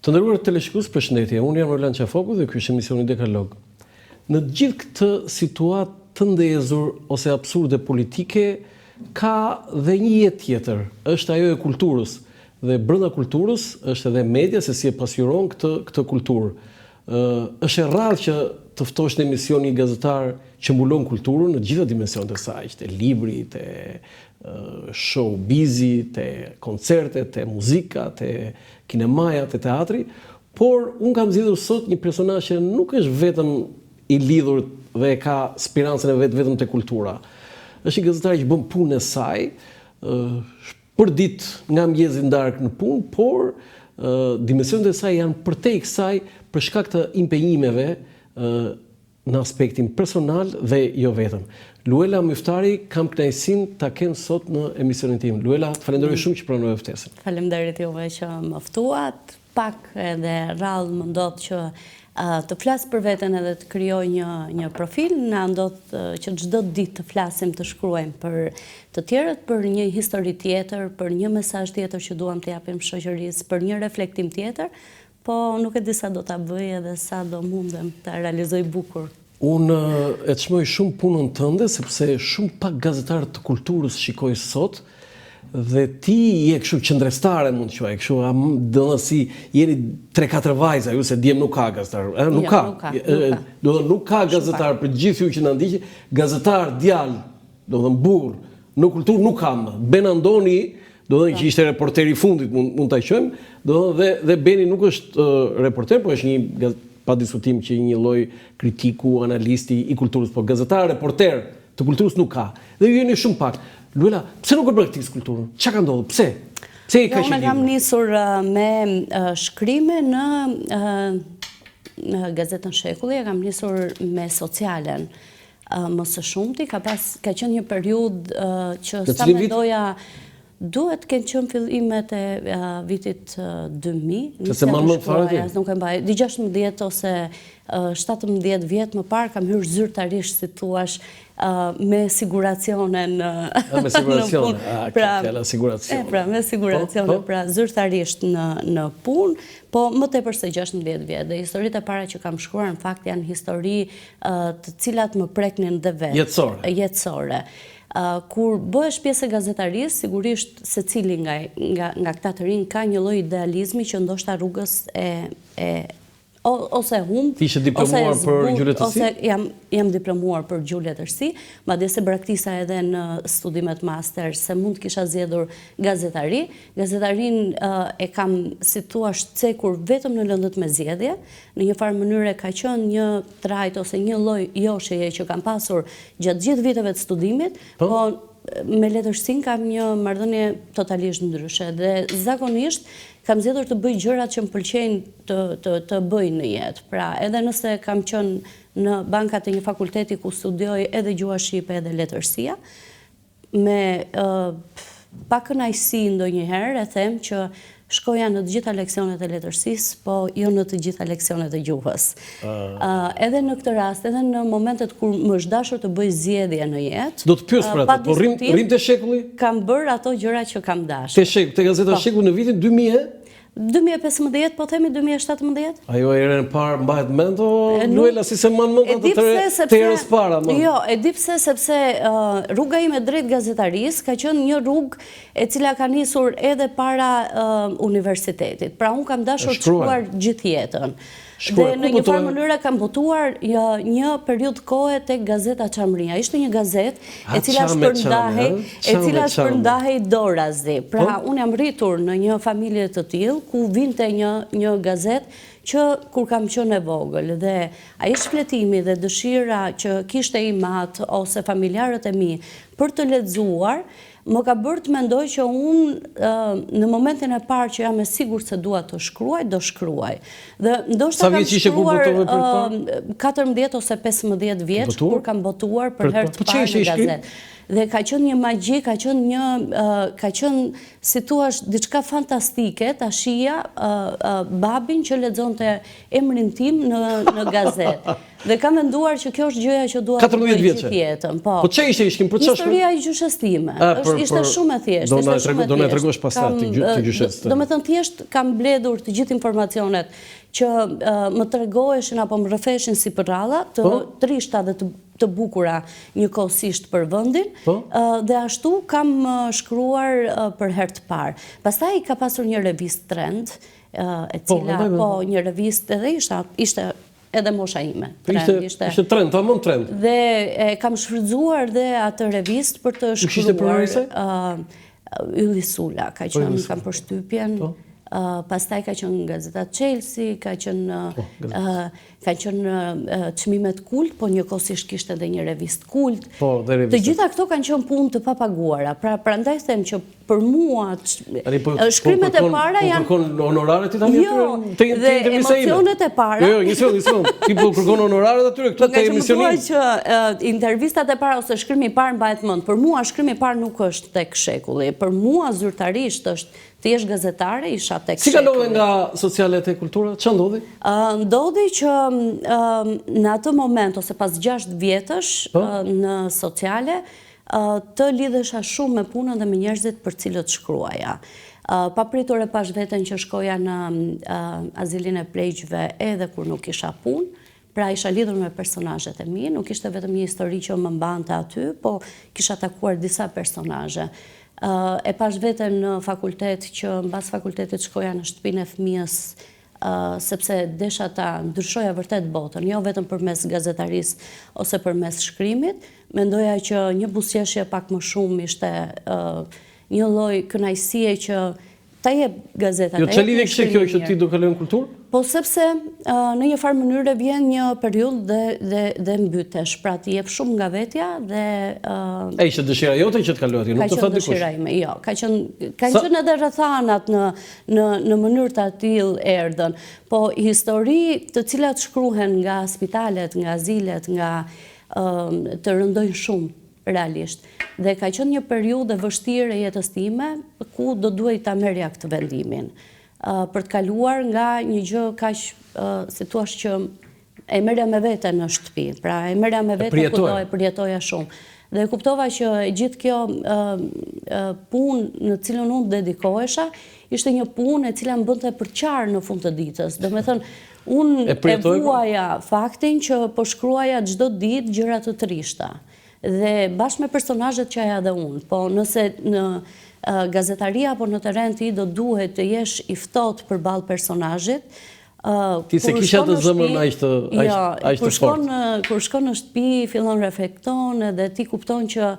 Të nderuar teleshikues, përshëndetje. Unë jam Orlan Qafoku dhe ky është emisioni Dekalog. Në gjithë këtë situatë të ndezur ose absurde politike, ka dhe një jetë tjetër. Është ajo e kulturës. Dhe brenda kulturës është edhe media se si e pasqyron këtë kulturë. Është e rrallë që të ftosh në emision një gazetar që mbulon kulturën në gjitha dimensionet e saj, te libri, te showbizi, te koncertet, te muzika, te kinemaja, te teatri, por unë kam zgjedhur sot një personazh që nuk është vetëm i lidhur dhe ka spirancën e vet vetëm te kultura. Është një gazetar që bën punën e saj, për ditë nga mëngjesi darkë në punë, por dimensionet e saj janë përtej kësaj për shkak të impenjimeve në aspektin personal dhe jo vetëm. Luela Myftari, kam kënaqësinë ta kem sot në emisionin tim. Luela, të falenderoj shumë që pranove ftesën. Faleminderit juve që më ftuat. Pak edhe rrallë më ndodh që të flas për veten edhe të krijoj një profil, na ndodh që çdo ditë të flasim, të shkruajmë për të tjerët, për një histori tjetër, për një mesazh tjetër që duam të japim shoqërisë, për një reflektim tjetër, po nuk e di sa do ta bëj edhe sa do mundem ta realizoj bukur. Unë e çmoj shumë punën tënde, sepse shumë pak gazetarë të kulturës shikoj sot, dhe ti je kështu qendrestare, mund të quaj, kështu, do si jeni 3-4 vajza, ju se djem nuk ka gazetar, nuk ka. Do të nuk ka gazetar për gjithë ju që na ndiqni, gazetar djalë, do të burr, në kulturë nuk kam. Ben Andoni, do të që ishte reporteri i fundit, mund ta quajmë, do dhe Beni nuk është reporter, por është një pa diskutim që një lloj kritiku, analisti i kulturës, po gazetar, reporter të kulturës nuk ka. Dhe ju jeni shumë pak. Luela, pse nuk e praktikës kulturën? Çka ka ndodhur? Pse? Pse i ka qenë? Unë kam nisur me shkrime në Gazetën Shekulli, e kam nisur me socialen. Më së shumti ka qenë një periudhë që sa mendoja duhet kënë qënë fillimet e vitit 2000. Se më më fare ti? Nuk e mbaj. Di 16 ose 17 vjetë më parë kam hyrë zyrtarisht, si thuash, me siguracionen me siguracione, fjala siguracione. Pra, me siguracione, pra zyrtarisht në punë, po më tepër se 16 vjetë. Dhe historitë e para që kam shkruar, në fakt janë histori të cilat më preknin dhe vetë. Jetësore. Kur bëhesh pjesë e gazetarisë, sigurisht secili nga këta të rinj ka një lloj idealizmi që ndoshta rrugës ose humb, Ti ishe diplomuar për gjuletërsi? Ose jam diplomuar për gjuletërsi, madje se braktisa edhe në studimet master se mund të kisha zgjedhur gazetari. Gazetarin e kam, si thua, cekur vetëm në lëndët me zgjedhje. Në një farë mënyrë ka qenë një trajt ose një lloj josheje që kam pasur gjatë gjithë viteve të studimit, po me letërsin kam një marrëdhënie totalisht ndryshe dhe zakonisht kam zgjedhur të bëj gjërat që më pëlqejnë të bëj në jetë. Pra, edhe nëse kam qenë në bankat e një fakulteti ku studioj edhe gjuha shqipe edhe letërsia, me pa kënaqësi ndonjëherë e them që shkoja në të gjitha leksionet e letërsisë, po jo në të gjitha leksionet e gjuhës. Edhe në këtë rast, edhe në momentet kur më është dashur të bëj zgjedhje në jetë, do të pyes për atë, po rrim te Shekulli? Kam bërë ato gjëra që kam dashur. Te Gazeta Shekulli në vitin 2015, po themi 2017. Ajo herën parë mbahet mend, Luela, si se mban mend ato të herës para. Jo, e di pse, sepse rruga ime drejt gazetarisë ka qenë një rrugë e cila ka nisur edhe para universitetit. Pra unë kam dashur të shkruar gjithë jetën. Dhe në një farë mënyrë kam botuar një periudhë kohe tek Gazeta Çamria. Ishte një gazetë e cila shpërndahej dorazi. Pra unë jam rritur në një familje të tillë ku vinte një gazetë që kur kam qenë e vogël dhe ai shfletimi dhe dëshira që kishte i mat ose familjarët e mi për të lexuar më ka bërë të mendoj që unë në momentin e parë që jam e sigurt se dua të shkruaj, do shkruaj. Dhe ndoshta kam shkruar 14 ose 15 vjeç kur kam botuar për herë të parë në gazetë. dhe ka qenë një magji, ka qenë si thua diçka fantastike ta shija babin që lexonte emrin tim në gazetë. Dhe kam menduar që kjo është gjëja që dua të bëj gjithë jetën. Po ç'e ishim për ç'është? Historia e gjyshes time. Ishte shumë e thjeshtë, Do na tregosh pastaj të gjyshes. Domethënë thjesht kam mbledhur të gjithë informacionet që më tregoheshin apo më rrëfeshin si përralla të trishta dhe të bukura njëkohësisht për vendin, dhe ashtu kam shkruar për herë të parë. Pastaj ka pasur një revistë Trend, e cila një revistë edhe ishte edhe mosha ime. Ishte Trend, tamam Trend. Dhe kam shfrytzuar dhe atë revistë për të shkruar Ylli Sula, ka kam përshtypjen. Pastaj ka qenë Gazeta Chelsea, ka qenë çmimet Kult, po njëkohësisht kishte edhe një revistë Kult. Të gjitha këto kanë qenë punë të papaguara. Prandaj them që për mua shkrimet e para janë kërkon honoraret i tani aty dhe emocionet e para. Jo, njëson. Ti po kërkon honoraret aty këtu te emisioni. Që intervistat e para ose shkrimi i parë mbahet mend. Për mua shkrimi i parë nuk është tek shekulli. Për mua zyrtarisht është ti je gazetare, isha tek shekulli. Si kalove nga socialet e kultura? Ç'a ndodhi? Ndodhi që në atë moment ose pas 6 vjetësh në sociale të lidhesha shumë me punën dhe me njerëzit për cilët shkruaja. Papritur e pash veten që shkoja në azilin e pleqjve edhe kur nuk isha punë, pra isha lidhur me personazhet e mi, nuk ishte vetëm një histori që më mbante aty, po kisha takuar disa personazhe. E pash veten në fakultet që mbas fakultetit shkoja në shtëpinë e fëmijës, sepse desha ta ndryshoja vërtet botën, jo vetëm përmes gazetarisë ose përmes shkrimit. Mendoja që një buzëqeshje pak më shumë ishte një lloj kënaqësie që ta jep gazeta. Jo, çfarë lidhje kishte kjo që ti do kalon kulturë? Po sepse në një farë mënyrë vjen një periudhë dhe mbytesh, pra ti jep shumë nga vetja dhe ishte dëshira jote që të kalohet, nuk të thotë dikush. Dëshira ime, jo, kanë qenë edhe rrethanat në mënyrë të tillë erdhën, po histori të cilat shkruhen nga spitalet, nga azilet, nga të rëndojnë shumë realisht. Dhe ka qenë një periudhë e vështirë e jetës time ku do duhej ta merrja këtë vendimin. Për të kaluar nga një gjë kaq si thua që e merrja me vete në shtëpi. Pra e merrja me vete kudo e përjetoja shumë. Dhe kuptova që gjithë kjo punë në cilën unë dedikohesha ishte një punë e cila më bënte për qarë në fund të ditës. Domethënë unë e vuaja faktin që po shkruaja çdo ditë gjëra të trishta. Dhe bashkë me personazhet që aja dhe unë, po nëse në gazetaria apo në terren ti do duhet të jesh i ftohtë përballë personazhit. Ti se kisha të zëmrën aq të fortë. Kur shkon në shtëpi, fillon reflekton dhe ti kupton që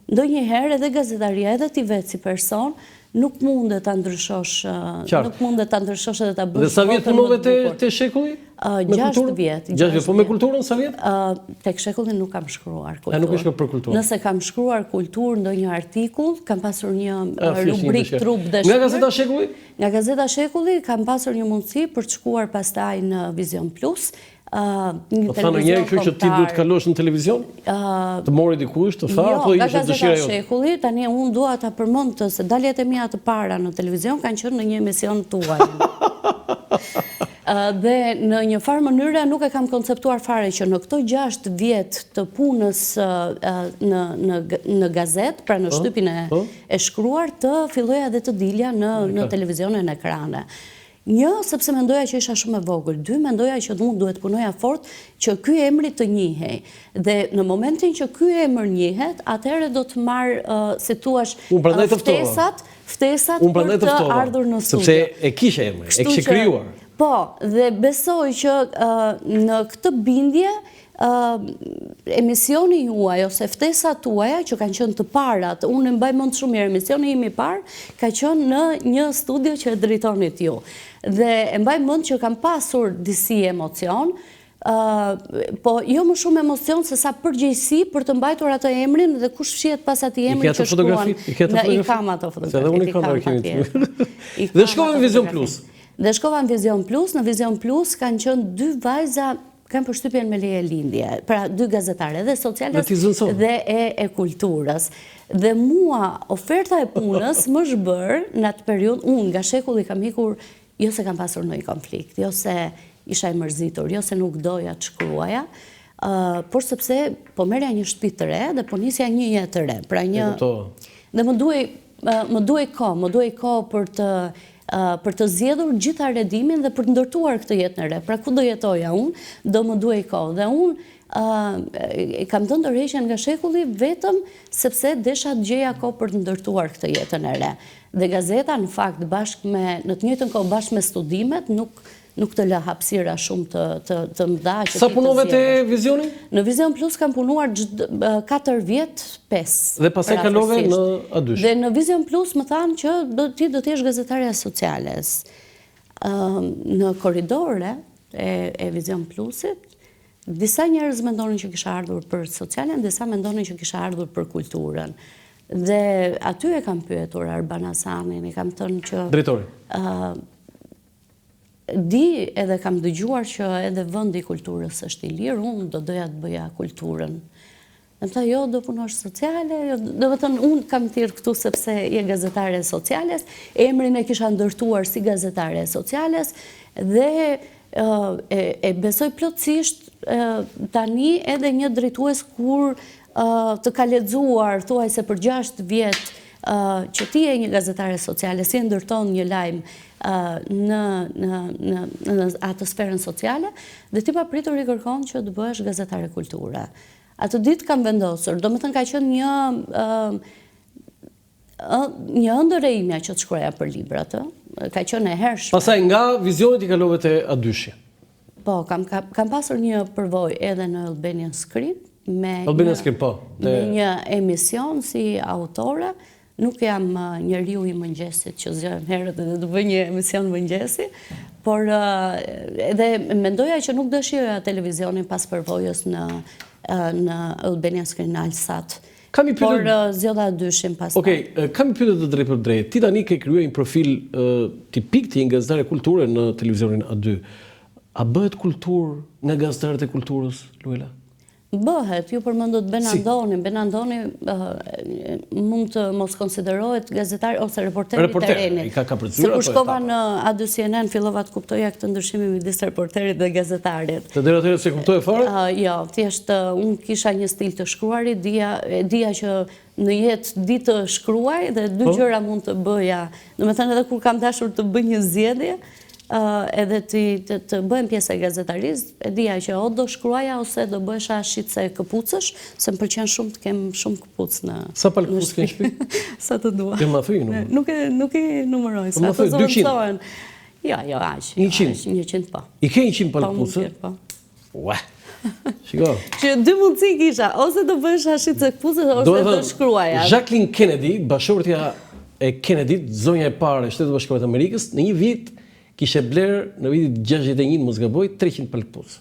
ndonjëherë edhe gazetaria, edhe ti vetë si person, nuk mundet ta ndryshosh, edhe ta bësh. Dhe sa vjet punove te shekulli? 6 vjet. 6 vjet, po me kulturën sa vjet? Tek shekulli nuk kam shkruar kulturë. Nuk e shkruaj për kulturë. Nëse kam shkruar kulturë ndonjë artikull, kam pasur një rubrik trup dëshmër. Nga Gazeta Shekulli? Nga Gazeta Shekulli kam pasur një mundësi për të shkuar pastaj në Vision Plus. Po thanë njerë kështu që ti duhet kalosh në televizion? Të mori dikush, të tha, apo ishte dëshira jote? Nga Gazeta Shekulli, tani unë dua ta përmend se daljet e mia të para në televizion kanë qenë në një emision tuaj. Dhe në një farë mënyre nuk e kam konceptuar fare që në këto 6 vjet të punës në gazet, pra në shtypin e shkruar, të filloja dhe të dilja në televizion e në ekrane. Një, sepse mendoja që isha shumë e vogël. 2, mendoja që unë duhet punoja fort që ky emri të njihej. Dhe në momentin që ky emër njihet, atëherë do të marr, si thua, ftesat për të ardhur në studio. Sepse e kishe emrin, e kishe krijuar. Po, dhe besoj që në këtë bindje emisioni juaj ose ftesat tuaja që kanë qenë të parat, unë e mbaj mend shumë mirë, emisioni im i parë ka qenë në një studio që e drejtonit ju. Dhe e mbaj mend që kam pasur disi emocion, po jo më shumë emocion se sa përgjegjësi për të mbajtur atë emrin dhe kush fshihet pas atij emri që shkruan. I kam ato fotografi. Edhe unë kam arkivimin. Dhe shkova në Vision Plus. Dhe shkova në Vision Plus. Në Vision Plus kanë qenë 2 vajza kam përshtypjen me leje lindje, pra 2 gazetare, dhe sociales Dhe ti zënson. dhe e kulturës. Dhe mua oferta e punës më zhbër në atë periudhë, unë nga shekulli kam ikur, jo se kam pasur ndonjë konflikt, jo se isha e mërzitur, jo se nuk doja të shkruaja, por sepse po merja një shtëpi të re dhe po nisja një jetë të re. Pra një dhe më duhej kohë për të zgjedhur gjitha redimin dhe për të ndërtuar këtë jetë në re. Pra ku do jetoja unë, do më duhej kohë. Dhe unë kam dhënë ndërheqjen nga shekulli vetëm sepse desha të gjeja kohë për të ndërtuar këtë jetën e re. Dhe gazeta, në fakt, në të njëjtën kohë bashkë me studimet, nuk të lë hapësira shumë të mëdha. Sa punove te Vizioni? Në Vizion Plus kam punuar 4 vjet, 5. Dhe pastaj kalove në A2. Dhe në Vizion Plus më thanë që ti do të jesh gazetarja sociales. Në korridore e Vizion Plusit, disa njerëz mendonin që kisha ardhur për socialen, disa mendonin që kisha ardhur për kulturën. Dhe aty e kam pyetur Arban Hasanin, i kam thënë që drejtori. Di edhe kam dëgjuar që edhe vendi i kulturës është i lirë, unë do doja të bëja kulturën. Dhe më tha, jo, do punosh sociale, do të thënë, unë kam thirrë këtu sepse je gazetare sociales, emrin e kisha ndërtuar si gazetare sociales, dhe e besoj plotësisht tani edhe një drejtues kur të ka lexuar thuajse për 6 vjet që ti je një gazetare sociale, si e ndërton një lajm në atë sferën sociale, dhe ti pa pritur i kërkon që të bëhesh gazetare kulture. Atë ditë kam vendosur, do më thënë ka qenë një ëndër e imja që të shkruaja për librat, ka qenë e hershme. Pastaj nga Vizionit i kalove te A2-shi. Po, kam pasur një përvojë edhe në Albanian Screen, me një emision si autore. Nuk jam njeriu i mëngjesit që zgjohem herët dhe të bëj një emision mëngjesi, por edhe mendoja që nuk dëshiroja televizionin pas përvojës në Albanian Screen Alsat. Por zgjodha A2-shin pastaj. Okej, kam një pyetje të drejtë për drejtë. Ti tani ke krijuar një profil tipik të një gazetare kulture në televizionin A2. A bëhet kulturë nga gazetarët e kulturës, Luela? Bëhet, ju përmendët Benandonin. Benandoni mund të mos konsiderohet gazetar ose reporter i terrenit. Se kur shkova në A2 CNN fillova të kuptoja këtë ndryshimin midis reporterit dhe gazetarit. Të deri atëherë se kuptoje fare? Jo, thjesht unë kisha një stil të shkruarit, dija që në jetë di të shkruaj dhe 2 gjëra mund të bëja. Domethënë edhe kur kam dashur të bëj një zgjedhje, edhe të bëhem pjesë e gazetarisë, e dija që o do shkruaja ose do bëhesha shitse këpucësh, se më pëlqen shumë të kem shumë këpucë në shtëpi. Sa palë këpucë ke në shtëpi? Sa të dua. Të ma thuj numër? Nuk i numëroj. Ma thuj, 200? Jo, aq. 100 po. I ke 100 palë këpucë? Po. Ue, shiko. Që 2 mundësi kisha, ose do bëhesha shitse këpucësh, ose do shkruaja. Jacqueline Kennedy, bashkëshortja e Kennedy, zonja e parë e Shtetit Bashkuar të Amerikës, në një vit kishe blerë në vitit 61, mos gaboj, 300 palë këpucë.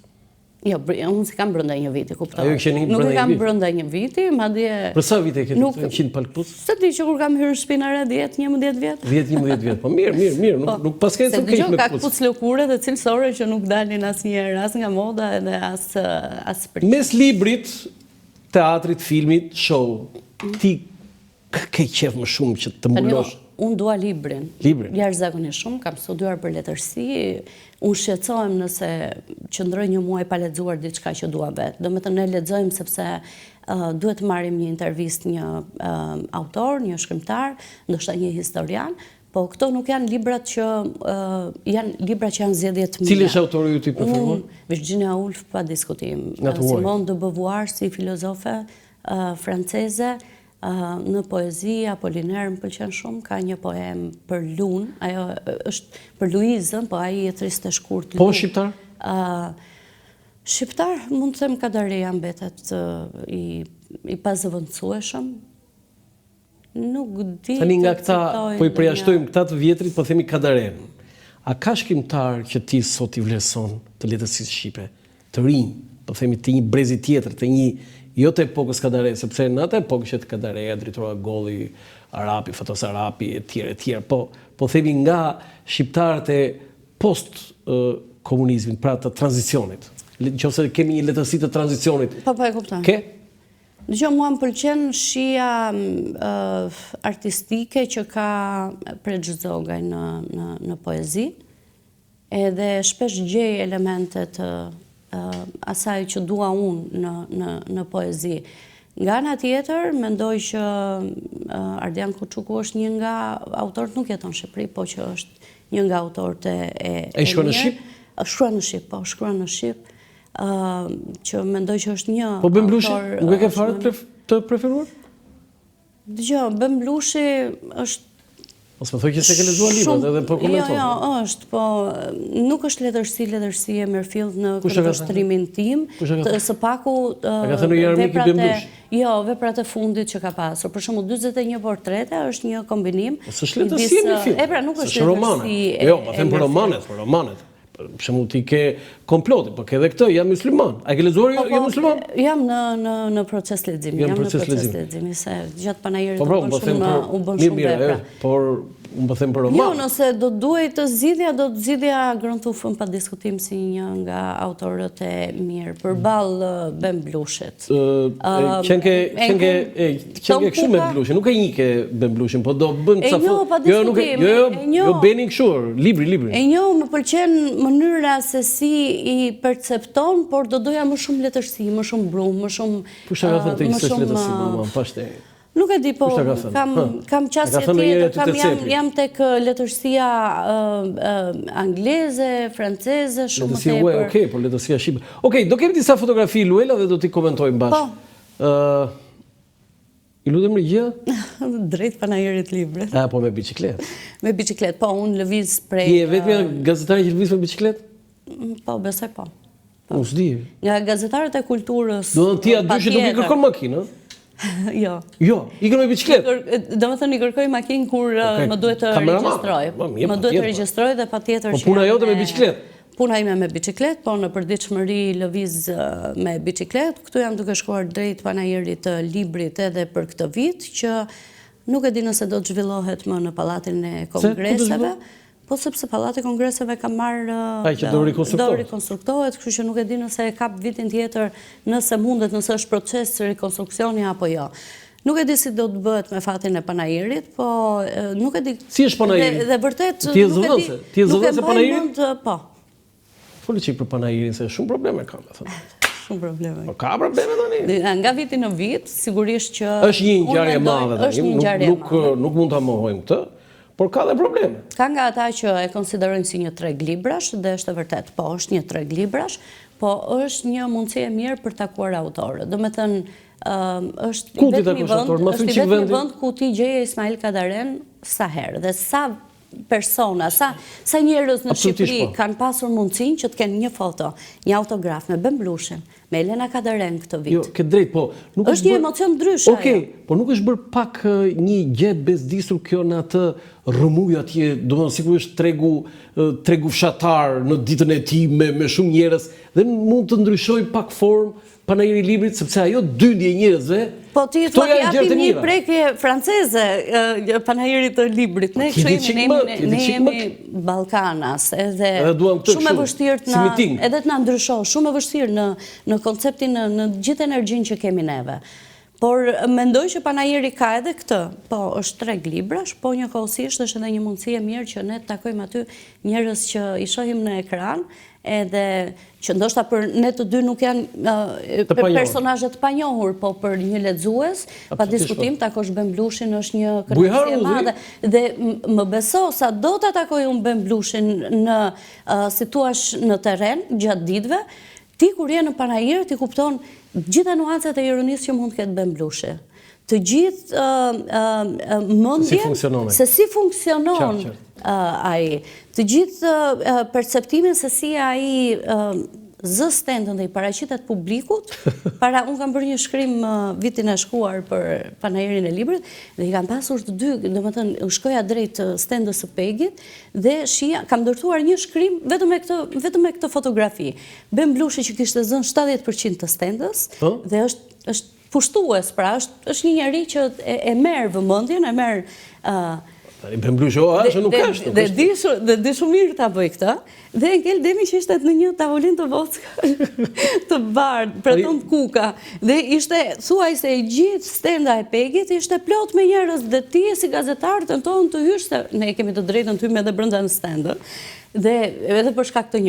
Jo, unë si kam brenda një viti, kuptoj. Nuk e kam brenda një viti, madje... Për sa vite ke 300 palë këpucë? Se di që kur kam hyrë në shtëpinë e re 10-11 vjet. 10-11 vjet, po mirë, nuk pas ke se keq me këpucë. Ka këpucë lëkure dhe cilësore që nuk dalin asnjëherë, as nga moda edhe as për. Mes librit, teatrit, filmit, show, ti ke qef më shumë që të mbulosh? Unë dua librin. Jashtëzakonisht shumë, kam studiuar për letërsi, unë shqetësohem nëse qëndroj një muaj pa lexuar diçka që dua vetë. Domethënë ne lexojmë sepse duhet të marrim një intervistë një autor, një shkrimtar, ndoshta një historian, po këto nuk janë librat që janë libra që janë zgjedhje të mia. Cili është autori ju ti preferuar? Virginia Woolf pa diskutim. Simone de Beauvoir si filozofe franceze. Në poezi, Apollinaire më pëlqen shumë, ka një poem për Lun, ajo është për Luizën, po ai e triste shkurt. Po shqiptar? Shqiptar, mund të them Kadareja mbetet i pazëvendësueshëm. Nuk di. Tani nga këta, po i përjashtojmë këta të vjetrit, po themi Kadaren. A ka shkrimtar që ti sot i vlerëson të letërsisë shqipe, të rinj, po themi të një brezi tjetër, të një jo të epokës Kadare, sepse në atë epokë që të Kadareja, Dritora Golli, Arapi, Fatos Arapi, e tjerë, po themi nga shqiptarët e post-komunizmin, pra të tranzicionit. Nëse kemi një letërsi të tranzicionit. Po e kuptoj. Ke? Dgjoj, mua më pëlqen shija artistike që ka Preçzogaj në poezi, edhe shpesh gjej elementet asaj që dua unë në poezi. Nga ana tjetër, mendoj që Ardian Kuçuku është një nga autorët, nuk jeton në Shqipëri, po që është një nga autorët e shkruan në Shqip? Shkruan në Shqip, po, shkruan në Shqip. Që mendoj që është një Po Bemblushi, nuk e ke fare të preferuar? Dgjoj, Bemblushi është Ose më thoj që se ke lexuar librat edhe po komenton. Jo, është, po nuk është letërsi e Merfield në këndvështrimin tim, së paku veprat e fundit që ka pasur. Për shembull 41 portrete është një kombinim. S'është letërsi e Merfield. Pra nuk është letërsi. Jo, po them për romanet. Për shembull ti ke komplotin, po ke edhe këtë, jam musliman. A ke lexuar jam musliman? Jam në proces leximi, se gjatë panajirit u bën shumë vepra. Por unë po them për roman. Jo, nëse do duhej të zgjidhja Grëntufën pa diskutim si një nga autorët e mirë, përballë Bemblushit. Qenke kështu me Bemblushin, nuk e njike Bemblushin, po do bën ca foto. Pa diskutim. Jo Benin kështu, libri. E njoh, më pëlqen mënyra se si i percepton, por do doja më shumë letërsi, më shumë brumë, më shumë Kush e ka thënë të ishte letërsi, mama, pa shtej. Nuk e di, po kam qasje tjetër, jam tek letërsia angleze, franceze, shumë më tepër. Okej, por letërsia shqipe. Okej, do kemi disa fotografi Luela dhe do t'i komentojmë bashkë. I lutem në gjë? Drejt panajirit librit. Po me biciklet. Me biciklet, po unë lëviz prej... Ti e vetmja gazetare që lëviz me biciklet? Po, besoj po. Nuk s'di. Nga gazetarët e kulturës... Do në ti a dyshit nuk i kërkon makinë, Jo. Jo, ikën me biciklet. Do më thënë i kërkoj makinë kur më duhet të regjistroj. Më duhet të regjistroj dhe patjetër që... Po puna jote me biciklet? Puna ime me biciklet, po në përditshmëri lëviz me biciklet. Këtu jam duke shkuar drejt panajirit të librit edhe për këtë vit, që nuk e di nëse do të zhvillohet më në Pallatin e Kongreseve. Po sepse Pallati i Kongreseve ka marrë do rikonstruktohet, kështu që nuk e di nëse e kap vitin tjetër, nëse mundet, nëse është proces rikonstruksioni apo jo. Nuk e di si do të bëhet me fatin e panajirit, po nuk e di. Si është panajiri? Dhe vërtet ti je zëvendëse panajirin? Po. Foli çik për panajirin se shumë probleme ka, më thënë. Shumë probleme. Po ka probleme tani. Nga viti në vit, sigurisht që është një ngjarje e madhe tani. Nuk mund ta mohojmë këtë. Por ka dhe probleme. Ka nga ata që e konsiderojnë si një treg librash, dhe është e vërtet, po është një treg librash, po është një mundësi e mirë për takuar autorët. Do me thënë, është i vetmi vend ku ti gjeje Ismail Kadaren sa herë, dhe sa persona, sa njerëz në Shqipëri kanë pasur mundësin që të kenë një foto, një autograf me Bemblushin, me Elena Kadaren këtë vit. Jo, ke drejt, po... është një emocion ndryshe. Okej, po nuk është bërë pak një gjë bezdisur kjo në atë rëmuj atje, do të sikur është tregu fshatar në ditën e tij me shumë njerëz, dhe mund të ndryshoj pak formë panajiri librit, sepse ajo dyndje e njerëzve. Po ti thua japim një prekje franceze panajirit të librit. Ne jemi Ballkanas, edhe shumë e vështirë edhe të na ndryshon, shumë e vështirë në konceptin, në gjithë energjinë që kemi neve. Por mendoj që panajiri ka edhe këtë, po është treg librash, po njëkohësisht është edhe një mundësi e mirë që ne të takojmë aty njerëz që i shohim në ekran, edhe që ndoshta për ne të dy nuk janë personazhe të panjohur, po për një lexues, pa diskutim takosh Bemblushin është një kënaqësi e madhe, dhe më beso sa do ta takoj unë Bemblushin si thua në terren gjatë ditëve, ti kur je në panajir ti kupton gjitha nuancat e ironisë që mund të ketë Bemblushi. Të gjithë mendjen se si funksionon ai, të gjithë perceptimin se si ai zë stendën dhe i paraqitet publikut. Unë kam bërë një shkrim vitin e shkuar për panajirin e librit, dhe i kam pasur të dy, do të thënë, shkoja drejt stendës së Pegit, dhe kam ndërtuar një shkrim vetëm me këtë fotografi. Bemblushi që kishte zënë 70% të stendës, dhe është pushtues, pra është një njeri që e merr vëmendjen, e merr Tani Bemblusho që nuk është. Dhe di shumë mirë ta bëj këtë. Dhe Engel Demi që ishte në një tavolinë të vockë të bardhë, praton kuka. Dhe ishte thuajse e gjithë stenda e Pegit ishte plot me njerëz dhe ti si gazetar tenton të hysh se ne kemi të drejtën të hyjmë edhe brenda në stend. Dhe edhe për shkak të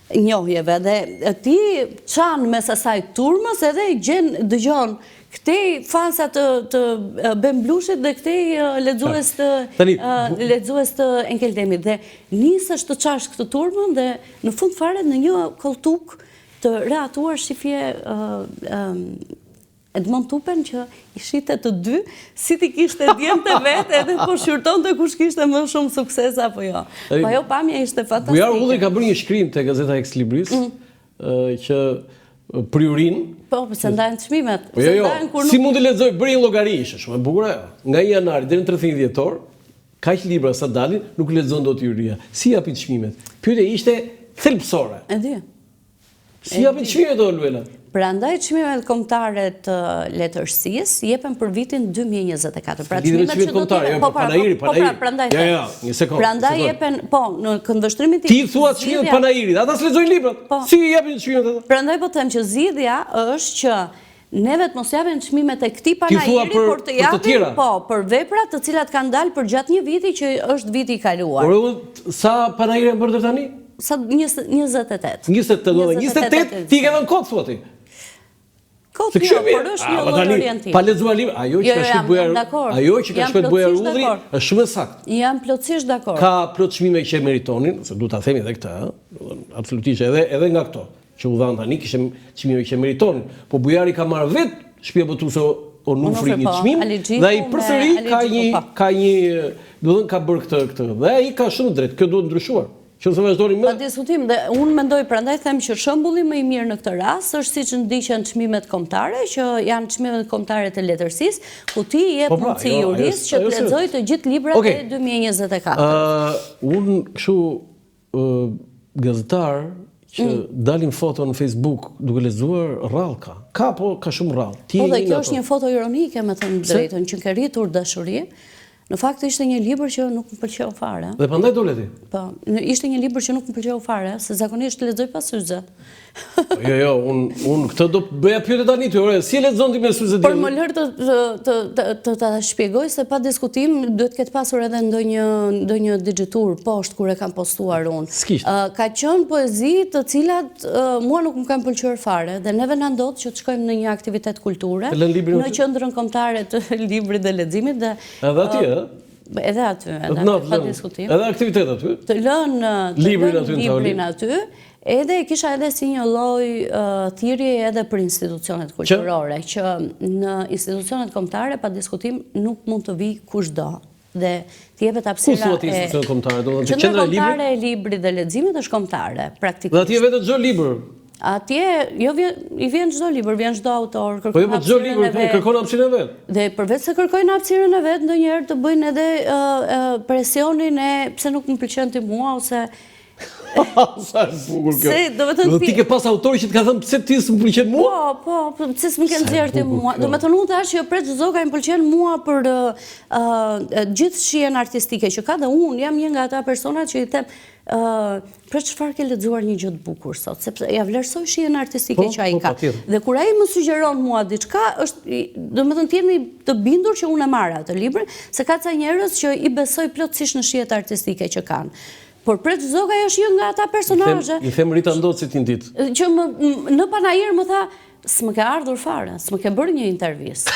njohjeve dhe ti çan mes asaj turmës edhe i dëgjon këtej fansa të Bemblushit dhe këtej lexues të Engel Demit dhe nisesh të çash këtë turmën dhe në fund fare në një koltuk të reatuar shifje Edmond Tupen që i shite të dy, si ti kishte djemtë vetë edhe po shqyrtonte kush kishte më shumë sukses apo jo. Po ajo pamja ishte fantastike. Bujar Ulli ka bërë një shkrim te gazeta Ex Libris që Priorin. Po, se ndajnë çmimet. Jo, si mund të lexoj bëri një llogari ishte shumë e bukur ajo. Nga 1 janar deri në 31 dhjetor, kaq libra sa dalin, nuk lexon dot Juria. Si japin çmimet? Pyetja ishte thelbësore. E di. Si japin çmimet do Luela? Prandaj çmimet kombëtare të letërsisë jepen për vitin 2024. Pra çmimet kombëtare, po Panairi. Prandaj. Jo, një sekondë. Prandaj jepen, po, në këndvështrimin tim. Ti thua çmimet Panairit, ata s'lexojnë librat. Si japin çmimet ata? Prandaj po them që zgjidhja është që neve të mos japin çmimet e këtij Panairi, por të japin për veprat të cilat kanë dalë për gjatë një viti që është viti i kaluar. Por sa Panairi bën deri tani? Sa 28. 28, ti ke dhënë kod thua ti. Kot jo, por është një lloj orientimi. Pa lexuar libra, ajo që ka shkruar Bujar Ulli është shumë saktë. Jam plotësisht dakord. Ka plot çmime që e meritonin, se duhet ta themi edhe këtë, absolutisht edhe nga këto që u dhan tani kishte çmime që e meritonin, po Bujari ka marrë vetë shtëpia botuese Onufri një çmim dhe ai përsëri ka një, do të thënë ka bërë këtë dhe ai ka shumë drejt, kjo duhet ndryshuar. Që se vazhdoni më. Pa diskutim dhe unë mendoj prandaj them që shembulli më i mirë në këtë rast është siç ndiqen çmimet kombëtare, që janë çmimet kombëtare të letërsisë, ku ti jep mundësi juristë që të lexojë të gjithë librat e 2024. Unë kështu gazetar që dalin foto në Facebook duke lexuar rrallë ka po ka shumë rrallë. Po dhe kjo është një foto ironike, me thënë drejtën, që ke rritur dashuri. Në fakt ishte një libër që nuk më pëlqeu fare. Dhe prandaj dole ti? Po, ishte një libër që nuk më pëlqeu fare, se zakonisht lexoj pas syze. Jo, unë këtë do bëja pyetje tani ty, ore, si e lexon ti me syze ti? Por më lër të ta shpjegoj se pa diskutim duhet ketë pasur edhe ndonjë digjitur poshtë kur e kam postuar unë. Ka qenë poezi të cilat mua nuk më kanë pëlqyer fare dhe neve na ndodh që të shkojmë në një aktivitet kulture në qendrën kombëtare të librit dhe leximit dhe edhe atje Edhe aty, pa diskutim. Edhe aktivitet aty? Të lënë librin aty, edhe kisha edhe si një lloj thirrje edhe për institucionet kulturore, që në institucionet kombëtare pa diskutim nuk mund të vi kushdo. Dhe të jepet hapësira. Ku thuat institucionet kombëtare? Qendra kombëtare e librit dhe leximit është kombëtare, praktikisht. Dhe atje vetë çdo libër. Atje, jo i vjen çdo libër, vjen çdo autor, kërkon hapësirën e vet. Po çdo libër kërkon hapësirën e vet. Dhe përveç se kërkojnë hapësirën e vet, ndonjëherë të bëjnë edhe presionin e pse nuk më pëlqen ti mua ose sa bukur kjo. Do ti ke pas autori që të ka thënë pse ti s'm pëlqen mua? Po, pse s'm ke nxjerrë ti mua? Do të thonë unë thash që Preç Zoga më pëlqen mua për gjithë shihen artistike që ka dhe unë jam një nga ata persona që i them për çfarë ke lexuar një gjë të bukur sot, sepse ja vlerësoj shihen artistike që ai ka. Dhe kur ai më sugjeron mua diçka, është, domethënë ti jeni të bindur që unë e marr atë librin, se ka ca njerëz që i besoj plotësisht në shihet artistike që kanë. Por Preç Zoga është një nga ata personazhe. I them Rita Ndoci ti dit. Që në panajër më tha, s'më ke ardhur fare, s'më ke bërë një intervistë.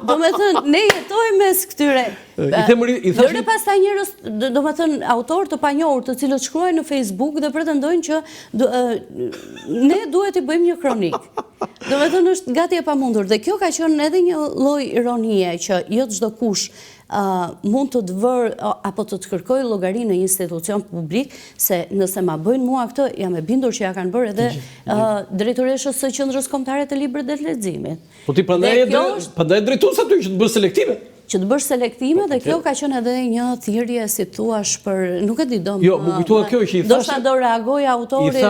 Do me thënë, ne jetojmë mes këtyre. Dhe pastaj njerëz, do me thënë, autor të panjohur të cilët shkruajnë në Facebook dhe pretendojnë që ne duhet i bëjmë një kronik. Do me thënë, është gati e pamundur. Dhe kjo ka qenë edhe një lloj ironie që jo çdo kush mund të vërë apo të kërkoj llogari në institucion publik, se nëse ma bëjnë mua këtë, jam e bindur që ja kanë bërë edhe drejtoreshës së Qendrës Kombëtare të Librit dhe Leximit. Po ti prandaj drejtues aty që të bësh selektime. Që të bësh selektime dhe kjo ka qenë edhe një thirrje, si thuash, për nuk e di dom. Jo, më kujtoa kjo që i thash. Do sa do reagoj autori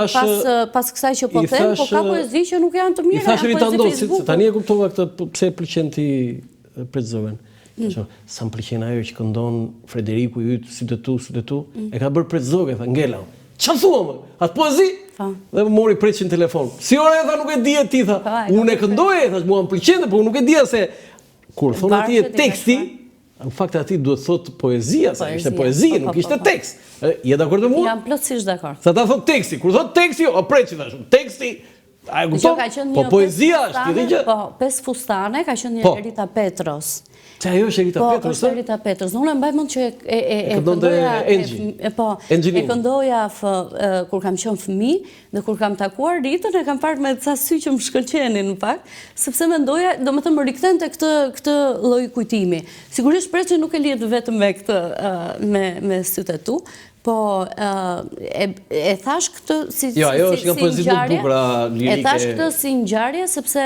pas kësaj që po them, po ka poezi që nuk janë të mira. I thash Rita Ndoci, tani e kuptova këtë pse pëlqen ti Preç Zogën. Sa më pëlqen ajo që këndon Frederiku yt, si të tu, e ka bërë prezogë, tha Ngela. Qa thua më? Atë poezi? Dhe më mori preqin telefon. Si ore, tha, nuk e dija ti, tha. Unë e këndoj, tha, mua më pëlqente, por nuk e dija se kur thonë ati e teksti, në fakt ati duhet thot poezia, sa ishte poezia, nuk ishte tekst. Je dakord me mua? Jam plotësisht dakord. Sa ta thot teksti, kur thot teksti, o preqin thash, teksti, a e kupton? Po poezia është, ti dhe gjë? Po, 5 fustane ka qenë një Rita Petros. Që ajo është Rita Petros? Po, është Rita Petros. Unë mbaj mend që e këndoja kur kam qenë fëmijë dhe kur kam takuar Ritën e kam parë me ca sy që më shkëlqenin në fakt, sepse mendoja, domethënë më rikthente këtë lloj kujtimi. Sigurisht preçi nuk e lidh vetëm me këtë me sytë e tu, po e thash këtë si ajo është nga poezi më bukura lirike. E thash këtë si ngjarje sepse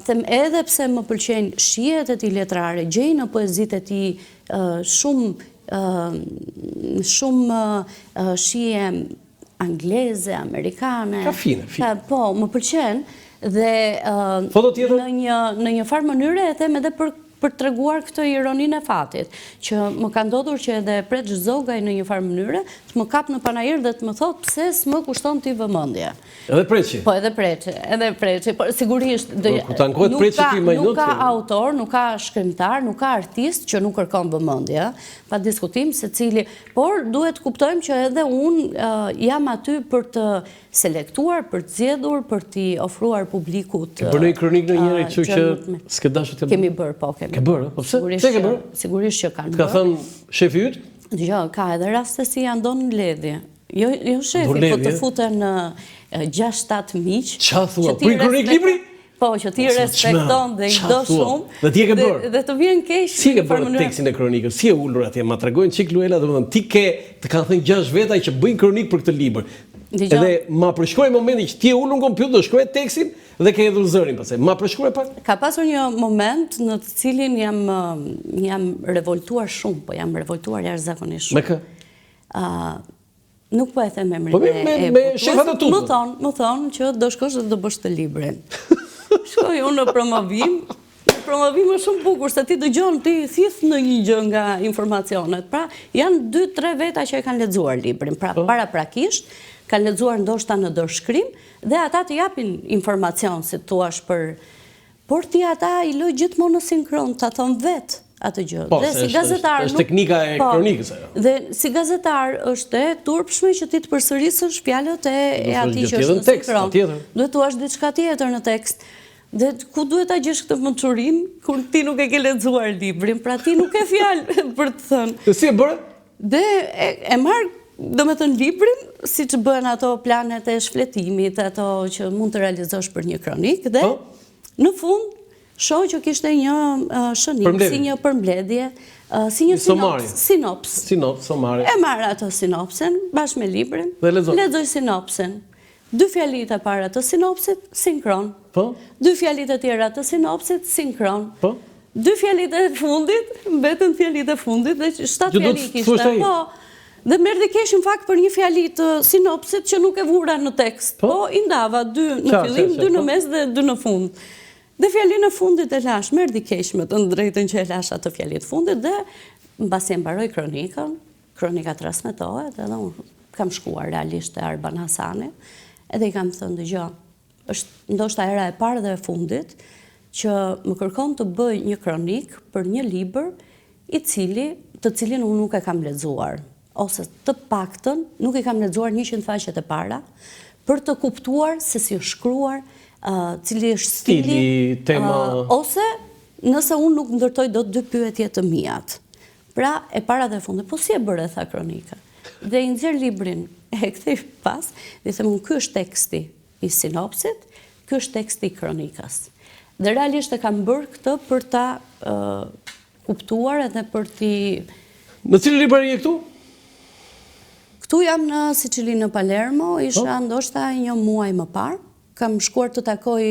them edhe pse më pëlqejnë shihet e tij letrare, gjej në poezitë e tij shumë shije angleze, amerikane. Ka fine. Po, më pëlqen dhe në një farë mënyrë e them edhe për të treguar këtë ironinë e fatit, që më ka ndodhur që edhe Preç Zogaj në një farë mënyrë të më kap në panajër dhe të më thot pse s'më kushton ti vëmendje. Edhe Preçi. Po, edhe Preçi, por sigurisht nuk ka autor, nuk ka shkrimtar, nuk ka artist që nuk kërkon vëmendje, pa diskutim se cili, por duhet kuptojmë që edhe unë jam aty për të selektuar, për të zgjedhur, për t'i ofruar publikut. Ke bërë një kronik në njëri kështu që s'ke dashur të kemi bërë, po, kemi. Ke bërë? Po pse? Pse ke bërë? Sigurisht që kanë bërë. Ka thënë shefi yt? Jo, ka edhe raste si janë ndonë në ledhje. Jo shefi, po të futen 6-7 miq. Qa thua? Për kronik libri? Po, që ti respekton dhe i do shumë. Dhe ti e ke bërë? Dhe të vjen keq. Si e ke bërë tekstin e kronikës? Si e ullur atje? Ma tregojnë çik Luela, domethënë ti të kanë thënë 6 veta që bëjnë kronik për këtë libër. Edhe ma përshkruaj momentin që ti e ullur në kompjuter, do shkruaj tekstin dhe ke hedhur zërin pastaj. Ma përshkruaj pak? Ka pasur një moment në të cilin jam revoltuar shumë, po jam revoltuar jashtëzakonisht shumë. Me kë? Nuk po e them emrin. Po me shefat e tu. Më thonë që do shkosh dhe do bësh të librin. Shkoj unë në promovim. Promovim është shumë bukur, se ti dëgjon, ti thith në një gjë nga informacionet. Pra, janë 2-3 veta që e kanë lexuar librin. Pra, paraprakisht, kanë lexuar ndoshta në dorëshkrim, dhe ata të japin informacion, si thua për... Por ti ata i loj gjithmonë në sinkron, ta thonë vetë atë gjë. Po, është teknika e kronikës ajo. Dhe si gazetar është e turpshme që ti të përsërisësh fjalët e atij që është në sinkron. Duhet thua diçka tjetër në tekst. Dhe ku duhet ta gjesh këtë mençurinë kur ti nuk e ke lexuar librin, pra ti nuk e fjalë për të thënë. Dhe si e bëre? Dhe e marr, domethënë librin, siç bën ato planet e shfletimit, ato që mund të realizosh për një kronik, dhe në fund shoh që kishte një shënim, si një përmbledhje, si një sinops. Somari. E marr ato sinopsen bashkë me librin, lexoj sinopsen. 2 fjalit e para të sinopsit, sinkron. 2 fjalit e tjera të sinopsit, sinkron. 2 fjalit e fundit, mbetën fjalit e fundit, dhe 7 fjalit kishte. Dhe merdi keq në fakt për një fjali të sinopsit që nuk e vura në tekst. Po, i ndava 2 në fillim, 2 në mes dhe 2 në fund. Dhe fjalin e fundit e lash, merdi keq me të drejtën që e lash atë fjalit fundit, dhe mbasi e mbaroj kronikën, kronika transmetohet, edhe unë kam shkuar realisht te Arban Hasani, edhe i kam thënë dëgjoj, është ndoshta era e parë dhe e fundit që më kërkon të bëj një kronik për një libër të cilin unë nuk e kam lexuar, ose të paktën nuk e kam lexuar 100 faqet e para, për të kuptuar se si është shkruar, cili është stili, tema, ose nëse unë nuk ndërtoj dot 2 pyetje të mijat. Pra, e para dhe e fundit, po si e bëre tha kronika? Dhe i nxjerr librin, e kthej pas, dhe them ky është teksti i sinopsit, ky është teksti i kronikës. Dhe realisht e kam bërë këtë për ta kuptuar edhe për ti... Në cilë libër je këtu? Këtu jam në Sicili në Palermo, isha ndoshta një muaj më parë, kam shkuar të takoj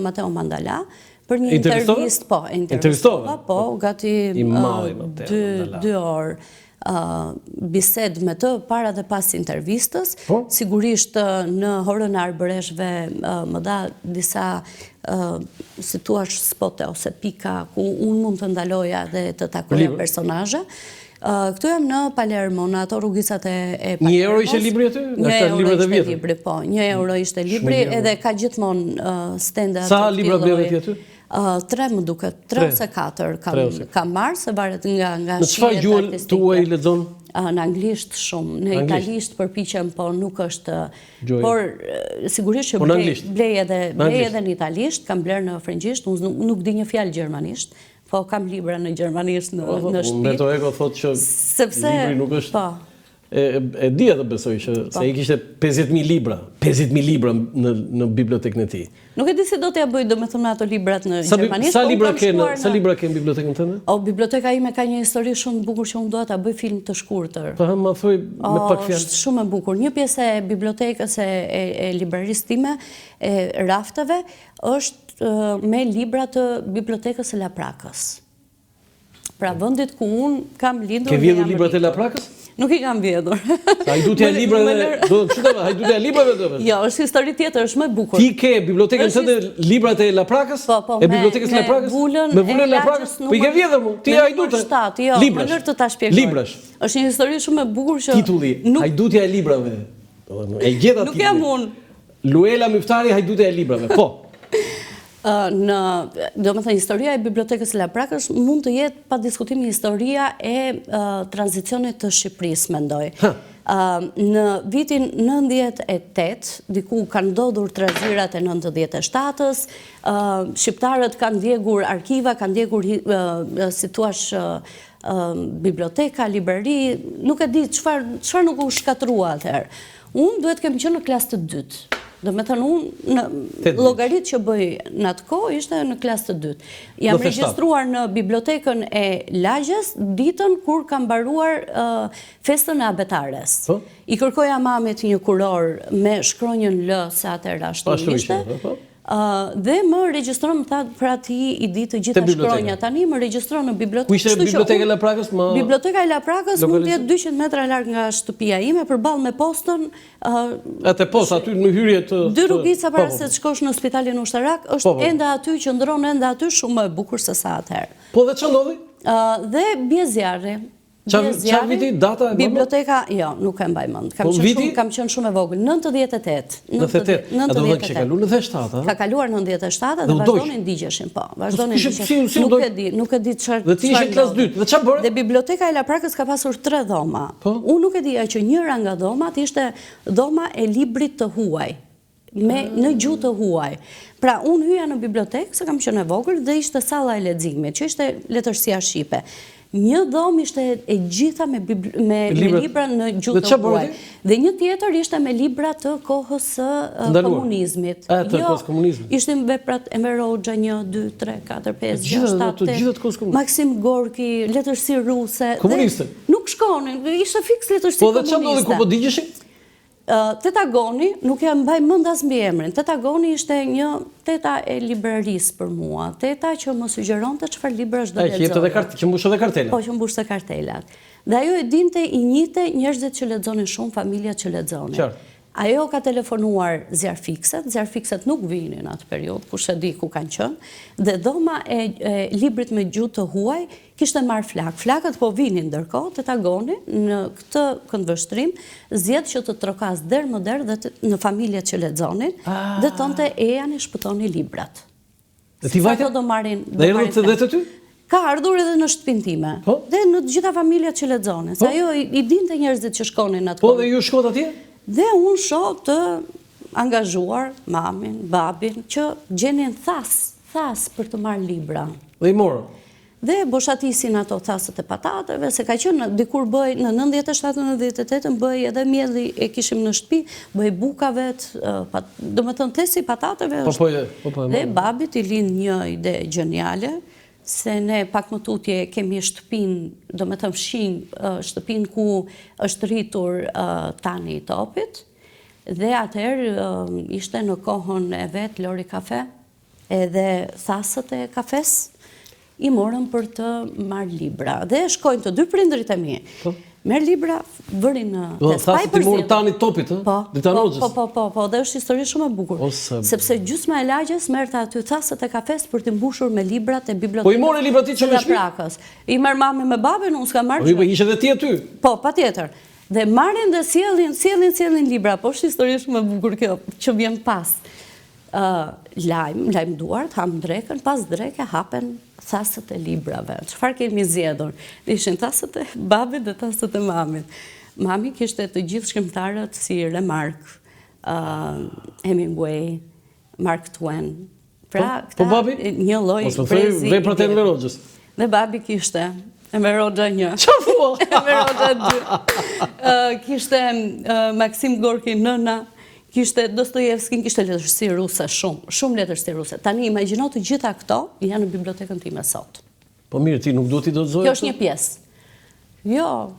Matteo Mandala, për një intervistë, po, intervistova, po, gati 2 orë bised me të para dhe pas intervistës. Sigurisht në horën e arbëreshve më dha disa si thuash spote ose pika ku unë mund të ndaloja dhe të takoja personazhe. Këtu jam në Palermo, në ato rrugicat e Palermos. €1 ishte libri aty? €1 ishte libri, po. €1 ishte libri, edhe ka gjithmonë stende. Sa libra blerë ti aty? 3 më duket, 3 ose 4 kam marrë, se varet nga në çfarë gjuhë tuaj lexon? Në anglisht shumë, në italisht përpiqem, po nuk është, por sigurisht që blej edhe në italisht, kam blerë në frëngjisht, unë nuk di një fjalë gjermanisht, po kam libra në gjermanisht në shtëpi. Umberto Eco thotë që libri nuk është... E di edhe besoj që se i kishte 50.000 libra, 50.000 libra në bibliotekën e tij. Nuk e di si do t'ja bëj domethënë ato librat në gjermanisht. Sa libra ke në bibliotekën tënde? Biblioteka ime ka një histori shumë të bukur që unë dua ta bëj film të shkurtër. Po më thuaj me pak fjalë. Është shumë e bukur. Një pjesë e bibliotekës e librarisë time, e rafteve, është me libra të bibliotekës së Laprakës. Pra vendit ku unë kam lindur. Ke vjedhur librat e Laprakës? Nuk i kam vjedhur. Hajdutja e librave, hajdutja e librave do. Jo, është histori tjetër, është më e bukur. Ti ke bibliotekën tënde librat e Laprakës? Po, e bibliotekës së Laprakës? Me vulën e Laprakës? Po i ke vjedhur mu? Ti hajdutë. Librash. Më lër të ta shpjegoj. Librash. Është një histori shumë e bukur që titulli Hajdutja e librave. E gjeta titullin. Nuk jam unë. Luela Myftari, Hajdutja e librave. Po. Domethënë historia e bibliotekës së Laprakës mund të jetë pa diskutim historia e tranzicionit të Shqipërisë, mendoj. Në vitin 98, diku kanë ndodhur trazirat e 97-s, shqiptarët kanë djegur arkiva, kanë djegur si thuash biblioteka, librari, nuk e di çfarë nuk u shkatrua atëherë. Unë duhet kem qenë në klasë të dytë. Do me thënë unë, llogaritë që bëj në atë kohë ishte në klasë të dytë. Jam regjistruar në bibliotekën e Lagjes ditën kur kam mbaruar festën e abetares. I kërkoja mamit një kuror me shkronjën L, se atëherë ashtu ishte. Dhe më regjistron, më tha, pra ti i di të gjitha shkronja tani, më regjistron në bibliotekë. Ku ishte biblioteka e Laprakës? Biblioteka e Laprakës mund të jetë 200 metra larg nga shtëpia ime, përballë me postën. Atë postë aty në hyrje të 2 rrugica para se të shkosh në Spitalin Ushtarak, është ende aty, qëndron ende aty, shumë më e bukur se sa atëherë. Po dhe ç'o ndodhi? Dhe bie zjarri. Çfarë viti, data e biblioteka, jo, nuk e mbaj mend. Kam qenë shumë e vogël, 98. 98. A do të që kaluar në 97? Ka kaluar në 97 dhe vazhdonin ndigjeshin, po. Vazhdonin ndigjeshin. Nuk e di çfarë. Dhe ti ishe klasë 2. Dhe çfarë bëre? Dhe biblioteka e Laprakës ka pasur 3 dhoma. Unë nuk e dija që njëra nga dhomat ishte dhoma e librit të huaj, në gjuhë të huaj. Pra, unë hyja në bibliotekë, se kam qenë e vogël, dhe ishte salla e leximit, që ishte letërsia shqipe. Një dhomë ishte e gjitha me libra në gjuhë të huaj. Dhe një tjetër ishte me libra të kohës komunizmit. Të kohës komunizmit. Ishte veprat Enver Hoxha 1, 2, 3, 4, 5, 6, 7, 8. Maksim Gorki, letërsi ruse. Komuniste? Nuk shkonin, ishte fiks letërsi komuniste. Po dhe që ndodhi ku po digjeshin? Tetagoni, nuk jam mbaj mend as mbi emrin. Tetagoni ishte një teta e librarisë për mua. Teta që më sugjeronte çfarë librash do të lexoj. Që mbushte dhe kartelat. Po, që mbushte kartelat. Dhe ajo e dinte i njite njerëzit që lexonin shumë, familja që lexonin. Qartë. Ajo ka telefonuar zjarfikset nuk vinin në atë periudhë, kush e di ku kanë qenë, dhe dhoma e librit me gjuhë të huaj kishte marrë flak. Flakët po vinin ndërkohë, Tetagoni në këtë këndvështrim zgjedh që të trokas der më der dhe në familjet që lexonin, dhe tonte ejani shpëtoni librat. Dhe ti vajte? Do marrin. Dhe erdhët dhe të ty? Ka ardhur edhe në shtëpinë time. Dhe në të gjitha familjet që lexonin. Se ajo i dinte njerëzit që shkonin atë. Po dhe ju shkot atje? Dhe unë shoh të angazhuar mamin, babin, që gjenin thas për të marrë libra. Dhe i morën? Dhe boshatisin ato thasët e patateve, se ka qenë dikur bëj, në 97-98 bëj edhe mjelli e kishim në shtëpi, bëj bukavet, do më thënë thesi patateve. Dhe babit i lind një ide gjeniale, se ne pak më tutje kemi shtëpin, do me thëmë fshin, shtëpin ku është rritur tani i topit, dhe atëherë ishte në kohën e vetë Lori Kafe, edhe thasët e kafes, i morën për të marrë libra. Dhe shkojnë të dy prindrit e mi. merr libra, vëri në test. Thasë ti morë tani topit, Dita Noxhës. Po, dhe është histori shumë e bukur. Sepse gjysma e lagjes merrte aty thasët e kafes për të mbushur me librat e bibliotekës. Po i morë librat ti që me shtëpi? I merr mami me babën, unë s'kam marrë. Po ishe dhe ti aty? Po, patjetër. Dhe marrin dhe sjellin libra, po është histori shumë e bukur kjo, që vjen pas. Lajm duart, ham drekën, pas dreke hapen thasët e librave. Çfarë kemi zgjedhur? Ishin thasët e babit dhe thasët e mamit. Mami kishte të gjithë shkrimtarët si Remarque, Hemingway, Mark Twain. Pra, babi? Një lloj poezi. Veprat e Enver Hoxhës. Dhe babi kishte Enver Hoxha 1. Çfarë thua? Enver Hoxha 2. Kishte Maxim Gorki nëna. Kishte Dostojevskin, kishte letërsi ruse shumë letërsi ruse. Tani imagjino të gjitha këto janë në bibliotekën time sot. Po mirë, ti nuk duhet i do të zoje? Kjo është një pjesë. Jo,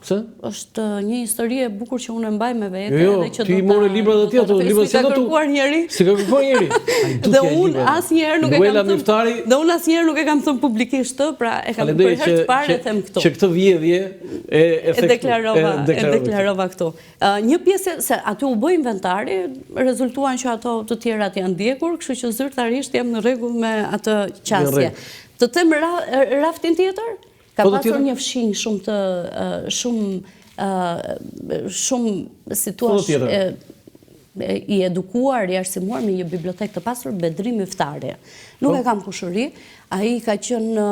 është një histori e bukur që unë e mbaj me vete. Jo, ti morë libra dhe ti ato, libra si ka kërkuar njeri. Si ka kërkuar njeri. Dhe unë asnjëherë nuk e kam thënë publikisht të, pra e kam për herë të parë e them këtu. Që këtë vjedhje e deklarova këtu. Një pjesë, se aty u bë inventari, rezultuan që ato të tjerat janë ndjekur, kështu që zyrtarisht jam në rregull me atë qasje. Të them raftin tjetër? Ka pasur një fshinj shumë si thua i edukuar, i arsimuar me një bibliotekë të pasur, Bedrim Yftari. Nuk e kam kushëri, ai ka qenë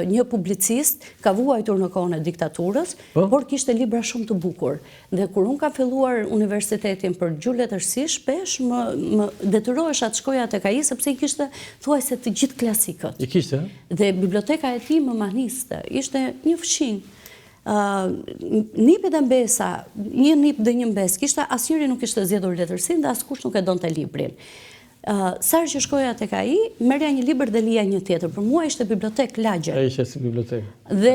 një publicist, ka vuajtur në kohën e diktaturës, por kishte libra shumë të bukur. Dhe kur unë ka filluar universitetin për gjuhë letërsi, shpesh më detyrohesha të shkoja tek ai sepse i kishte thuajse të gjithë klasikët. I kishte? Dhe biblioteka e tij më mahniste, ishte një fshinj. Nipet e mbesa, një nip dhe një mbes, asnjëri nuk kishte zgjedhur letërsinë dhe askush nuk e donte librin. Sa herë që shkoja tek ai, merrja një libër dhe lija një tjetër. Për mua ishte bibliotekë lagje. Ai ishte si bibliotekë. Dhe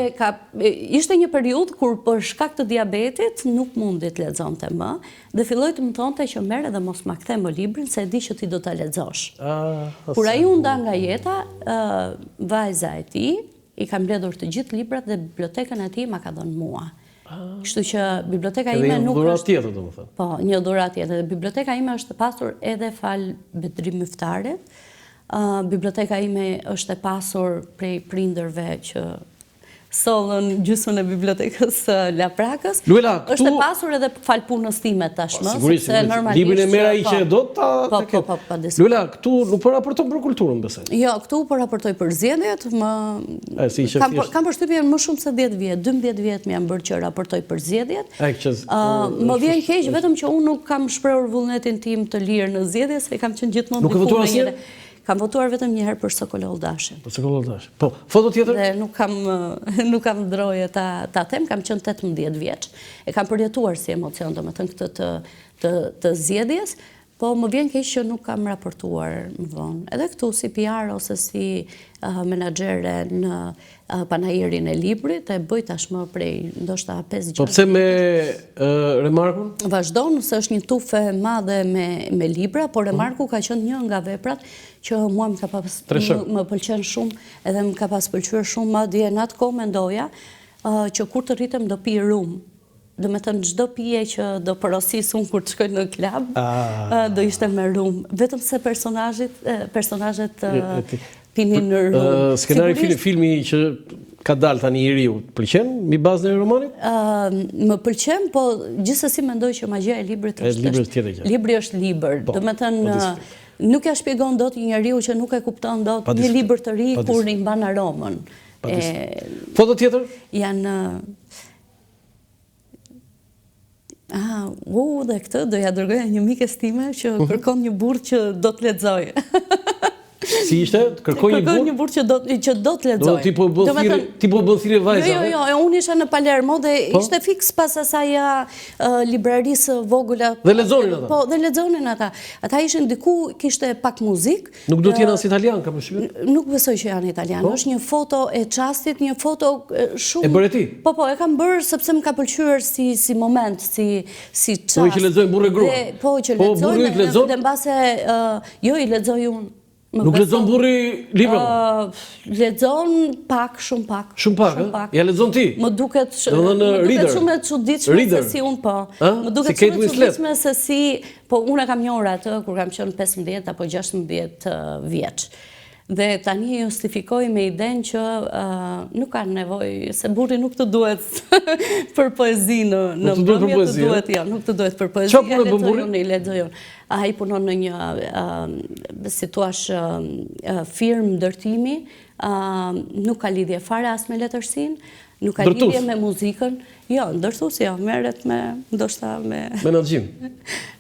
ishte një periudhë kur për shkak të diabetit nuk mundi të lexonte më dhe filloi të më thonte që merre dhe mos ma kthe më librin se e di që ti do ta lexosh. Kur ai u nda nga jeta, vajza e tij i ka mbledhur të gjithë librat dhe bibliotekën e tij ma ka dhënë mua. Kështu që biblioteka ime nuk është... Edhe një dhurat tjetër, domethënë. Po, një dhurat tjetër. Biblioteka ime është e pasur edhe fal Bedrim Yftarit. Biblioteka ime është e pasur prej prindërve që sollën gjysmën e bibliotekës Laprakës. Luela, është e pasur edhe fal punës time tashmë, sepse normalisht librin e merr ai që e do ta. Po. Luela, këtu nuk po raporton për kulturën, besoj. Jo, këtu po raportoj për zgjedhjet, kam përshtypjen më shumë se 10 vjet, 12 vjet më janë bërë që raportoj për zgjedhjet. Më vjen keq vetëm që unë nuk kam shprehur vullnetin tim të lirë në zgjedhje, se kam qenë gjithmonë Nuk e votuar asnjëherë? Kam votuar vetëm një herë për Sokol Oldashin. Për Sokol Oldashin. Po, foto tjetër? Dhe nuk kam ndroje ta them, kam qenë 18 vjeç. E kam përjetuar si emocion, domethënë këtë të zgjedhjes, po më vjen keq që nuk kam raportuar më vonë. Edhe këtu si PR ose si menaxhere në panajirin e librit, e bëj tashmë prej ndoshta 5-6. Po pse me Remarkun? Vazhdon se është një tufë e madhe me libra, por Remarku ka qenë një nga veprat që mua më pëlqen shumë, edhe më ka pas pëlqyer shumë, madje në atë kohë mendoja që kur të rritem do pi rum. Do me thënë çdo pije që do porosis unë kur të shkoj në klub, do ishte me rum. Vetëm se personazhet pinin në rum. Skenari filmi që ka dalë tani i riu, pëlqen mi bazën e romanit? Më pëlqen, po gjithsesi mendoj që magjia e librit është libri është libër. Do me thënë nuk ja shpjegon dot një njeriu që nuk e kupton dot një libër të ri kur i mban aromën. Foto tjetër? Janë dhe këtë do ja dërgoja një mikes time që kërkon një burrë që do të lexojë. Si ishte? Kërkon një burrë që do të lexojë. Ti po bën thirrje vajza? Jo, unë isha në Palermo dhe ishte fiks pas asaj librarisë vogël. Dhe lexonin ata? Po, dhe lexonin ata. Ata ishin diku, kishte pak muzikë. Nuk do të jenë as italian, kam përshtypjen? Nuk besoj që janë italian. Është një foto e çastit, një foto shumë... E bëre ti? Po, e kam bërë sepse më ka pëlqyer si moment, si çast. Po që lexojnë burrë grua? Po që lexojnë, dhe mbase jo i lexoj unë. Nuk lexon burri libra? Lexon pak, shumë pak. Shumë pak, ja lexon ti? Më duket reader. Shumë e çuditshme se si unë po. Më duket shumë e çuditshme se si, po unë kam njohur atë kur kam qenë 15 apo 16 vjeç. Dhe tani justifikoj me idenë që nuk ka nevojë, se burri nuk të duhet për poezi në mbrëmje, të duhet, jo, nuk të duhet për poezi. Çfarë punon burri? Lexoj unë. Ai punon në një si thua firmë ndërtimi, nuk ka lidhje fare as me letërsinë, nuk ka lidhje me muzikën. Jo, ndërtues jo, merret me ndoshta me menaxhim.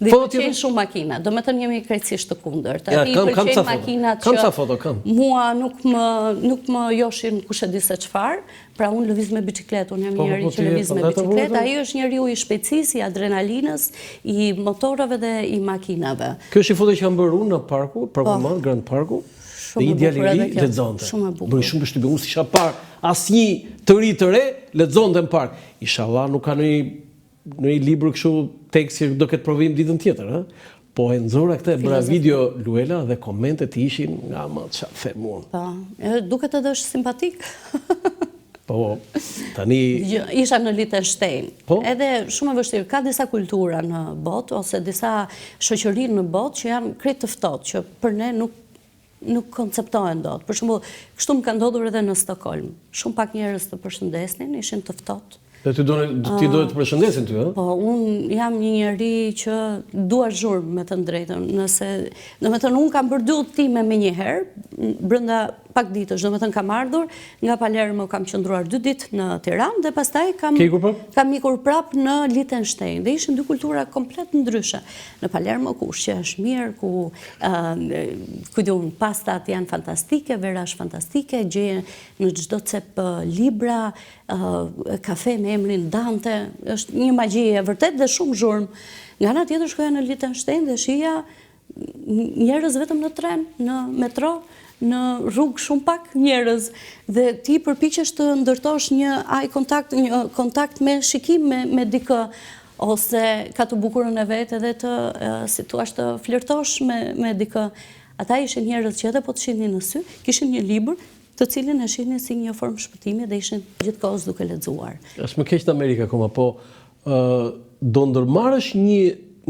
Dhe pëlqejnë shumë makina. Do me thënë jemi krejtësisht të kundërt. Ati pëlqejnë makinat që mua nuk më joshin kush e di se çfarë, pra unë lëviz me bicikletë, unë jam njëri që lëviz me bicikletë, ai është njeriu i shpejtësisë, i adrenalinës, i motorëve dhe i makinave. Kjo është i foto që kam bërë unë në parku, Parku Grand Parku. Dhe një djalë i ri lexonte. Bëri shumë përshtypje, unë s'isha parë asnjë të ri të re lexonte në park. Inshallah nuk ka në një libër kështu tekst që do ketë provim ditën tjetër, ëh. Po e nxora këtë, bëra video Luela dhe komentet ishin nga më çfarë them unë. Po, duket edhe është simpatik. Po, tani isha në Liechtenstein. Edhe shumë e vështirë, ka disa kultura në botë ose disa shoqëri në botë që janë krejt të ftohtë, që për ne nuk konceptohen dot. Për shembull, kështu më ka ndodhur edhe në Stockholm. Shumë pak njerëz të përshëndesnin, ishin të ftohtë. Dhe ti duhet të përshëndesin ty, ëh? Po, unë jam një njeri që dua zhurmë me të drejtën, nëse, domethënë unë kam bërë 2 udhëtime me një herë brenda pak ditësh, domethënë kam ardhur nga Palermo, kam qëndruar 2 ditë në Tiranë dhe pastaj kam ikur prap në Liechtenstein. Dhe ishin 2 kultura komplet ndryshe. Në Palermo ku ushqeja është mirë, ku diun pastat janë fantastike, vera është fantastike, gjeje në çdo cep libra, kafe me emrin Dante, është një magji e vërtet dhe shumë zhurmë. Nga ana tjetër shkoja në Liechtenstein dhe shija njerëz vetëm në tren, në metro, në rrugë shumë pak njerëz dhe ti përpiqesh të ndërtosh një eye contact, një kontakt me shikim me dikë ose ka të bukurën e vet edhe të si thua të flirtosh me dikë. Ata ishin njerëz që edhe po të shihnin në sy, kishin një libër të cilin e shihnin si një formë shpëtimi dhe ishin gjithkohës duke lexuar. Është më keq në Amerikë akoma, po do ndërmarrësh një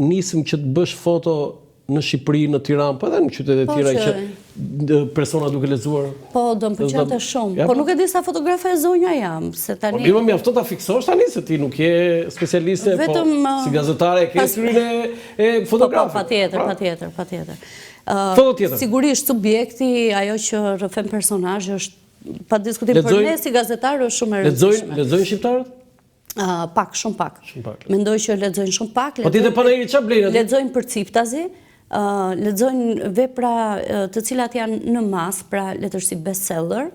nisëm që të bësh foto në Shqipëri, në Tiranë, po edhe në qytete tjera që persona duke lexuar. Po, do më pëlqente shumë. Po nuk e di sa fotografe e zonja jam, se tani. Po më mjafton ta fiksosh tani se ti nuk je specialiste, po si gazetare ke syrin e fotografit. Po, patjetër. Sigurisht subjekti, ajo që rrëfen personazhi është pa diskutim për ne si gazetar është shumë e rëndësishme. Lexojnë shqiptarët? Pak, shumë pak. Mendoj që lexojnë shumë pak. Po ti dhe panajri çfarë blen aty? Lexojnë përciptazi. Lexojnë vepra të cilat janë në mas, pra letërsi bestseller.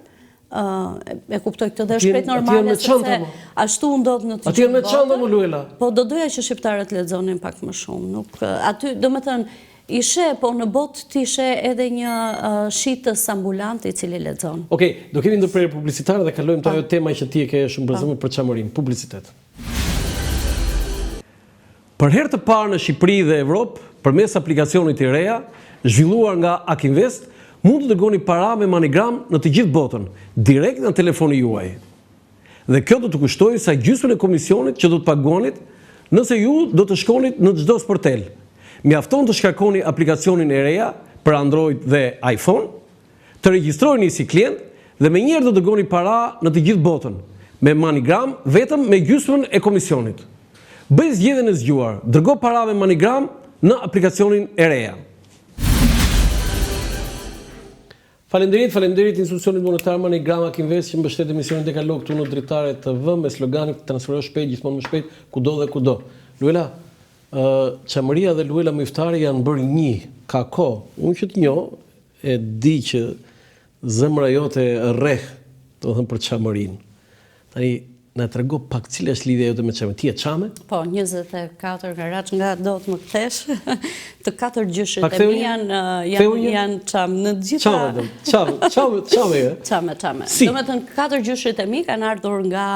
E kuptoj këtë dhe është krejt normale sepse ashtu ndodh në të gjithë. Aty janë me çanta më Luela. Po do doja që shqiptarët lexonin pak më shumë. Nuk aty, domethënë, ishe, po në botë t'ishe edhe një shitës ambulant i cili lexon. Okej, do kemi ndërprerje publicitare dhe kalojmë te ajo tema që ti e ke shëmbërzuar për çamërin, publicitet. Për herë të parë në Shqipëri dhe Evropë, përmes aplikacionit i reja, zhvilluar nga Akinvest, mund të dërgoni para me MoneyGram në të gjithë botën, direkt në telefonin juaj. Dhe kjo do të kushtojë sa gjysmën e komisionit që do të paguanit nëse ju do të shkonit në çdo sportel. Mjafton të shkarkoni aplikacionin e reja për Android dhe iPhone, të regjistrojeni si klient dhe me njëherë do të dërgoni para në të gjithë botën, me MoneyGram vetëm me gjysmën e komisionit. Bëj zgjedhjen e zgjuar, dërgo para me MoneyGram në aplikacionin e reja. Faleminderit institucionit monetar MoneyGram Akinvest që mbështet emisionin Dekalog këtu në Dritare TV me sloganin transferosh shpejt, gjithmonë më shpejt, kudo dhe kudo. Luela, Çamëria dhe Luela Miftari janë bërë një, ka kohë. Unë që të njoh, e di që zemra jote rreh, do të thënë për Çamërinë. Tani na trego pak cila është lidhja jote me çamin. Ti je çame? Po, 24 garaç nga do të më kthesh. Të 4 gjyshit e mi janë çam në të gjitha. Çame. Çame. Domethënë 4 gjyshit e mi kanë ardhur nga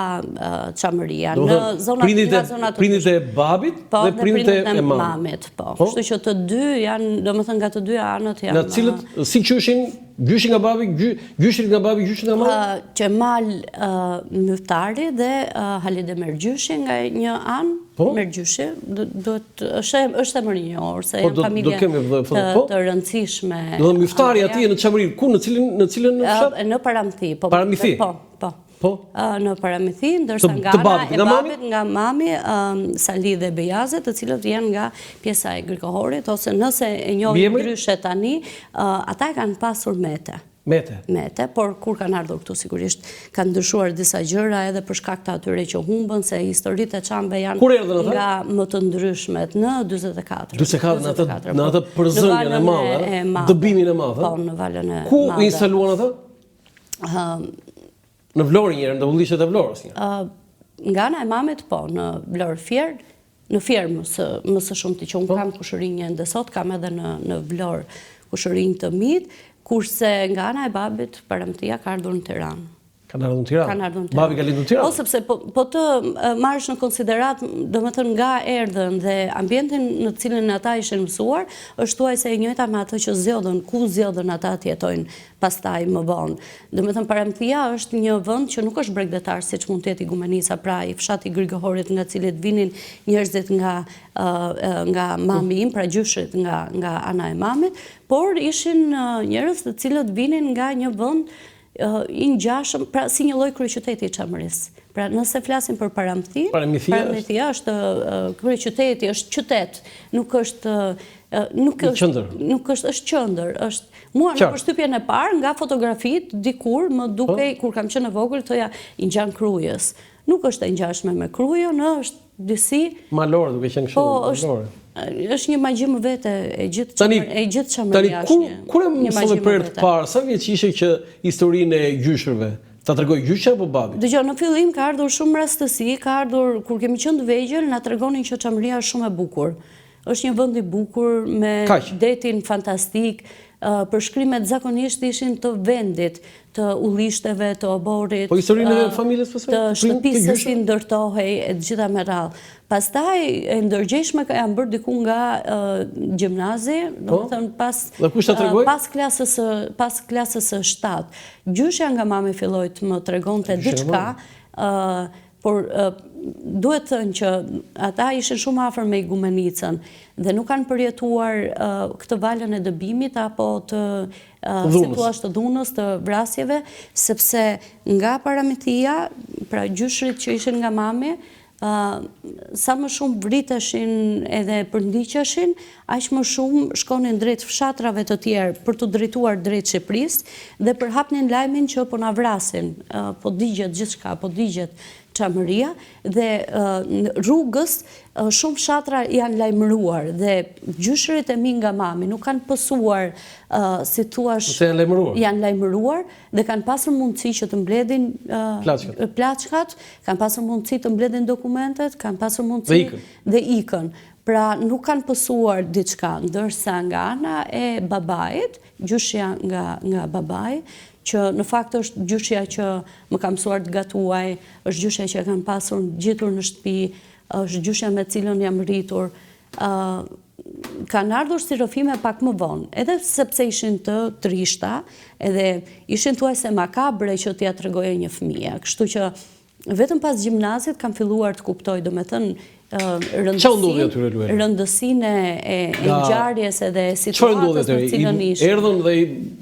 çamëria në zonat prindit e babit dhe prindit e mamit. Po. Kështu që të dy janë, domethënë nga të dy anët janë. Në cilët si qyshin gjyshi nga babi, gjyshit nga babi, gjyshit nga mami? Qemal Myftari dhe Halide Mergjyshi nga një anë, Mergjyshi, është e më rinjohur, se janë familje të rëndësishme. Do dhe Myftari ati në Çamëri, ku, në cilën në fshat? Në Paramthi. Paramthi? Po. Në Paramithi, ndërsa nga ana e babit nga mami, Sali dhe Bejazet, të cilët janë nga pjesa e Grikohorit, ose nëse e njohin ndryshe tani, ata e kanë pasur Mete. Mete, por kur kanë ardhur këtu sigurisht kanë ndryshuar disa gjëra edhe për shkak të atyre që humbën, se historitë e Çambe janë nga më të ndryshmet në 44. 44 në atë përzënjen e madhe, dëbimin e madhe. Po, në valën e madhe. Ku instaluan ata? Në Vlorë njërë, në vullishet e Vlorës një? Nga ana e mamit, po, në Vlorë Fier, në Fier më së shumë të që unë kam kushërinjë ende sot, kam edhe në Vlorë kushërinjë të mitë, kurse nga ana e babit, Paramthia ka ardhur në Tiranë. Kanë ardhur në Tiranë? Babi ka lindur në Tiranë? O, sepse po të marrësh në konsiderat, do më thënë nga erdhën dhe ambientin në cilin ata ishin mësuar, është tuaj se e njëjta me atë që zjodhen, ku zjodhen ata të jetojnë pastaj më vonë. Do më thënë Paramthia është një vend që nuk është bregdetar, siç mund të jetë Igumenisa, pra i fshati Grikohorit nga cilit vinin njerëzit nga mami im, pra gjyshit nga ana e mamit, por ishin njerëz të cilët vinin nga një vend i ngjashëm, pra si një lloj kryeqyteti i Çamërisë. Pra nëse flasim për Paramthi, Paramthia është kryeqyteti, është qytet, nuk është qendër, është mua në përshtypjen e parë nga fotografitë dikur më dukej kur kam qenë e vogël thoja i ngjan Krujës. Nuk është e ngjashme me Krujën, është disi malore, duke qenë kështu. Po, është një magji më vete e gjithë Çamëria. Tani kur e mësove për të parë, sa vjeç ishe që historinë e gjyshërve ta tregoj gjyshja apo babi? Dëgjoj, në fillim ka ardhur shumë rastësi, ka ardhur kur kemi qenë të vegjël, na tregonin që Çamëria është shumë e bukur. Është një vend i bukur me detin fantastik. Përshkrimet zakonisht ishin të vendit, të ullishteve, të oborit, po historinë e familjes pastaj, të shtëpisë se si ndërtohej e të gjitha me radhë. Pastaj e ndërgjegjshme janë bërë diku nga gjimnazi, domethënë pas klasës së 7. Gjyshja nga mami filloi të më tregonte diçka, por duhet thënë që ata ishin shumë afër me Igumenicën dhe nuk kanë përjetuar këtë valën e dëbimit apo të situash të dhunës, të vrasjeve, sepse nga Paramithia, pra gjyshrit që ishin nga mami, sa më shumë vriteshin edhe përndiqeshin, aq më shumë shkonin drejt fshatrave të tjerë për të drejtuar drejt Shqipërisë dhe përhapnin lajmin që po na vrasin, po digjet gjithçka, po digjet Çamëria dhe rrugës shumë fshatra janë lajmëruar dhe gjyshërit e mi nga mami nuk kanë pësuar si thuash janë lajmëruar dhe kanë pasur mundësi që të mbledhin plaçkat, kanë pasur mundësi të mbledhin dokumentet, kanë pasur mundësi dhe ikën. Pra nuk kanë pësuar diçka, ndërsa nga ana e babait, gjyshja nga babai, që në fakt është gjyshja që më ka mësuar të gatuaj, është gjyshja që kam pasur gjetur në shtëpi, është gjyshja me cilën jam rritur, kanë ardhur si rrëfime pak më vonë, edhe sepse ishin të trishta, edhe ishin thuajse makabre që t'ia tregoje një fëmijë. Kështu që vetëm pas gjimnazit kam filluar të kuptoj, domethënë rëndësinë e ngjarjes edhe situatës në cilën ishin. Erdhën dhe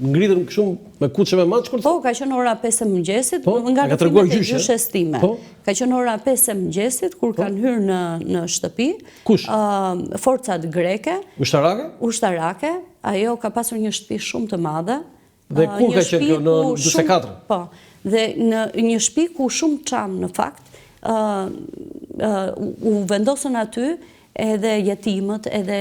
ngritën kështu me kuçe me maç kur? Po, ka qenë ora 5 e mëngjesit, nga rrëfimet e gjyshës time. Ka qenë ora 5 e mëngjesit kur kanë hyrë në shtëpi. Kush? Forcat greke. Ushtarake? Ajo ka pasur një shtëpi shumë të madhe. Dhe kur ka qenë kjo në 44? Po. Dhe në një shtëpi ku shumë çam në fakt u vendosën aty edhe jetimët, edhe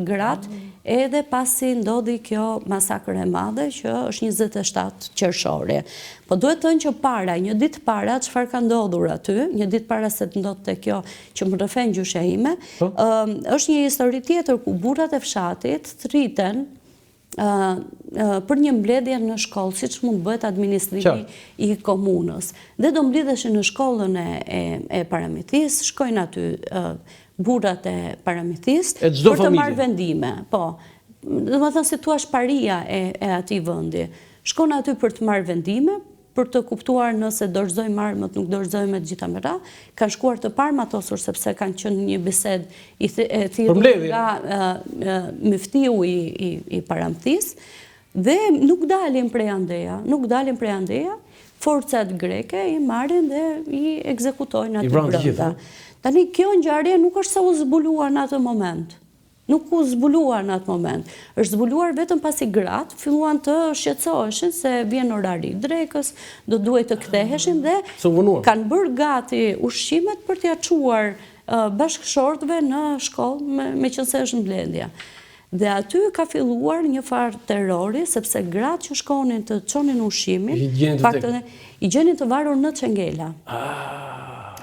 gratë, edhe pasi ndodhi kjo masakër e madhe që është 27 qershori. Po duhet të thënë që para, një ditë para, çfarë ka ndodhur aty, një ditë para se të ndodhte kjo që më rrëfen gjyshja ime, është një histori tjetër ku burrat e fshatit thriten për një mbledhje në shkollë, siç mund bëhet administrimi i komunës. Dhe do mbledheshin në shkollën e Parametisë, shkojnë aty burrat e Parametisë për të marrë vendime. Po, domethënë si thua paria e atij vendi. Shkon aty për të marrë vendime, për të kuptuar nëse dorëzojmë armët, nuk dorëzojmë të gjitha me radhë. Kanë shkuar të parmatosur sepse kanë qenë një bisedë e thirrur nga muftiu i Parametisë dhe nuk dalin prej andeja, forcat greke i marrin dhe i ekzekutojnë aty brenda. Tani kjo ngjarje nuk është se u zbuluar në atë moment. Nuk u zbuluar në atë moment. Është zbuluar vetëm pasi gratë filluan të shqetësoheshin se vjen orari i drekës, do duhet të ktheheshin dhe kanë bërë gati ushqimet për t'ia çuar bashkëshortëve në shkollë, meqense është mbledhja. Dhe aty ka filluar një farë terrori, sepse gratë që shkonin të çonin ushqimin, i gjenin të varur në çengela.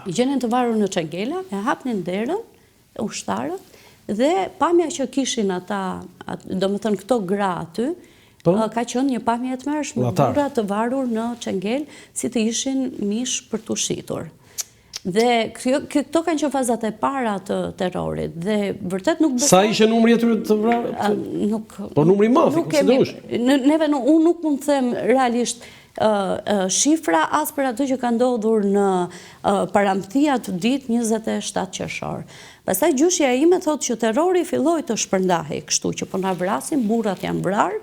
I gjenin të varur në çengela, e hapnin derën, ushtarët, dhe pamja që kishin ata, domethënë këto gra aty, ka qenë një pamje e tmerrshme, burra të varur në çengel, si të ishin mish për t'u shitur. Dhe këto kanë qenë fazat e para të terrorit dhe vërtet nuk besoj. Sa ishte numri atyre të vrarë? Nuk. Po numri i madh, konsiderosh. Unë nuk mund të them realisht shifra as për atë që ka ndodhur në Paramthi atë ditë 27 qershor. Pastaj gjyshja ime thotë që terrori filloi të shpërndahej kështu që po na vrasin, burrat janë vrarë,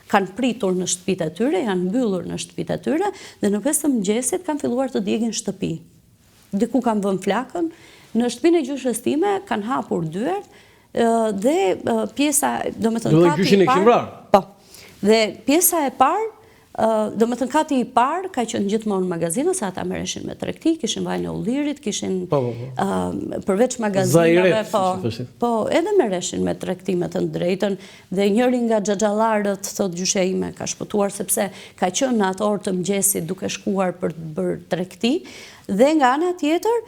kanë pritur në shtëpitë e tyre, janë mbyllur në shtëpitë e tyre dhe në 5 të mëngjesit kanë filluar të djegin shtëpi. Diku kanë vënë flakën, në shtëpinë e gjyshës time kanë hapur dyert dhe pjesa, domethënë kati i parë. Po. Dhe pjesa e parë, domethënë kati i parë ka qenë gjithmonë magazinë, se ata merreshin me tregti, kishin vajin e ullirit, kishin përveç magazinave, po edhe merreshin me tregti me të drejtën dhe njëri nga xhaxhallarët thotë gjyshja ime ka shpëtuar sepse ka qenë në atë orë të mëngjesit duke shkuar për të bërë tregti. Dhe nga ana tjetër,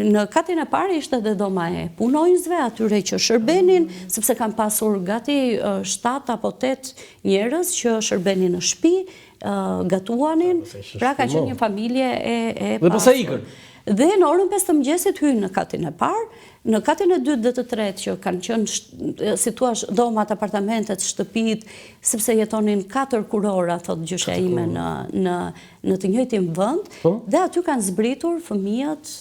në katin e parë ishte edhe dhoma e punonjësve, atyre që shërbenin, sepse kanë pasur gati 7 apo 8 njerëz që shërbenin në shtëpi, gatuanin, pra ka qenë një familje e pasur. Dhe pastaj ikën. Dhe në orën 5 të mëngjesit hynë në katin e parë, në katin e dytë dhe të tretë që kanë qenë, si thua, domat, apartamentet, shtëpit, sepse jetonin 4 kurora, thotë gjyshja ime, në të njëjtin vend, dhe aty kanë zbritur fëmijët,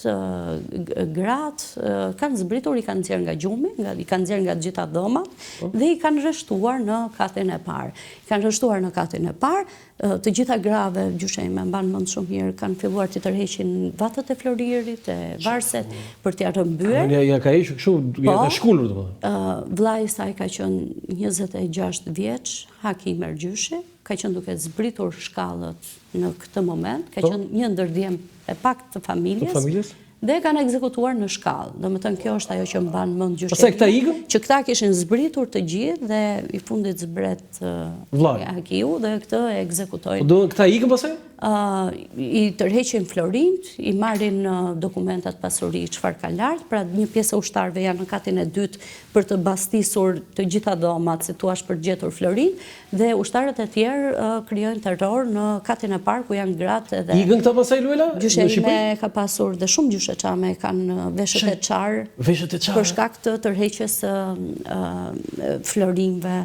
gratë, kanë zbritur, i kanë nxjerrë nga gjumi, i kanë nxjerrë nga gjitha domat, dhe i kanë rreshtuar në katin e parë. I kanë rreshtuar në katin e parë, të gjitha grave, gjyshja ime mban mend shumë mirë, kanë filluar të tërheqin vatët e Floririt, e varset, për t'ia rrëmbyer. Ja ka ishur kështu, ja ka shkullur domethënë. Vllai i saj ka qenë 26 vjeç, hakim gjyshi, ka qenë duke zbritur shkallët në këtë moment, ka qenë një ndërdhjem e pak të familjes. Dhe kanë ekzekutuar në shkallë. Domethënë kjo është ajo që mban mend gjyshja. Pastaj këta ikën? Që këta kishin zbritur të gjithë dhe i fundit zbret hakiu dhe këtë e ekzekutojnë. Do këta ikën pastaj? I tërheqin Florint, i marrin dokumentat pasuri çfarë ka lart, pra një pjesë e ushtarëve janë në katin e dytë për të bastisur të gjitha domat, si thua, për gjetur Florint, dhe ushtarët e tjerë krijojnë terror në katin e parë ku janë gratë edhe. Ikën këta pastaj Luela? Gjyshja ime ka pasur dhe shumë gjyshe çame kanë veshët e çar për shkak të tërheqjes Florinve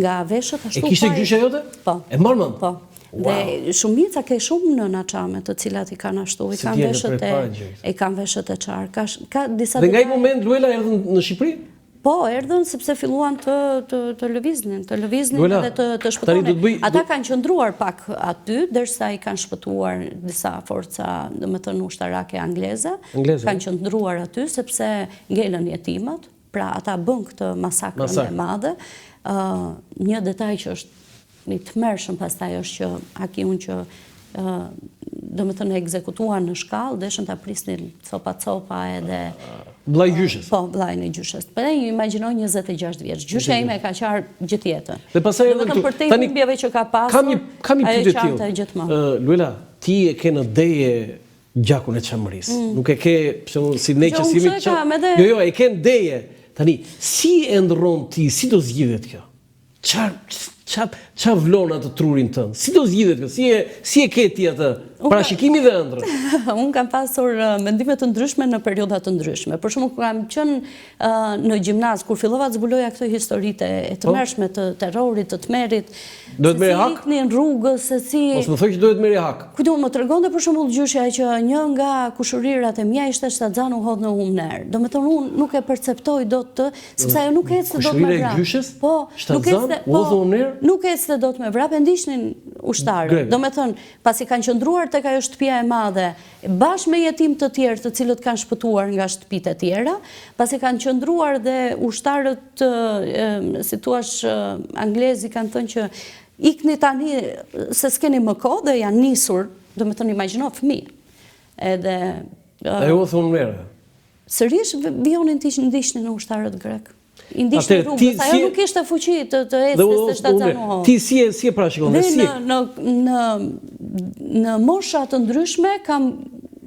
nga veshët ashtu. E kishte gjyshja jote? Po. E morën mend? Po. Dhe shumica ke shumë nëna çame të cilat i kanë ashtu, i kanë veshët e çar. Ka disa. Dhe nga ai moment Luela erdhën në Shqipëri? Po, erdhën sepse filluan të lëviznin edhe të shpëtonin. Ata kanë qëndruar pak aty, derisa i kanë shpëtuar disa forca, domethënë ushtarake angleze, kanë qëndruar aty sepse ngelën jetimat, pra ata bën këtë masakrën e madhe. Një detaj që është i tmerrshëm pastaj është që hakiun që do me thënë ekzekutuar në shkallë, deshen të prisnin copa edhe... Vllai i gjyshës. Po, vllajin e gjyshës. Për e ju imagjinoj 26 vjeç. Gjysha ime ka qarë gjithë jetën. Dhe pastaj edhe këtu... Për te i humbjeve që ka pasur, kam një pyetje qartë gjithmonë. Luela, ti e ke në deje gjakun e çamërisë. Nuk e ke, si ne që simi... Jo, e ke në deje. Tani, si e ndërron ti, si do zgjidhet kjo? Qa vlon atë trurin tënë? Si do zgjidhet kjo? Si e ke ti atë parashikimi dhe ëndrën? Unë kam pasur mendime të ndryshme në periudat të ndryshme. Për shumë, kam qënë në gjimnaz, kur fillova të zbuloja këto historitë e të mërshme të terrorit, të tmerit, se si ikni në rrugës, se si... Mos më thoj që duhet merri hak. Kujtu, më të regonde për shumë gjyshja që një nga kushurirat e mja ishte Shtatzan u hodh në humner. Do me thënë, unë nuk e perceptoj do të, sepse ajo nuk ecë të do të me vrap. Kushurire e gjyshës? Shtatzan u hodh në humner? Nuk ecë të do të me vrap, e ndishnin ushtarë. Do me thënë, pasi kanë qëndruar tek ajo shtëpia e madhe, bashkë me jetim të tjerë të cilët kanë shpëtuar nga shtëpitë e tjera, pasi kanë qëndruar dhe ushtarët, si thuash anglezi kanë thënë që ikni tani se s'keni më kohë dhe janë nisur, do me thënë imagjino fëmijë. Edhe... E u thonë mere? Sërish vionin të ndishnin në ushtarët grek. I ndishtin rrugës, ajo nuk ishte fuqi të ecë se Shtatzan u hodh. Ti si e parashikon? Dhe në mosha të ndryshme kam,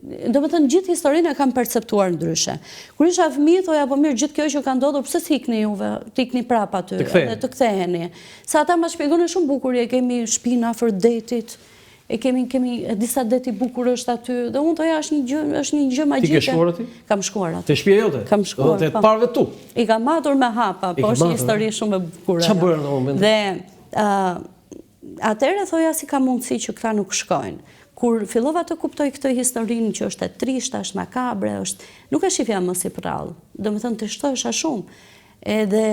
do me thënë gjithë historinë e kam perceptuar ndryshe. Kur isha fëmijë, thoja po mirë gjithë kjo që ka ndodhur, pse s'ikni juve, t'ikni prapa aty, dhe të ktheheni. Sa ata ma shpjegojnë shumë bukur, e kemi shtëpinë afër detit, e kemi disa deti bukur është aty, dhe unë thoja është një gjë magjike. Ti ke shkuar aty? Kam shkuar aty. Te shtëpia jote? Kam shkuar. Te parve tu? I kam matur me hapa, po është një histori shumë e bukur. Ç'a bëra në moment? Dhe atëherë thoja si ka mundësi që këta nuk shkojnë. Kur fillova të kuptoj këtë historinë që është e trishtë, është makabre, nuk e shifja më si prallë. Do me thënë të shtohesha shumë. Edhe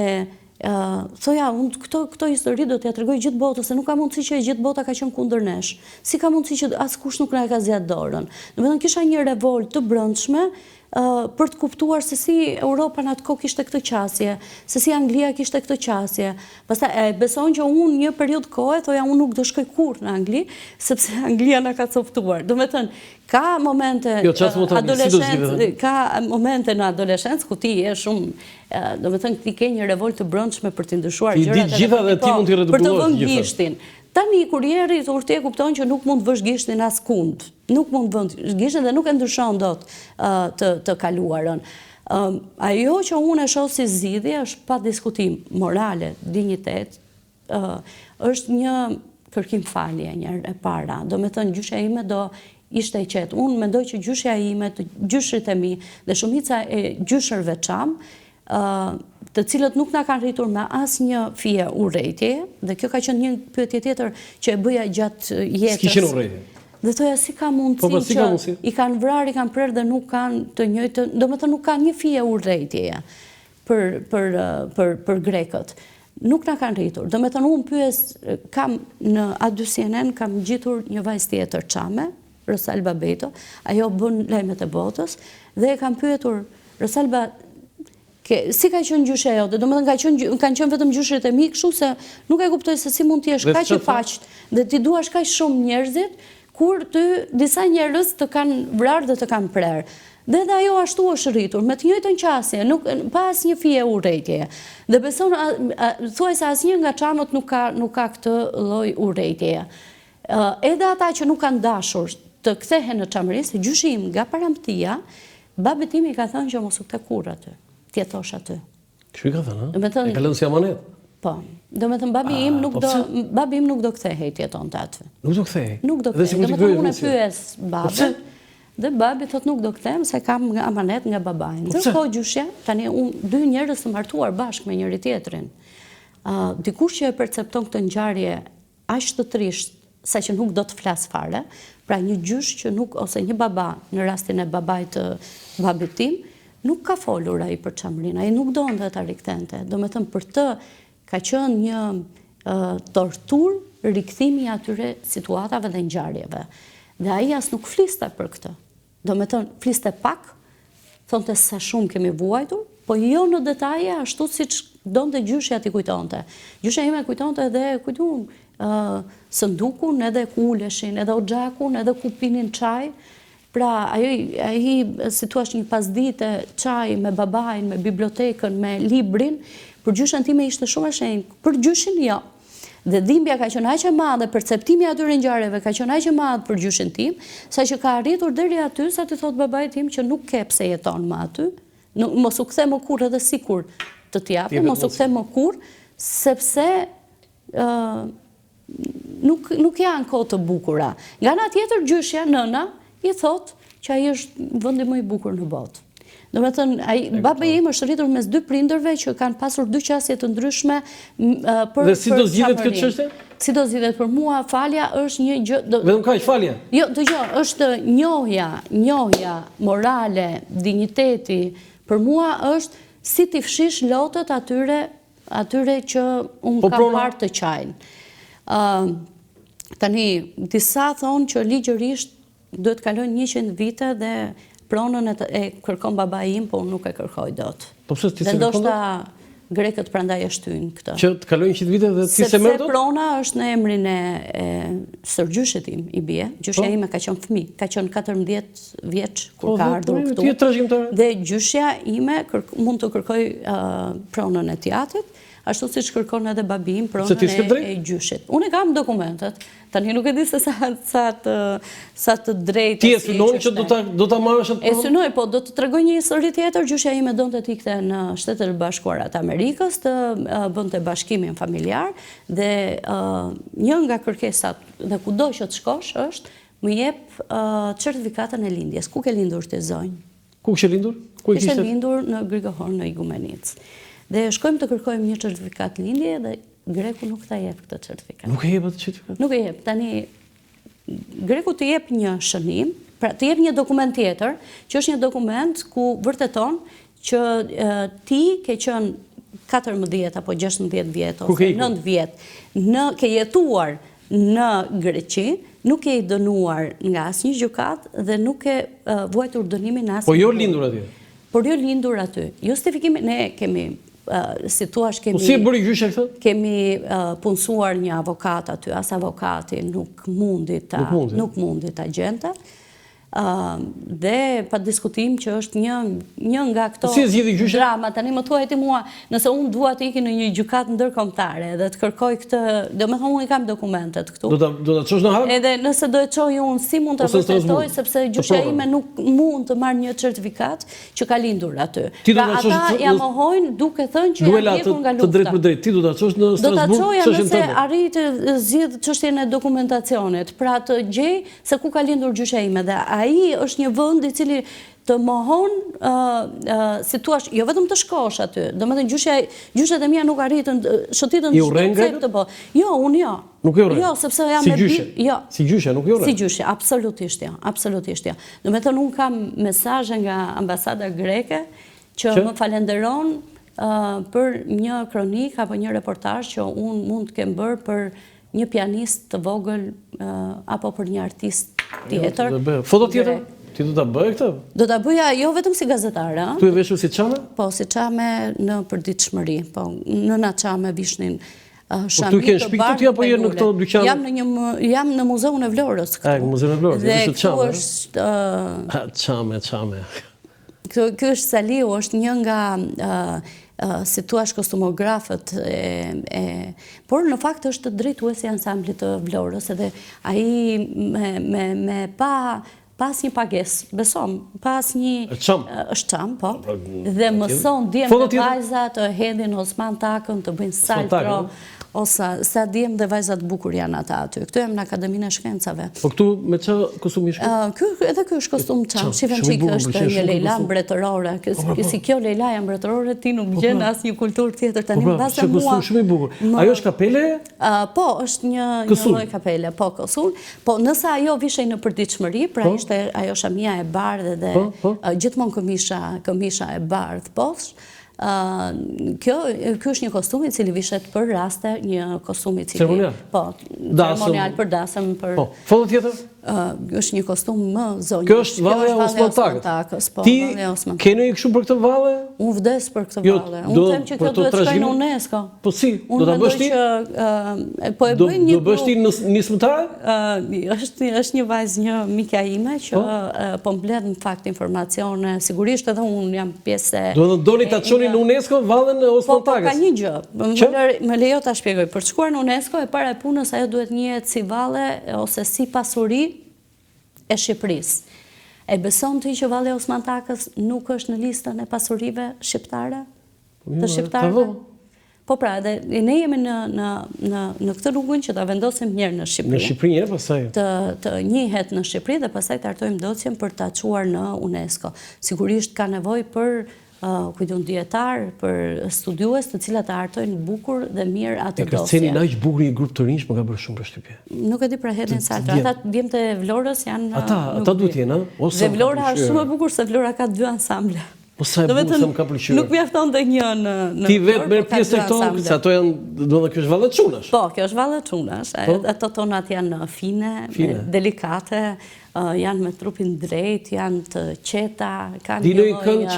thoja, unë këto histori do t'ja tregoj gjithë botës, se nuk ka mundësi që gjithë bota ka qenë kundër nesh. Si ka mundësi që askush nuk na ka zgjatur dorën. Do me thënë kisha një revolt të brendshme për të kuptuar se si Europa në atë kohë kishte këtë qasje, se si Anglia kishte këtë qasje. Pastaj beson që unë një periudhë kohe thoja unë nuk do shkoj kurrë në Angli, sepse Anglia na ka coptuar. Do me thënë, ka momente në adoleshencë ku ti je shumë, do me thënë ti ke një revolt të brendshme për të ndryshuar gjërat, për të vënë gishtin. Tani kur jeri ti e kupton që nuk mund të vësh gishtin askund. Nuk mund të vësh gishtin dhe nuk e ndryshon dot të kaluarën. Ajo që unë e shoh si zgjidhje është pa diskutim morale, dinjitet, është një kërkim falje një e para. Do me thënë gjyshja ime do ishte e qetë. Unë mendoj që gjyshja ime, gjyshrit e mi dhe shumica e gjyshërve çam, të cilët nuk na kanë rritur me asnjë fije urrejtje, dhe kjo ka qenë një pyetje tjetër që e bëja gjatë jetës. S'kishin urrejtje. Dhe thoja si ka mundësi që i kanë vrarë, i kanë prerë dhe nuk kanë të njëjtën, do me thënë nuk kanë një fije urrejtjeje për grekët. Nuk na kanë rritur. Do me thënë unë pyes, kam në A2CNN kam gjitur një vajzë tjetër çame, Rosalba Beto, ajo bën lajmet e botës, dhe e kam pyetur Rosalba, si ka qenë gjyshja jote? Do me thënë kanë qenë vetëm gjyshrit e mi, kështu se nuk e kuptoj se si mund t'jesh kaq i paqt dhe ti duash kaq shumë njerëzit, kur disa njerëz të kanë vrarë dhe të kanë prerë. Dhe ajo ashtu është rritur, me të njëjtën qasje, pa asnjë fije urrejtjeje. Dhe beson, thuaj se asnjë nga çanët nuk ka këtë lloj urrejtjeje. Edhe ata që nuk kanë dashur të kthehen në çamëri, se gjyshi im nga paramtia, babi tim i ka thënë që mos u kthe kurrë aty. Tjetosh aty. Kështu i ka thënë, e ka lënë si amanet? Po, do me thënë babi im nuk do kthehej tjetonte aty. Nuk do kthehej? Nuk do kthehej, do me thënë unë e pyes babin, dhe babi thot nuk do kthehem se kam amanet nga babajnë. Ndërkohë gjyshja, tani dy njerëz të martuar bashkë me njëri tjetrin. Dikush që e percepton këtë ngjarje aq të trisht, sa që nuk do të flas fare, pra një gjysh që nuk, ose një baba, në rastin e babait të babit tim, nuk ka folur ai për çamërinë, ai nuk donte ta rikthente. Do me thënë për të ka qenë një tortur rikthimi atyre situatave dhe ngjarjeve. Dhe ai as nuk fliste për këtë. Do me thënë fliste pak, thonte sa shumë kemi vuajtur, po jo në detaje ashtu siç donte gjyshja t'i kujtonte. Gjyshja ime kujtonte edhe sëndukun, edhe ku uleshin, edhe oxhakun, edhe ku pinin çaj. Pra, ai si thua një pasdite çaj me babain, me bibliotekën, me librin, për gjyshen time ishte shumë e shenjtë, për gjyshin jo. Dhe dhimbja ka qenë aq e madhe, perceptimi atyre ngjarjeve ka qenë aq e madh për gjyshin tim, saqë ka arritur deri aty sa ti thot babai tim që nuk ke pse jeton më aty, mos u kthe më kurrë edhe sikur të t'japë, mos u kthe më kurrë, sepse nuk janë kohë të bukura. Nga ana tjetër gjyshja nëna i thot që ai është vendi më i bukur në botë. Do me thënë, baba im është rritur mes dy prindërve që kanë pasur dy qasje të ndryshme për dhe si do zgjidhet këtë çështje? Si do zgjidhet për mua, falja është një gjë... Vetëm kaq falja? Jo, është njohja morale, dinjiteti, për mua është si t'i fshish lotët atyre që unë kam parë të qajnë. Tani, disa thonë që ligjërisht do të kalojnë 100 vite dhe pronën e kërkon baba im, po unë nuk e kërkoj dot. Po pse ti se kërkon? Dhe ndoshta grekët prandaj e shtyjnë këtë. Që të kalojnë 100 vite dhe ti se merr dot? Sepse prona është në emrin e sërgjyshit im i bie. Gjyshja ime ka qenë fëmijë, ka qenë 14 vjeç kur ka ardhur këtu. Ti je trashëgimtare. Dhe gjyshja ime mund të kërkoj pronën e teatrit, ashtu siç kërkon edhe babi im pronën e gjyshit. Unë kam dokumentet. Tani nuk e di se sa të drejtë. Ti e synoni që do ta marrësh atë? E synoj, po do të tregoj një histori tjetër. Gjyshja ime donte të ikte në Shtetet e Bashkuara të Amerikës, të bënte bashkimin familjar dhe një nga kërkesat dhe kudo që të shkosh është më jep certifikatën e lindjes. Ku ke lindur ti zonjë? Ku ke lindur? Ku Kishe lindur në Grigahor në Igumenic. Dhe shkojmë të kërkojmë një certifikat lindje dhe greku nuk ta jep këtë certifikat. Nuk e jep atë certifikat? Nuk e jep. Tani, greku të jep një shënim, pra të jep një dokument tjetër, që është një dokument ku vërteton që ti ke qenë 14 apo 16 vjet ose 9 vjet, ke jetuar në Greqi, nuk e i dënuar nga asnjë gjykat dhe nuk e vuajtur dënimin në asnjë. Po jo lindur atje. Por jo lindur aty. Justifikimi ne kemi si thuash kemi... Si e bëri gjyshja këtë? Kemi punësuar një avokat aty, as avokati nuk mundi ta gjente. Dhe pa diskutim që është një nga këto drama. Tani më thuaj ti mua, nëse unë dua të iki në një gjykat ndërkombëtare dhe të kërkoj këtë, do me thonë unë i kam dokumentet këtu. Do ta çosh në Hag? Edhe nëse do e çoj unë, si mund të vërtetoj, sepse gjyqja ime nuk mund të marrë një certifikat që ka lindur aty. Pra ata ja mohojnë duke thënë që janë vjekur nga lufta. Të drejt për drejt, ti do ta çosh në Strasburg? Do ta çoja nëse arrit të zgjidh çështjen e dokumentacionit, pra të gjej se ku ka lindur gjyqja ime dhe ai është një vend i cili të mohon, si thua, jo vetëm të shkosh aty. Domethënë gjyqet e mia nuk arritën shëtitën të bëj. Jo, unë jo. Nuk e urren. Jo, sepse jam me jo. Si gjyqja nuk e urren. Si gjyqja, absolutisht jo, absolutisht jo. Domethënë unë kam mesazhe nga ambasada greke që më falenderon për një kronik apo një reportazh që unë mund të kem bërë për një pianist të vogël apo për një artist tjetër. Foto tjetër? Ti do ta bëj këtë? Do ta bëja jo vetëm si gazetare. Tu e veshur si çame? Po, si çame në përditshmëri. Po, nëna çame vishnin shami të bardhë apo je në këto dyqane? Jam në Muzeun e Vlorës këtu. Në Muzeun e Vlorës, dhe këtu është çame. Ky është Saliu, është një nga si thuash kostumografët por në fakt është drejtuesi i ansamblit të Vlorës edhe ai me pas një pagesë, besom, pas një është çam, po. Dhe mëson djem dhe vajza të hedhin Osman Takën, të bëjnë salto, ose sa djem dhe vajzat bukur janë ata aty. Këtu jam në Akademinë e Shkencave. Po këtu me ç'a kostum ish? Edhe ky është kostum çam. Shiven çik është një Leila mbretërore. Si kjo Leilaja mbretërore ti nuk gjen asnjë kulturë tjetër tani mbas mua. Kostum shumë i bukur. Ajo është kapele? Po, është një lloj kapele, po kosun. Po nëse ajo vishej në përditshmëri, pra ishte ajo shamia e bardhë dhe gjithmonë këmisha e bardhë poshtë. Kjo është një kostum i cili vishet për raste, një kostum i cili... Ceremonial? Po, ceremonial për dasëm. Po, foto tjetër? është një kostum më zonjë. Kjo është Valleja Osmantakës. Ti ke ndonjë kështu për këtë valle? Unë vdes për këtë valle. Unë them që kjo duhet shkojë në UNESCO. Po si? Do ta bësh ti? Po e bëj një. Do bësh ti nismëtare? Është një vajzë, një mika ime që po mbledh në fakt informacione. Sigurisht edhe unë jam pjesë. Do të doni ta çoni në UNESCO vallen e Osmantakës? Po ka një gjë. Më lejo ta shpjegoj. Për të shkuar në UNESCO e para e punës ajo duhet njihet si valle ose si pasuri e Shqipërisë. E beson ti që Valleja e Osmantakës nuk është në listën e pasurive shqiptare? Të shqiptarëve? Po pra, ne jemi në këtë rrugën që ta vendosim njërë në Shqipëri. Në Shqipëri, pastaj. Të njihet në Shqipëri dhe pastaj të hartojmë docjen për ta çuar në UNESCO. Sigurisht ka nevojë për kujtun dietar, për studiues të cilat të hartojnë bukur dhe mirë atë dosje. E kërceni aq bukur një grup të rinj më ka bërë shumë përshtypje. Nuk e di për Hedin Saltra. Ata djemtë e Vlorës janë. Ata duhet jenë, ëh? Dhe Vlora është shumë e bukur se Vlora ka 2 ansamble. Po sa e bukur më ka pëlqyer. Nuk mjafton të një në ti vetë merr pjesë të këto, se ato janë, domethënë kjo është valle çunash. Po, kjo është valle çunash. Ato tonat janë fine, delikate, janë me trupin drejt, janë të qeta, kanë një lloj këngë.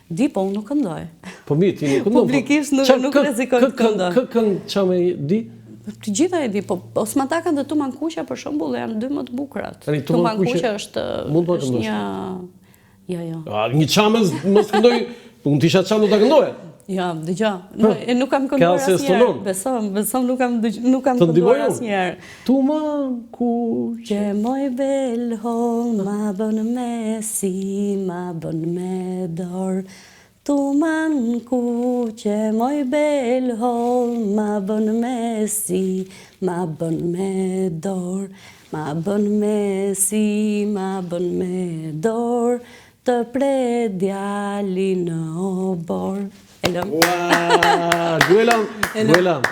Di, po unë nuk këndoj. Po mirë, ti nuk këndon. Publikisht nuk rrezikoj të këndoj. Kë këngë çamë di? Të gjitha e di, po Osmantakën dhe Tuman Kuqja për shembull janë 2 më të bukurat. Tuman Kuqja është një Jo. Një çamës mos këndoj, unë tisha çamë do ta këndoja. Ja, dëgjoj. Nuk kam kënduar asnjëherë. Besom nuk kam kënduar asnjëherë. Tuman Kuqe moj bel hol, ma bën me si, ma bën me dor. Tuman Kuqe moj bel hol, ma bën me si, ma bën me dor. Ma bën me si, ma bën me dor. Të pre djali në obor. Duela,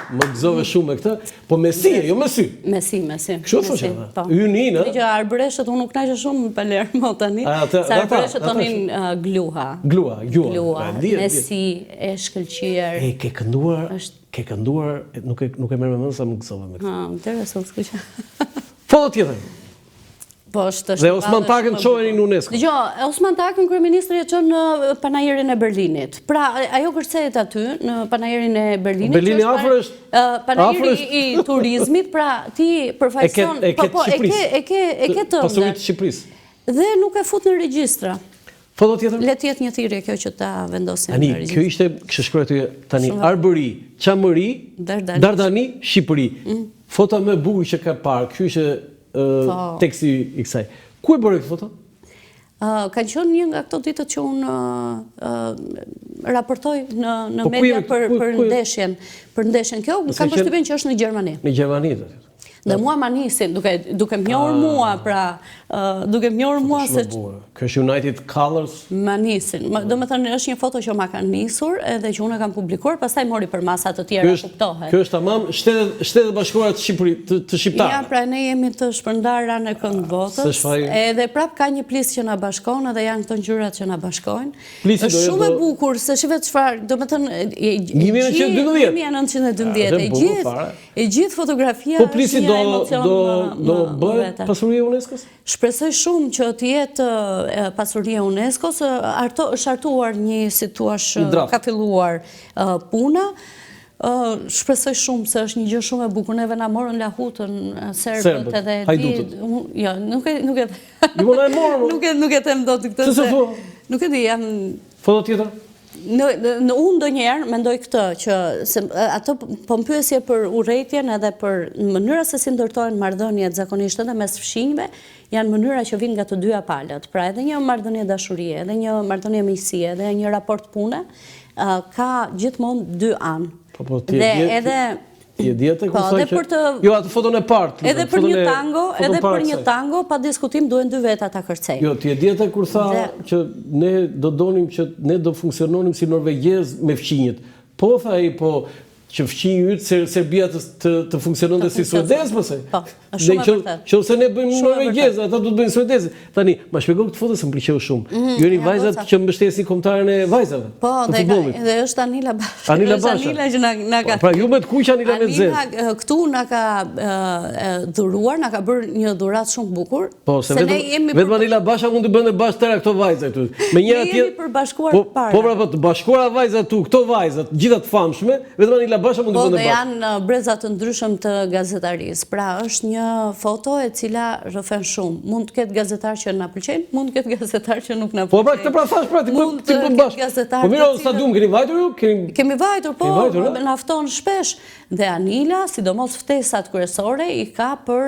më gëzove shumë me këtë, po me si, jo me sy. Me sy. Kështu thoshë ata. Yninë. Që arbreshët unë nuk naqe shumë në Palermo tani. Se arbreshët tonin gluha. Gluha. Me sy, e shkëlqyer. Ke kënduar, nuk e merr mend sa më gëzove me këtë. Interesant skuqja. Foto tjetër. Dhe Osmantakën çojeni në UNESCO. Dgjoj, Osmantakën kryeministri e çon në panajirin e Berlinit. Pra, ajo kërcehet aty në panajirin e Berlinit. Berlini afër është panajiri i turizmit, pra ti përfaqëson, e ke të pasuritë të Shqipërisë. Dhe nuk e fut në regjistra. Foto tjetër? Le të jetë një thirrje kjo që ta vendosim në regjistër. Kjo ishte, kishte shkruar aty tani Arbëri, Çamëri, Dardani, Shqipëri. Foto më e bukur që ka parë. Ky ishte teksti i kësaj. Ku e bëre këtë foto? Kanë qenë një nga këto ditët që unë raportoj në media për ndeshjen. Për ndeshjen kjo, kam përshtypjen që është në Gjermani. Në Gjermani. Dhe mua ma nisin, duke më njohur mua, pra, duke më njohur mua se... Kjo është United Colors? Ma nisin. Do me thënë, është një foto që ma kanë nisur, edhe që unë e kam publikuar, pastaj mori për masat të tjera, kuptohet. Kjo është tamam Shtetet Bashkuara të Shqiptarëve. Ja, pra ne jemi të shpërndara në kënd botës, edhe prap ka një plis që na bashkon, edhe janë këto ngjyrat që na bashkojnë. Është shumë e bukur, se shihet çfarë, do me thënë, 1912, e gjithë fotografia është do bëhet pasuria e UNESCO-s? Shpresoj shumë që të jetë pasuria e UNESCO-s, është hartuar një, si thua, ka filluar puna. Shpresoj shumë se është një gjë shumë e bukur. Neve na morën lahutën serbët edhe hajdutët. Jo, nuk e nuk e them dot këtë. Nuk e di, jam foto tjetër. Unë ndonjëherë mendoj këtë, që ato po më pyesje për urrëtitjen edhe për mënyra se si ndërtohen marrëdhëniet zakonisht edhe mes fshinjve, janë mënyra që vijnë nga të dyja palët. Pra edhe një marrëdhënie dashurie, edhe një marrëdhënie miqësie, edhe një raport pune, ka gjithmonë 2 anë. Dhe edhe Jo, atë foton e parë. Edhe për një tango, pa diskutim duhen 2 veta ta kërcej. Jo, ti e djete kur tha që ne do donim që ne do funksiononim si norvegjez me fqinjet. Po, tha ai, po, që fqinjë ytë Serbia të funksiononte si suedez, mëse. Po, shumë e vërtet. Që ose ne bëjmë norvegez, ata do të bëjnë suedez. Tani, ma shpjegoj këtë foto se më pëlqeu shumë. Ju jeni vajzat që mbështesin kombëtaren e vajzave. Po, dhe është Anila Basha. Anila Basha. Anila që na ka. Pra ju me të kuq Anila me zez. Anila këtu na ka dhuruar, na ka bërë një dhuratë shumë bukur. Po, se vetëm Anila Basha mund të bënte bashkë tëra këto vajza këtu. Me një atje. Jemi përbashkuar para. Po, të bashkuara vajzat tu, këto vajzat, gjitha të famshme, vetëm Anila Basha mund të bënte bashkë. Janë breza të ndryshëm të gazetarisë. Pra, është një foto e cila rrëfen shumë. Mund të ketë gazetar që na pëlqejnë, mund të ketë gazetar që nuk na pëlqejnë. Po pra, këtë pra thash pra, ti bën bashkë. Po mirë, në stadium keni vajtur ju? Kemi vajtur, po, na fton shpesh. Dhe Anila, sidomos ftesat kryesore, i ka për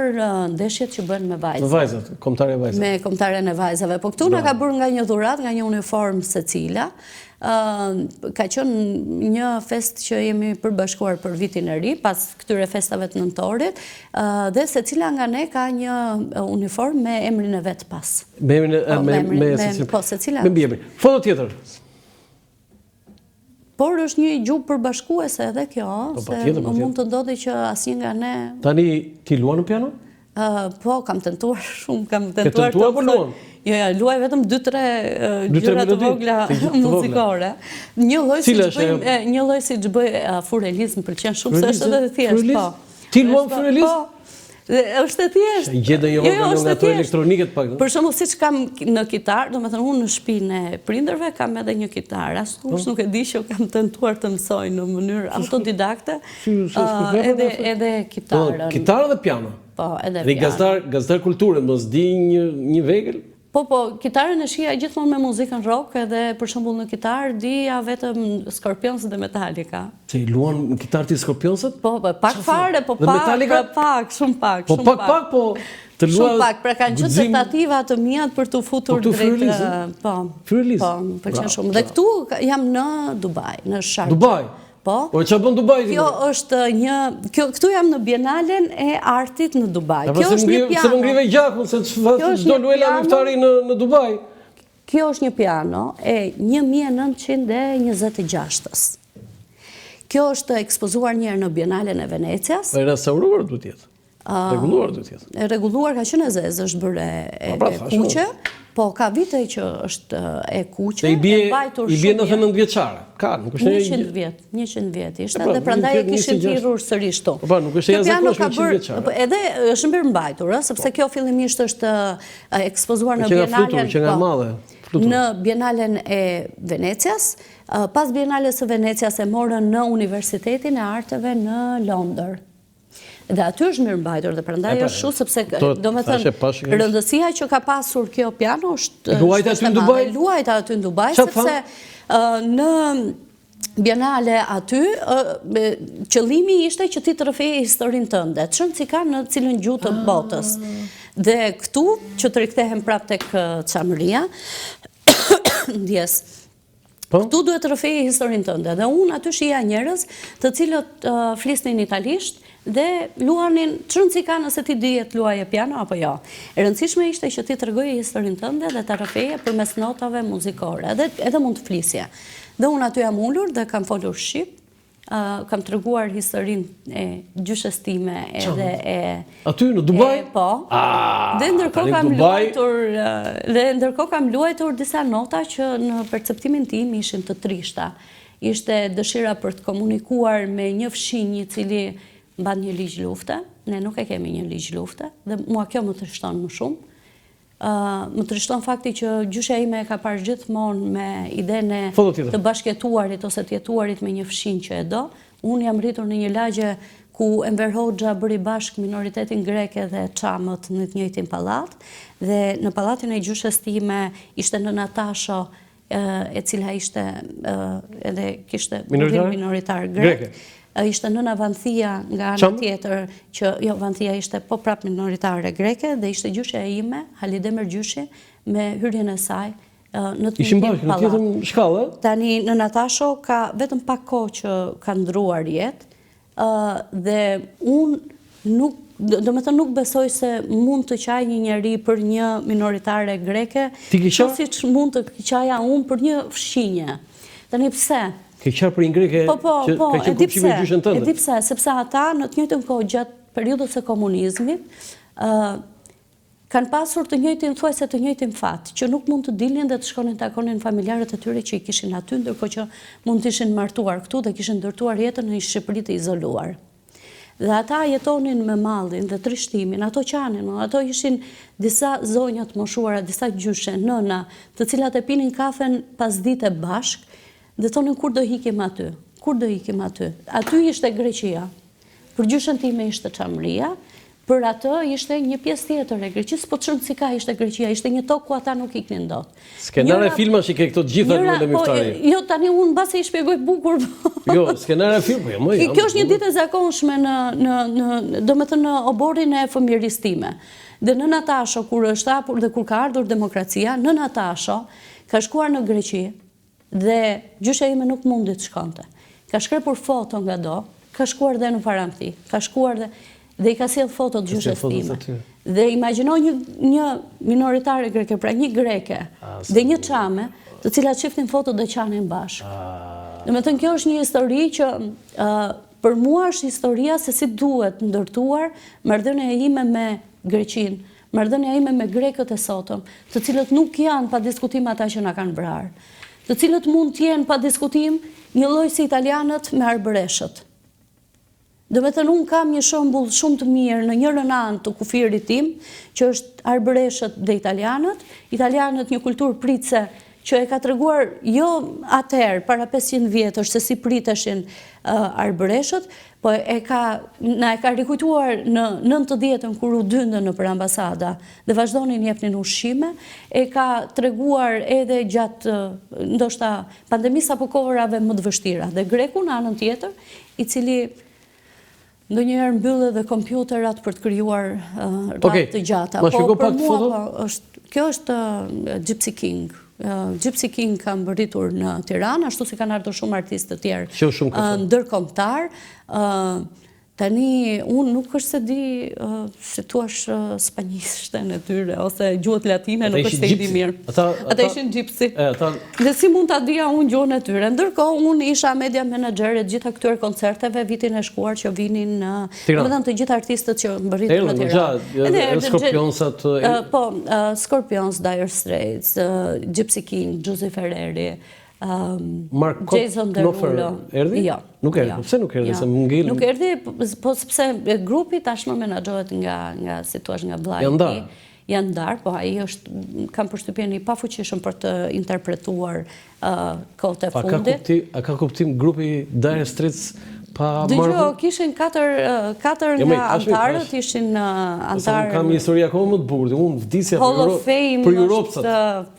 ndeshjet që bën me vajzat. Me vajzat, kombëtare e vajzave. Me kombëtaren e vajzave. Po këtu na ka bërë nga një dhuratë, nga një uniform secila. Ka qenë një fest që jemi përbashkuar për vitin e ri, pas këtyre festave të nëntorit, dhe secila nga ne ka një uniform me emrin e vet pas. Me emrin Po, secila. Me emrin. Foto tjetër. Por është një gjuhë përbashkuese edhe kjo, se mund të ndodhi që asnjë nga ne. Tani ti luan në piano? Po, kam tentuar shumë, kam tentuar. Ke tentuar për luan? Jo, luaj vetëm 2-3 gjëra të vogla muzikore. Një lloj si që bëj Fureliz, më pëlqen shumë, se është edhe të thjesht, po. Ti luan Fureliz? Po, është e thjesht. Gjede një organon nga ato elektronike të pak. Për shembull, siç kam në kitar, domethënë unë në shtëpinë e prindërve kam edhe një kitar. Askush nuk e di që kam tentuar të mësoj në mënyrë autodidakte edhe kitarën. Kitarë dhe piano. Po, edhe piano. Gazetar kulture, mos di një vegël? Po, kitarën e shija gjithmonë me muzikën rock, edhe për shembull në kitarë dija vetëm Scorpions dhe Metallica. Se i luan në kitarë ti Scorpionsët? Po, pak fare, po pak, shumë pak. Po pak, po të lua... Shumë pak, pra kanë qenë tentativa të mia për të futur drejt... Po, më pëlqen shumë. Dhe këtu jam në Dubai, në Sharjah. Dubai? Po. O çfarë bën Dubai? Kjo është këtu jam në Bienalen e Artit në Dubai. Kjo është një piano. Se më ngrive gjakun se çdo luela luftari në Dubai. Kjo është një piano e 1926-s. Kjo është ekspozuar një herë në Bienalen e Venecias. E restauruar duhet jetë. Rregulluar duhet jetë. E rregulluar ka qenë zezë, është bërë e kuqe. Po, ka vite që është e kuqe, i bie 99 vjeçare. Ka, nuk është 100 vjet, 100 vjet ishte, dhe prandaj e kishin thirrur sërish këtu. Po, nuk është jashtëzakonshme 100 vjeçare. Edhe është mbërmbajtur, sepse kjo fillimisht është ekspozuar në Bienalen e Venecias. Pas Bienales së Venecias e morën në Universitetin e Arteve në Londër. Dhe aty është mirëmbajtur dhe prandaj është shumë, sepse domethënë rëndësia që ka pasur kjo piano është luajta aty në Dubai, sepse në Bienale aty qëllimi ishte që ti të rrëfeje historinë tënde, çon si ka në cilën gjuhë të botës. Dhe këtu që të rikthehen prapë tek çamëria, ndjes. Këtu duhet të rrëfeje historinë tënde, dhe unë aty shija njerëz të cilët flisnin italisht dhe luanin çon si ka nëse ti dihet luaje piano apo jo. E rëndësishme ishte që ti tregoje historinë tënde dhe ta rrëfeje përmes notave muzikore, edhe mund të flisje. Dhe unë aty jam ulur dhe kam folur shqip, kam treguar historinë e gjyshes time edhe e... Aty në Dubai? Po. Dhe ndërkohë kam luajtur disa nota që në perceptimin tim ishin të trishta. Ishte dëshira për të komunikuar me një fshinj i cili mban një ligj lufte. Ne nuk e kemi një ligj lufte dhe mua kjo më trishton më shumë. Më trishton fakti që gjyshja ime e ka parë gjithmonë me idenë të bashkëtuarit ose të jetuarit me një fshinj që e do. Unë jam rritur në një lagje ku Enver Hoxha bëri bashkë minoritetin greke dhe çamët në të njëjtin pallat, dhe në pallatin e gjyshes time ishte nëna Tasho, e cila ishte edhe kishte minoritar grek. Ishte nëna Vanthia nga ana tjetër, që jo, Vanthia ishte po prap minoritare greke, dhe ishte gjyshja ime, Halide Mergjyshi, me hyrjen e saj në të njëjtin pallat. Në tjetër shkallë? Tani nëna Tasho ka vetëm pak kohë që ka ndruar jetë, dhe unë nuk besoj se mund të qaj një njeri për një minoritare greke, që si që mund të qaja unë për një fshinje. Tani pse? Ke qarë për ingreke që ka qenë kuptimi i gjyshën tënde? E di pse, sepse ata në të njëjtën kohë gjatë periudhës së komunizmit kanë pasur të njëjtin thuajse të njëjtin fat, që nuk mund të dilnin dhe të shkonin të takonin familjarët e tyre që i kishin aty, ndërkohë që mund të ishin martuar këtu dhe kishin ndërtuar jetën në një Shqipëri të izoluar. Dhe ata jetonin me mallin dhe trishtimin, ato qanin, ato ishin disa zonja të moshuara, disa gjyshe, nëna, të cilat e pinin kafen pas dite bashk, dhe thonin kur do hikim aty, kur do hikim aty. Aty ishte Greqia, për gjyshen time ishte Çamria, për atë ishte një pjesë tjetër e Greqisë, po çon si ka ishte Greqia, ishte një tokë ku ata nuk iknin dot. Skenare filma që ke këto të gjitha në Lëmiftari. Jo, tani unë mbasi i shpjegoj bukur. Jo, skenare filma, jo më. Kjo është një ditë e zakonshme domethënë në oborin e fëmijërisë time. Dhe nëna Tasho kur është hapur dhe kur ka ardhur demokracia, nëna Tasho ka shkuar në Greqi dhe gjysha ime nuk mundi të shkonte. Ka shkrepur foto nga do, ka shkuar dhe në Parankthi, ka shkuar dhe i ka sjell foto të gjyshes time. Dhe imagjino një minoritare greke, pra një greke dhe një çame, të cilat shifnin foto dhe qanin bashkë. Domethënë kjo është një histori që për mua është historia se si duhet ndërtuar marrëdhënia ime me Greqinë, marrëdhënia ime me grekët e sotëm, të cilët nuk janë pa diskutim ata që na kanë vrarë, të cilët mund të jenë pa diskutim një lloj si italianët me arbëreshët. Domethënë unë kam një shembull shumë të mirë në njërin anë të kufirit tim, që është arbëreshët dhe italianët një kulturë pritse që e ka treguar jo atëherë para 500 vjetësh se si priteshin arbëreshët, po na e ka rikujtuar në 90-ën kur u dyndën nëpër ambasada dhe vazhdonin jepnin ushqime, e ka treguar edhe gjatë ndoshta pandemisë apo kohërave më të vështira. Dhe greku në anën tjetër, i cili ndonjëherë mbyllë dhe kompjuterat për të krijuar radhë të gjata. Po për mua kjo është Gypsy King. Gypsy King ka mbërritur në Tiranë, ashtu si kanë ardhur shumë artistë të tjerë ndërkombëtar. Tani, unë nuk është se di si thuash spanjishtën e tyre, ose gjuhët latine, nuk është se i di mirë. Ata ishin gypsy. Dhe si mund ta dija unë gjuhën e tyre. Ndërkohë, unë isha media manager e gjitha këtyre koncerteve vitin e shkuar që vinin në... Domethënë të gjitha artistët që mbërritën në Tiranë. Scorpionsat... Po, Scorpions, Dire Straits, Gypsy King, Giuseppe Ferreri, Jason Derulo. Erdi? Jo. Nuk erdi, pse nuk erdi? Nuk erdi, po sepse grupi tashmë menaxhohet nga si thua nga vllai. Janë ndarë, po ai kam përshtypjen i pafuqishëm për të interpretuar kohët e fundit. A ka kuptim grupi Dire Straits pa marrë? Dëgjoj, kishin katër nga antarët, ishin antarë... Kam një histori akoma më të bukur, unë vdisja për Europsat.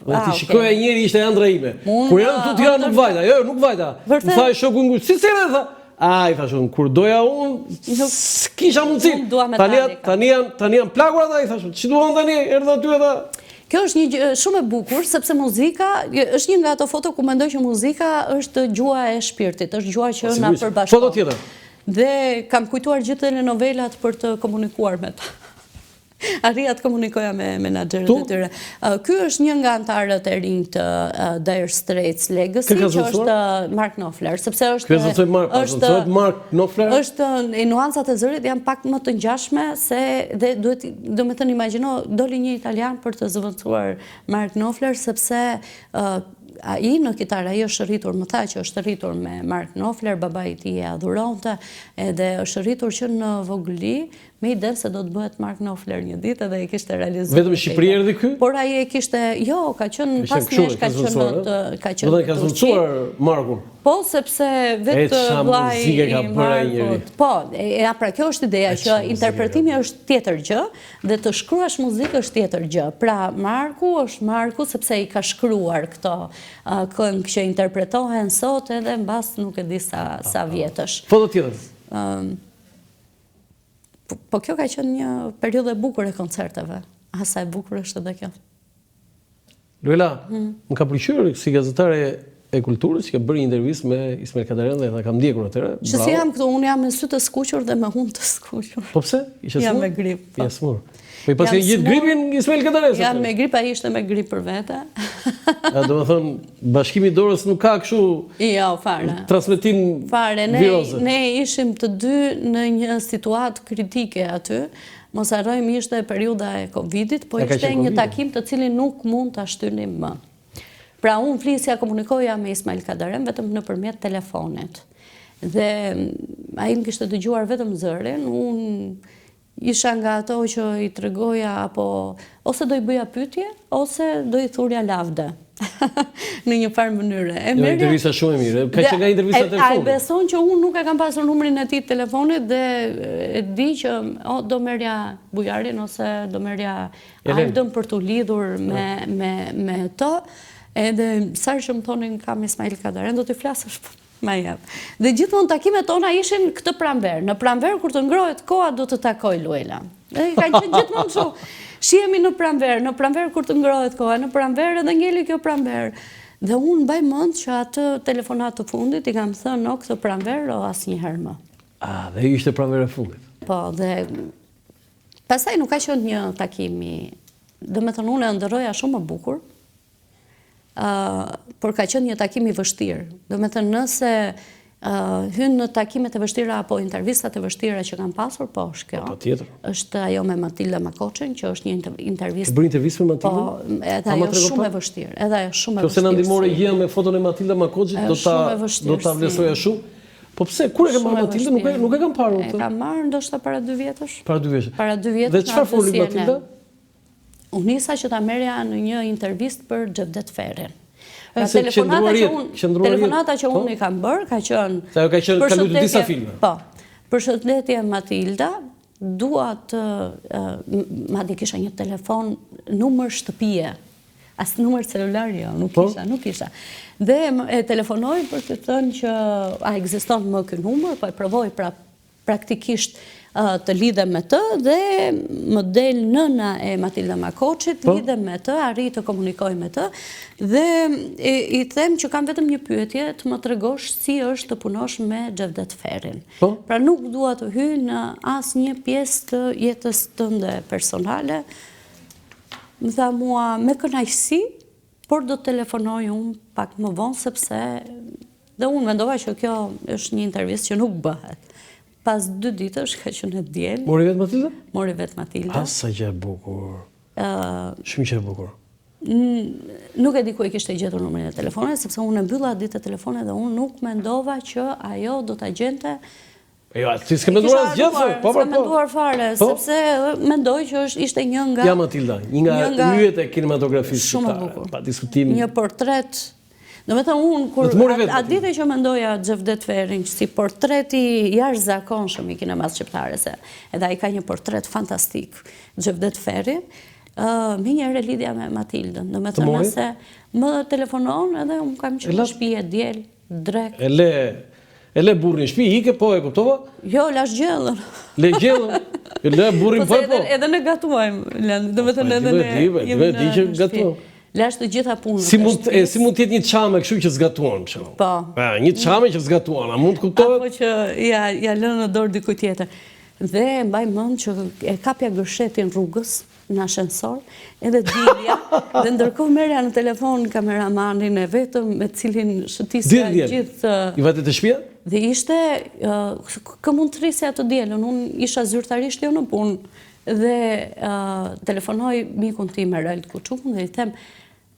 Dhe ti shikoja njëri ishte ëndra ime. Kur janë tu t'ja nuk vajta, jo, nuk vajta. Më thaj shoku ngush, si sere, tha? Ai, thashun, kur doja unë, s'kisha mundësi. Tani janë plagur ata, i thashun, që duan tani, erdha ty edhe... Kjo është një shumë e bukur, sepse muzika, është një nga ato foto ku mendoj që muzika është gjua e shpirtit, është gjua që na përbashkon. Foto tjetër. Dhe kam kujtuar gjithë telenovelat për të komunikuar me ta. Arrija të komunikoja me menaxherët e tyre. Ky është një nga antarët e rinj të Dire Straits Legacy, që është Mark Knopfler, sepse është Mark Knopfler. Është nuancat e zërit janë pak më të ngjashme se dhe duhet, domethënë imagjino doli një italian për të zëvendësuar Mark Knopfler, sepse ai në kitarë, ai është rritur, më tha që është rritur me Mark Knopfler, babai i tij e adhuronte, edhe është rritur që në vogëli me ide se do të bëhet Mark Knopfler një ditë edhe e kishte realizuar. Vetëm në Shqipëri erdhi ky? Por ai e kishte, jo, ka qenë pas nesh, ka qenë do të ka zëvendësuar Markun. Po, sepse vetë vllai i Markut. Po, pra kjo është ideja që interpretimi është tjetër gjë dhe të shkruash muzikë është tjetër gjë. Pra Marku është Marku sepse i ka shkruar këto këngë që interpretohen sot edhe mbas nuk e di sa vjetësh. Foto tjetër. Po kjo ka qenë një periudhë e bukur e koncerteve. Asa e bukur është edhe kjo. Luela, më ka pëlqyer si gazetare e Kulturës që ka bërë një intervistë me Ismail Kadaren dhe kam ndjekur atëherë. Që si jam këtu, unë jam me sy të skuqur dhe me hund të skuqur. Po pse? Ishe smur? Jam me grip. Ja smur. Po i paske gjithë gripin Ismail Kadaren. Jam me grip, ai ishte me grip për vete. Ja, do të thonë, Bashkimi i Dorës nuk ka kështu Jo, fare. transmetim viroze. Ne ishim të dy në një situatë kritike aty. Mos harrojmë, ishte periudha e Covidit, po ishte një takim të cilin nuk mund ta shtynim më. Pra unë flisja, komunikoja me Ismail Kadaren vetëm nëpërmjet telefonit. Dhe ai më kishte dëgjuar vetëm zërin, unë isha nga ato që i tregoja apo ose do i bëja pyetje ose do i thurja lavde. Në një farë mënyre. Jo, intervista shumë e mirë. Ka që nga intervista telefonit. Ai beson që unë nuk e kam pasur numrin e tij të telefonit dhe e di që do merja Bujarin ose do merja Aldën për t'u lidhur me të. Edhe sarë që më thonin kam Ismail Kadaren, do t'i flasësh ma jep. Dhe gjithmonë takimet tona ishin këtë pranverë. Në pranverë, kur të ngrohet koha, do të takoj Luela. Dhe ka qenë gjithmonë kështu. Shihemi në pranverë kur të ngrohet koha, në pranverë edhe ngeli kjo pranverë. Dhe unë mbaj mend që atë telefonat të fundit i kam thënë o këtë pranverë o asnjëherë më. Dhe ishte pranverë e fundit. Po, dhe pastaj nuk ka qenë një takimi. Domethënë unë e ndërroja shumë më bukur. Por ka qenë një takim i vështirë. Do me thënë nëse hynë në takimet e vështira apo intervistat e vështira që kam pasur, po është kjo. Patjetër. Është ajo me Matilda Makoçen, që është një intervistë. Bërë intervistë me Matilda? Po, edhe ajo shumë e vështirë. Edhe ajo shumë e vështirë. Nëse na ndihmore gjë me foton e Matilda Makoçit, do ta vlerësoja shumë. Po pse? Kur e ke marrë Matilda? Nuk e kam parë unë. E kam marrë ndoshta para 2 vjetësh. Para 2 vjetësh. Para 2 vjetësh. Dhe çfarë foli Matilda? Unë nisa që ta merja në një intervistë për Xhevdet Ferin. Telefonata që unë i kam bërë, ka qënë... Ka luajtur disa filme. Po, përshëndetje Matilda, dua të... Madje kisha një telefon, numër shtëpie. As numër celular jo, nuk kisha. Dhe e telefonoj për të thënë që a ekziston më ky numër, po e provoj praktikisht të lidhem me të dhe më del nëna e Matilda Makoçit, lidhem me të, arri të komunikoj me të dhe i them që kam vetëm një pyetje të më tregosh si është të punosh me Xhevdet Ferin. Pra nuk dua të hyj në asnjë pjesë të jetës tënde personale. Më tha mua me kënaqësi, por do të telefonoj unë pak më vonë sepse dhe unë mendova që kjo është një intervistë që nuk bëhet. Pas 2 ditësh ka qenë diel. Mori vetë Matilda? Mori vetë Matilda. Sa gjë e bukur. Shumë gjë e bukur. Nuk e di ku e kishte gjetur numrin e telefonit, sepse unë e mbylla ditët e telefonit dhe unë nuk mendova që ajo do ta gjente. Jo, ti s'ke menduar asgjë? Po, s'ke menduar fare, sepse mendoj që ishte një nga... Ja, Matilda, një nga yjet e kinematografisë shqiptare, pa diskutim. Një portret... Do me thënë unë, kur atë dite që mendoja Xhevdet Ferin, që si portreti jashtëzakonshëm i kinemas shqiptare, se edhe ai ka një portret fantastik, Xhevdet Feri, me njëherë lidhja me Matildën. Do me thënë nëse më telefonon edhe unë kam që në shtëpi e diel, drek. E le burrin në shtëpi, ike, po e kuptova? Jo, lash gjellën. Le gjellën? Le burrin po e po? Edhe ne gatuajmë, do me thënë edhe ne jemi në shtëpi. Lash të gjitha punën. Si mund të jetë një çame kështu që zgatuan, për shembull. Po. Një çame që zgatuan, a mund të kuptohet? Apo që ja lënë në dorë dikujt tjetër. Dhe mbaj mend që e kapja gërshetin rrugës në ashensor, edhe dilja, dhe ndërkohë merja në telefon kameramanin e vetëm me cilin shëtisja gjithë... I vate të shtëpia? Dhe ishte, kë mund të rrisja të dielën, unë isha zyrtarisht jo në punë dhe telefonoj mikun tim Erald Kuçukun dhe i them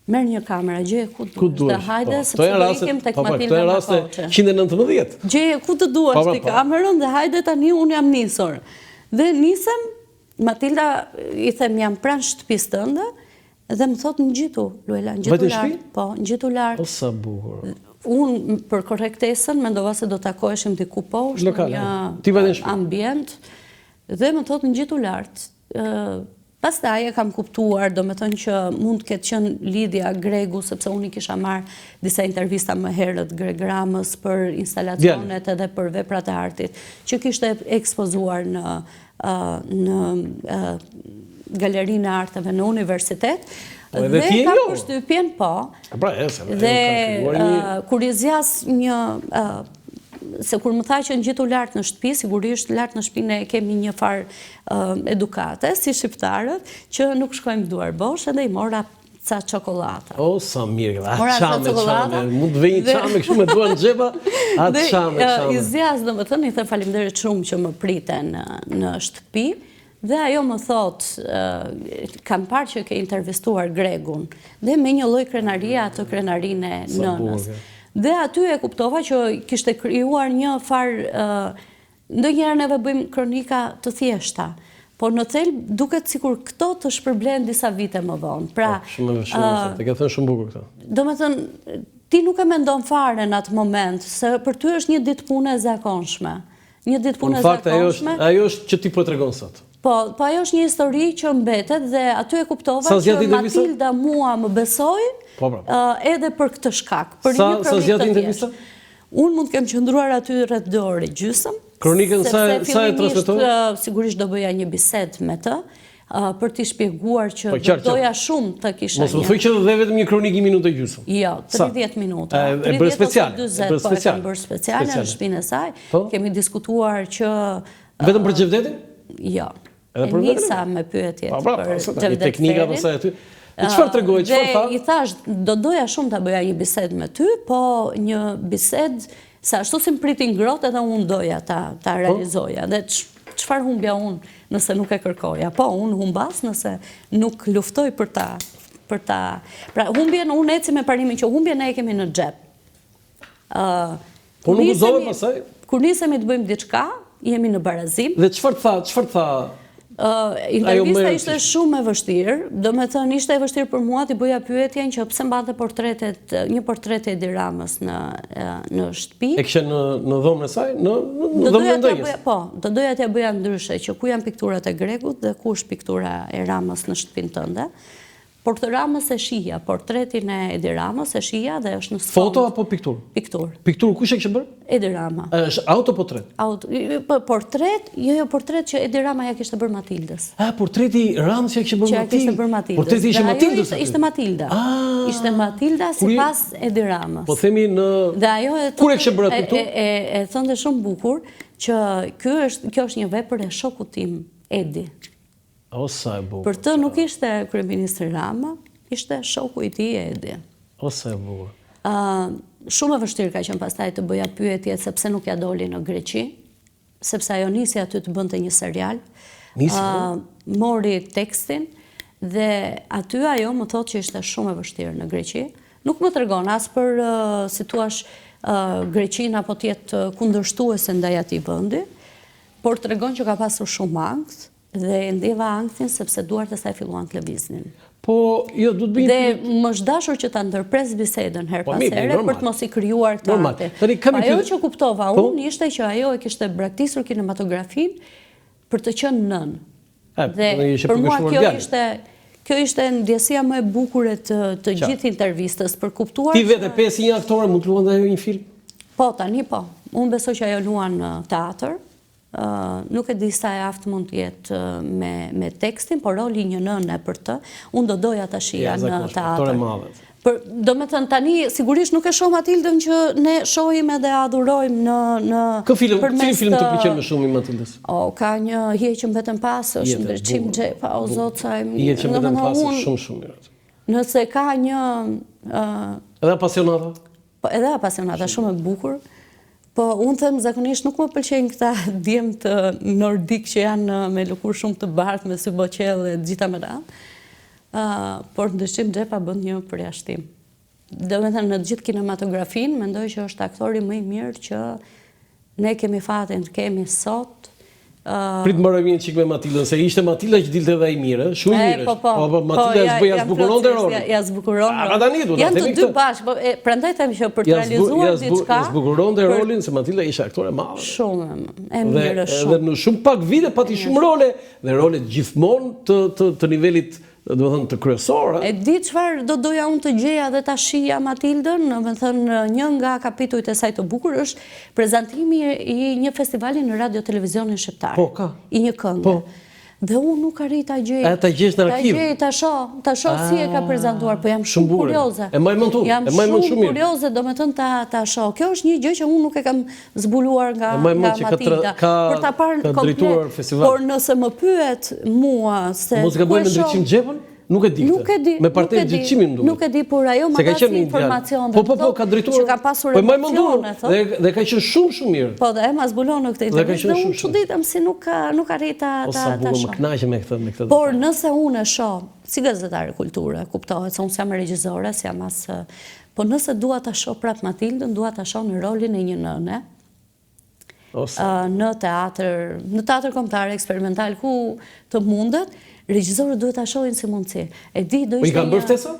merr një kamerë, gjeje ku duhesh. Dhe hajde sepse do ikim tek Matilda Makoçe. 119. Gjeje ku të duash ti kamerën dhe hajde tani unë jam nisur. Dhe nisem, Matilda i them jam pranë shtëpisë tënde dhe më thot ngjitu, Luela, ngjitu lart. Po, ngjitu lart. O sa bukur. Unë për korrektesën mendova se do takoheshim diku poshtë në një ambient dhe më thot ngjitu lart. Pastaj e kam kuptuar, do me thënë që mund të ketë qenë lidhja Gregu, sepse unë i kisha marrë disa intervista më herët Greg Ramës për instalacionet edhe për veprat e artit, që kishte ekspozuar në galerinë e arteve në universitet. Edhe ti Dhe e ka njohur. përshtypjen, po. Pra, Dhe kur i zjas se kur më tha që në gjitu lartë në shtëpi, sigurisht lartë në shtëpi ne kemi një farë edukate, si shqiptarët, që nuk shkojmë duar bosh, edhe i mora ca çokolata. O, sa mirë, Mora ca çokolata. mund të vej një çame kështu me duar në xhepa, atë çame. I zjas, domethënë, i the faleminderit shumë që më priten në shtëpi, dhe ajo më thot, kam parë që ke intervistuar Gregun, dhe me një lloj krenarie atë krenarinë e nënës. Dhe aty e kuptova që kishte krijuar një farë, ndonjëherë neve bëjmë kronika të thjeshta, por në thelb duket sikur këto të shpërblen disa vite më vonë. Pra, shumë, të ke thënë shumë bukur këtë. domethënë, ti nuk e mendon fare në atë moment, se për ty është një ditë pune e zakonshme. Një ditë pune e zakonshme. Ajo është që ti po tregon sot. Po ajo është një histori që mbetet dhe aty e kuptova që Matilda mua më besoi edhe për këtë shkak. Për një kronikë të thjeshtë. Unë mund të kem qëndruar aty rreth 2 orë gjysmë. Kronikën sa e transmetoi? Sigurisht do bëja një bisedë me të, për t'i shpjeguar që doja shumë të kisha një. Mos më thuaj që dhe vetëm një kronikë minutë gjysmë. Jo, 30 minuta. E bërë speciale. Po, e kam bërë speciale në shtëpinë e saj. Kemi diskutuar që... Vetëm për Xhevdetin? Jo. E nisa me pyetje për Xhevdet teknika pasaj aty. Çfarë tregoj, çfarë tha? I thash, doja shumë ta bëja një bisedë me ty, po një bisedë se ashtu si më priti ngrohtë edhe unë doja ta realizoja. Dhe çfarë humbja unë nëse nuk e kërkoja? Po, unë humbas nëse nuk luftoj për ta. Pra, humbjen unë eci me parimin që humbjen ne e kemi në xhep. Po nuk gëzove pasaj? Kur nisemi të bëjmë diçka, jemi në barazim. Dhe çfarë tha? Intervista ishte shumë e vështirë, do me thënë ishte e vështirë për mua t'i bëja pyetjen që pse mbante një portret e Edi Ramës në shtëpi. E kishe në dhomën e saj? Në dhomën e ndonjës? Po, do doja t'ja bëja ndryshe, që ku janë pikturat e Gregut dhe ku është piktura e Ramës në shtëpinë tënde. Por të Ramës e shija, portretin e Edi Ramës e shija dhe është në sfond. Foto apo pikturë? Pikturë. Pikturë kush e kishte bërë? Edi Rama. Është autoportret? Portret, portret që Edi Rama ja kishte bërë Matildës. Portreti Ramës ja kishte bërë Matildës? Që ja kishte bërë Matildës. Portreti ishte Matildës? Ishte Matilda. Ishte Matilda sipas Edi Ramës. Po themi në... Dhe ajo kur e kishte bërë atë pikturë? E thonte shumë bukur që kjo është një vepër e shokut tim, Edi. O, sa e bukur. Për të nuk ishte kryeministri Rama, ishte shoku i tij Edi. O, sa e bukur. Shumë e vështirë ka qenë pastaj të bëja pyetje sepse nuk ja doli në Greqi, sepse ajo nisi aty të bënte një serial. Mori tekstin dhe aty ajo më thotë që ishte shumë e vështirë në Greqi. Nuk më tregon as për si thua Greqinë apo të jetë kundërshtuese ndaj atij vendi, por tregon që ka pasur shumë ankth dhe ndjeva anktin sepse duart e saj filluan të lëviznin. Po, jo, du të bëjmë... Dhe më është dashur që ta ndërpres bisedën her pas here për të mos i krijuar të ate. Ajo që kuptova unë ishte që ajo e kishte braktisur kinematografin për të qenë nën. Dhe për mua kjo ishte ndjesia më e bukur e të gjithë intervistës për kuptuar... Ti vete 5 aktore mund të luan dhe ajo një film? Po, tani po. Unë besoj që ajo luan në teatr. Nuk e di sa e aftë mund të jetë me tekstin, por roli një nëne për të, unë do doja të shija në teatr. Do me thënë tani, sigurisht nuk e shoh Matildën që ne shohim edhe adhurojmë në... Cili film të pëlqen më shumë i Matildës? Ka një Hije që mbetën pas, është ndryqim xhepa, o zotë sa... Hije që mbetën pas është shumë. Nëse ka një... Edhe apasionata? Edhe apasionata, shumë e bukur. Po, unë them zakonisht nuk më pëlqejnë këta djemt nordik që janë me lëkur shumë të bardhë, me sy boqell e gjitha me radhë. Por ndryqim xhepa bën një përjashtim. Do me thënë në gjithë kinematografin, mendoj që është aktori më i mirë që ne kemi fatin të kemi sot. Prit mërëmi në qikë me Matildën, se ishte Matilda që dilte dhe i mire, shumë mirë. Po, Matilda ja zbukuron dhe rolin. Ja zbukuron. Janë të dy bashkë, prandaj them që për të realizuar diçka... Ja zbukuron dhe rolin, se Matilda ishte aktore madhe. Shumë, e mirë shumë. Dhe në shumë pak vite pati shumë role, dhe role gjithmonë të nivelit do të thënë të kryesor. E di çfarë do doja unë të gjeja dhe ta shija Matildën, do të thënë një nga kapitujt e saj të bukur është prezantimi i një festivali në radio televizionin shqiptar. Po, ka. I një këngë. Dhe unë nuk arrit ta gjej. Ta gjesh në arkiv. Ta shoh si e ka prezantuar, po jam shumë kurioze. E maj mend tu, jam shumë kurioze, domethënë ta shoh. Kjo është një gjë që unë nuk e kam zbuluar nga Matilda. Për ta parë komplet. Por nëse më pyet mua se mos gaboj me ndriçim xhepën? Nuk e di këtë. Me parter gjyqimin duket. Nuk e di, por ajo më ka si informacion. Po, ka drejtuar. Që ka pasur emocione, dhe ka qenë shumë mirë. Po, dhe e ma zbulon në këtë intervjist, dhe unë çuditem si nuk arrit ta shoh. Më kënaqem me këtë. Por nëse unë e shoh, si gazetare kulture, kuptohet, se unë s'jam regjizore, s'jam as... Po nëse dua ta shoh prap Matildën, dua ta shoh në rolin e një nëne, në teatr kombëtar eksperimental ku të mundet, regjizorët duhet ta shohin si mundësi. E di do ishte. I kanë bërë ftesa?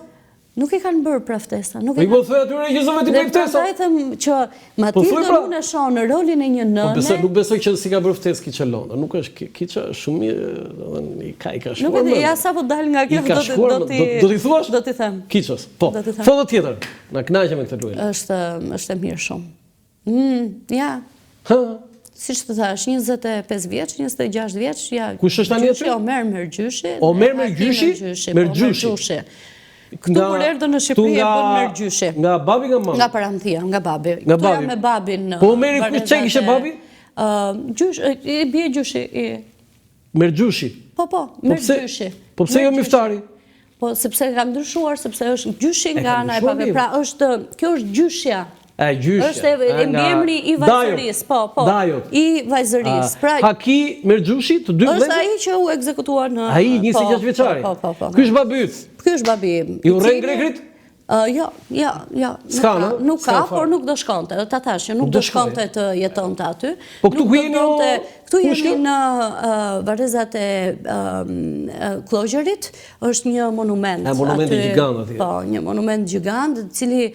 Nuk i kanë bërë pra ftesa. I po thoj aty regjizorëve ti bëj ftesa. Ne them që Matildën unë e shoh në rolin e një nëne. Nuk besoj që si ka bërë ftesë Kiça Londra. Nuk është Kiça shumë mirë, i ka shkuar. Nuk e di, ja sapo dal nga kjo do t'i thuash? Do t'i them. Kiçës. Po. Foto tjetër. Na kënaqem me këtë lojë. Është e mirë shumë. Ja. Si që të thash, 25 vjeç, 26 vjeç, ja... Kush është tani aty? Omer Mergjyshi. Omer Mergjyshi? Mergjyshi. Këtu kur erdhën në Shqipëri e bën Mergjyshi. Nga babi nga mama? Nga parantia, nga babi. Nga babi. Me babin... Po Omeri kush çe kishte babi? I bie Gjyshi. Mergjyshi? Po, Mergjyshi. Po pse jo Miftari? Po, sepse ka ndryshuar, sepse është Gjyshi nga ana e babit. Pra, kjo është Gjyshja. Është emblemi i vajzërisë, po. I vajzërisë. Haki Mergjyshi, të dy vëllezër? Është ai që u ekzekutua në... Ai 26 vjeçari. Po. Ky është babi yt. Ky është babi. I urren grekrit? Jo. Nuk ka, por nuk do shkonte. Ta thash që nuk do shkonte të jetonte aty. Po këtu ku jeni? Këtu jemi në varrezat e Klogjërit, është një monument. Monument i gjigant aty. Po, një monument gjigant, i cili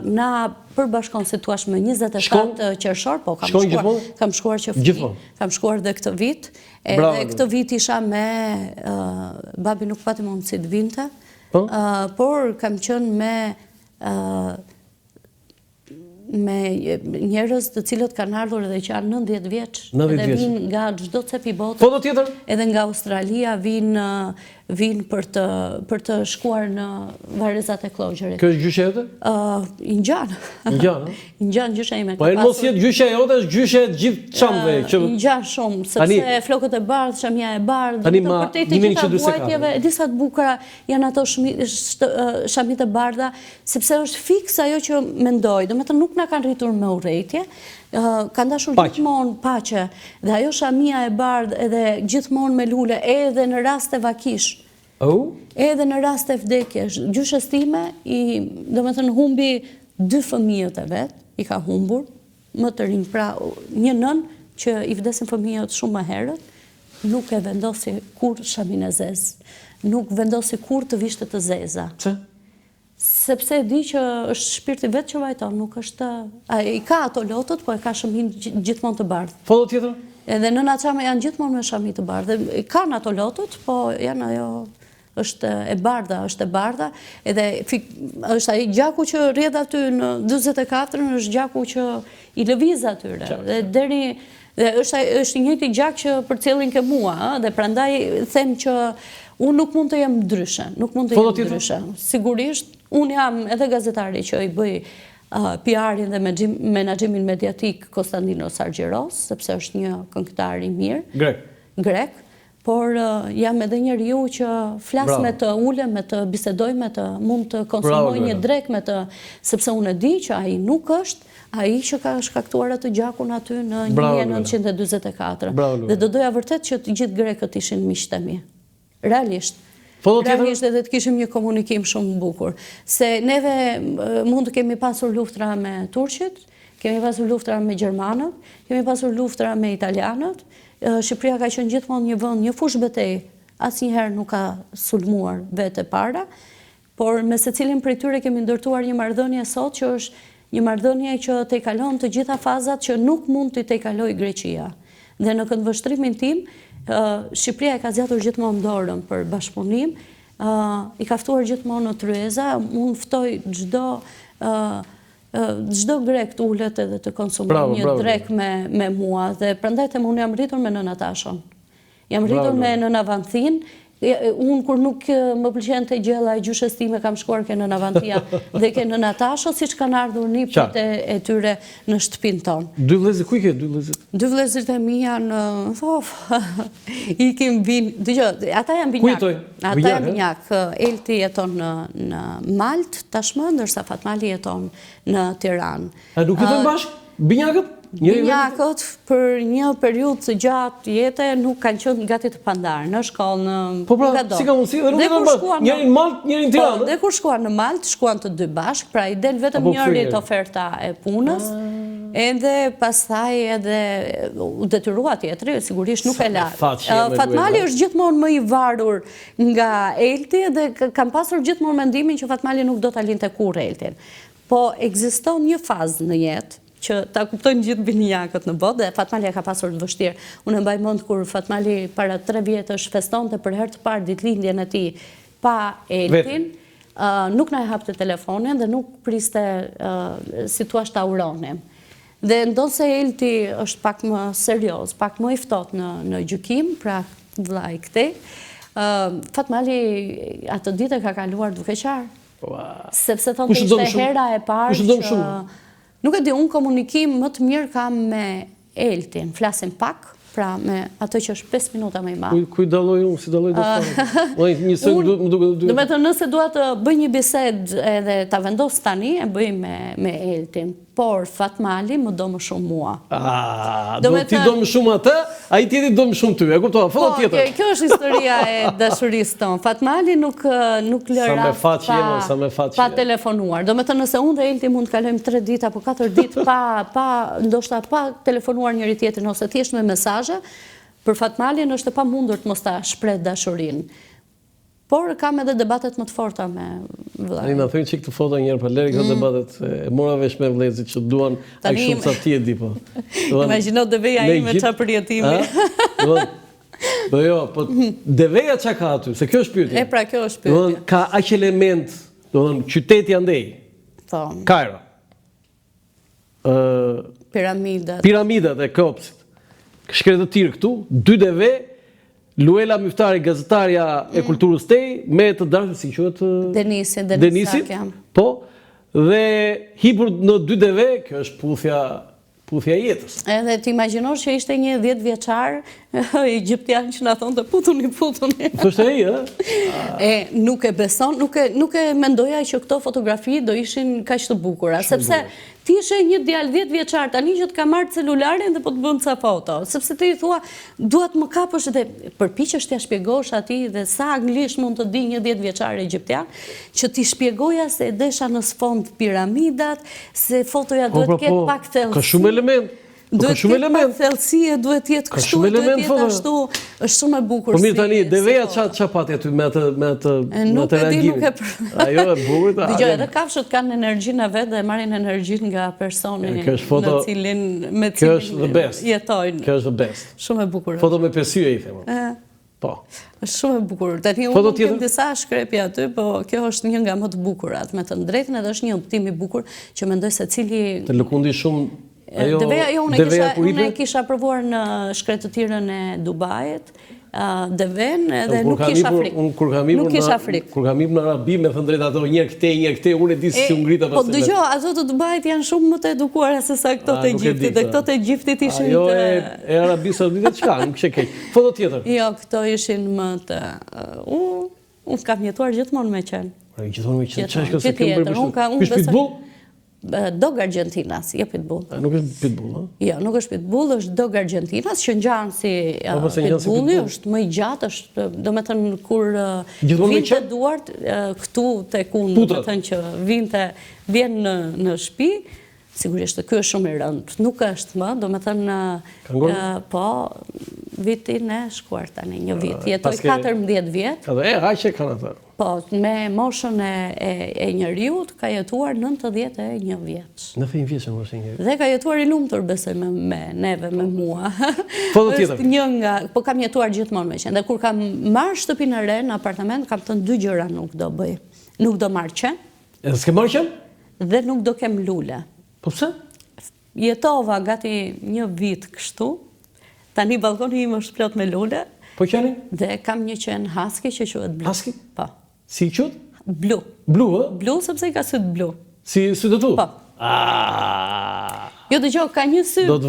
na përbashkon si thua me 27 qershor, po kam shkuar që fëmijë. Kam shkuar dhe këtë vit. Edhe këtë vit isha me babi, nuk pati mundësi të vinte. Por kam qenë me njerëz të cilët kanë ardhur edhe që janë 90 vjeç, edhe vinë nga çdo cep i botës. Po do tjetër? Edhe nga Australia vinë për të shkuar në varrezat e Klogjërit. Kjo është gjyshja jote? I ngjan. I ngjan gjyshja ime. Po mos jetë gjyshja jote, është gjyshja e gjithë çamëve që i ngjan shumë, sepse flokët e bardhë, shamia e bardhë, vërtet të gjitha vuajtjeve, disa të bukura janë ato shamit e bardha, sepse është fiks ajo që mendoj, domethënë nuk na kanë rritur me urrejtje. Kanë dashur gjithmonë paqe dhe ajo shamia e bardhë edhe gjithmonë me lule edhe në rast e vakish. Edhe në rast e vdekjesh. Gjyshes time domethënë humbi 2 fëmijët e vet, i ka humbur më të rinj, pra një nën që i vdesin fëmijët shumë më herët, nuk e vendosi kur shamin e zezë, nuk vendosi kur të vishte të zeza. Sepse di që është shpirti vetë që vajton, nuk është... I ka ato lotët, po e ka shamin gjithmonë të bardhë. Foto tjetër? Edhe nëna çame janë gjithmonë me shami të bardhë. I kanë ato lotët, po janë ajo... është e bardha, edhe është ai gjaku që rrjedh aty në 44, është gjaku që i lëviz atyre. Dhe është një njëjti gjak që përcjellin ke mua, dhe prandaj them që unë nuk mund të jem ndryshe. Sigurisht, unë jam edhe gazetari që i bëj PR-in dhe menaxhimin mediatik Konstantinos Argyeros, sepse është një këngëtar i mirë. Grek. Por jam edhe njeriu që flas me të ulem, me të bisedoj me të, mund të konsumoj një drek me të, sepse unë e di që ai nuk është ai që ka shkaktuar atë gjakun aty në 1944. Dhe do doja vërtet që të gjithë grekët ishin miqtë e mi. Realisht edhe të kishim një komunikim shumë bukur. Se neve mund të kemi pasur luftra me turqit, kemi pasur luftra me gjermanët, kemi pasur luftra me italianët. Shqipëria ka qenë gjithmonë një vend, një fush betej, asnjëherë nuk ka sulmuar vetë para, por me secilin prej tyre kemi ndërtuar një marrëdhënie sot që është një marrëdhënie që tejkalon të gjitha fazat që nuk mund të tejkalojë Greqia. Dhe në këndvështrimin tim, Shqipëria e ka zgjatur gjithmonë dorën për bashkëpunim, i ka ftuar gjithmonë në tryeza, unë ftoj çdo grek të ulet edhe të konsumoj një drek me mua, dhe prandaj them unë jam rritur me nëna Tashon. Jam rritur me Nëna Avanthin. Unë kur nuk më pëlqen të gjella e gjyshes time kam shkuar ke Nëna Avantia dhe ke Nëna Tasho, siç kanë ardhur nipët e tyre në shtëpinë tonë. Dy vëllezër, ku i ke dy vëllezër? Dy vëllezërit e mi janë, ikim dëgjoj, ata janë binjak. Ata janë binjak. Elti jeton në Malt tashmë, ndërsa Fatmali jeton në Tiranë. A nuk jetojnë bashkë? Binjakët? Binjakët për një periudhë të gjatë jete nuk kanë qenë gati të pandar në shkollë në Po pra, si ka mundësi dhe nuk jeton bashkë? Njëri në Malt, njëri në Tiranë. Dhe kur shkuan në Malt, shkuan të dy bashkë, pra i del vetëm njërit oferta e punës, edhe pastaj edhe u detyrua tjetri, sigurisht nuk e la. Fatmali është gjithmonë më i varur nga Elti dhe kam pasur gjithmonë mendimin që Fatmali nuk do ta linte kurrë Eltin. Po ekziston një fazë në jetë që ta kuptojnë gjithë binjakët në botë, dhe Fatmali ka pasur të vështirë. Unë mbaj mend kur Fatmali para 3 vjetësh festonte për herë të parë ditëlindjen e tij pa Eltin, nuk na e hapte telefonin dhe nuk priste si thua ta uronim. Dhe ndonse Elti është pak më serioz, pak më i ftohtë në gjykim, pra vllai këtej, Fatmali atë ditë ka kaluar duke qarë. Sepse thonë ishte hera e parë që nuk e di, unë komunikim më të mirë kam me Eltin, flasim pak, pra me atë që është 5 minuta më i madh. Kuj dalloj unë, si dalloj do me të nëse dua të bëj një bisedë edhe ta vendos tani, e bëj me Eltin. Por Fatmali më do më shumë mua. Ti do më shumë atë, ai tjetri do më shumë ty. E kuptova, foto tjetër. Kjo është historia e dashurisë tonë. Fatmali nuk lë rast pa telefonuar. Do me të nëse unë dhe Elti mund të kalojmë 3 ditë apo 4 ditë ndoshta pa telefonuar njëri tjetrin ose thjesht me mesazhe, për Fatmalin është e pamundur të mos ta shpreh dashurinë. Por kam edhe debatet më të forta me vllai. Na thënë çik të foto një herë për lëri këto debatet. E mora vesh me vëllezërit që duan ai shumë sa ti e di po. Imagjino deveja ime çfarë përjetimi. Po jo, po deveja çka ka aty, se kjo është pyetja. Pra kjo është pyetja. Ka aq element, domethënë qyteti andej. Po. Kairo. Piramidat e Keopsit. Shkretë të tjerë këtu, 2 deve. Luela Myftari, gazetarja e kulturës tej, me të dashur si quhet Denisit, po, dhe hipur në 2 deve, kjo është puthja jetës. Edhe të imagjinosh që ishte një 10 vjeçar egjiptian që na thonte putuni. Thoshte ai, nuk e beson, nuk e mendoja që këto fotografi do ishin kaq të bukura, sepse ti ishe një djalë 10 vjeçar tani që të ka marrë celularin dhe po të bën ca foto, sepse ti thua duat më kapësh dhe përpiqesh t'ia shpjegosh atij dhe sa anglisht mund të di një 10 vjeçar egjiptian, që ti shpjegoja se e desha në sfond piramidat, se fotoja duhet të ketë pak thellësi. Ka shumë element. Duhet të ketë pak thellësi, duhet të jetë kështu, duhet të jetë ashtu. Është shumë e bukur. Po mirë tani, deveja ç'a pati aty me atë reagimin. Ajo e bukur. Dgjoj, edhe kafshët kanë energjinë e vet dhe marrin energjinë nga personi me cilin jetojnë. Kjo është the best. Shumë e bukur. Foto me pesye i them. Po. Është shumë e bukur. Tani unë kam disa shkrepje aty, po kjo është një nga më të bukurat. Me të drejtën edhe është një udhtim i bukur që mendoj se cili të lëkundi shumë. Unë e kisha provuar në shkretëtirën e Dubajit, deven, dhe nuk kisha frikë. Nuk kisha frikë. Kur kam hipur në Arabi, me thënë drejtë ato një këtej, unë e di si u ngrita pas. Po dëgjoj, ato të Dubajit janë shumë më të edukuara se sa këto të Egjiptit, dhe këto të Egjiptit ishin të e Arabi Saudite çka, nuk kishe keq. Foto tjetër. Jo, këto ishin më të unë kam jetuar gjithmonë me qenë. Gjithmonë me qenë. Çfarë është kjo? Ky pitbull? Dog Argentinas, jo pitbull. Nuk është pitbull, ha? Jo, nuk është pitbull, është dog Argentinas që ngjan si pitbulli, është më i gjatë, është, domethënë kur vinte duart këtu tek unë, domethënë që vjen në shtëpi, sigurisht ky është shumë i rënd. Nuk është më, domethënë po vitin e shkuar tani, një vit. Jetoj 14 vjet. Edhe aq e kanë atë. Po, me moshën e njeriut ka jetuar 91 vjeç. 91 vjeç moshën e njeriut. Dhe ka jetuar i lumtur besoj me neve, me mua. Foto tjetër. Është një nga, po kam jetuar gjithmonë me qenë. Dhe kur kam marrë shtëpinë e re në apartament, kam thënë 2 gjëra nuk do bëj. Nuk do marr qen. Edhe s'ke marrë qen? Dhe nuk do kem lule. Po pse? Jetova gati një vit kështu. Tani balkoni im është plot me lule. Po qeni? Dhe kam një qen husky që quhet Blu. Husky? Po. Si i qut? Blu. Blu, ë? Blu sepse i ka syt blu. Si sy të tu? Po. Jo dëgjoj, ka një sy. Do të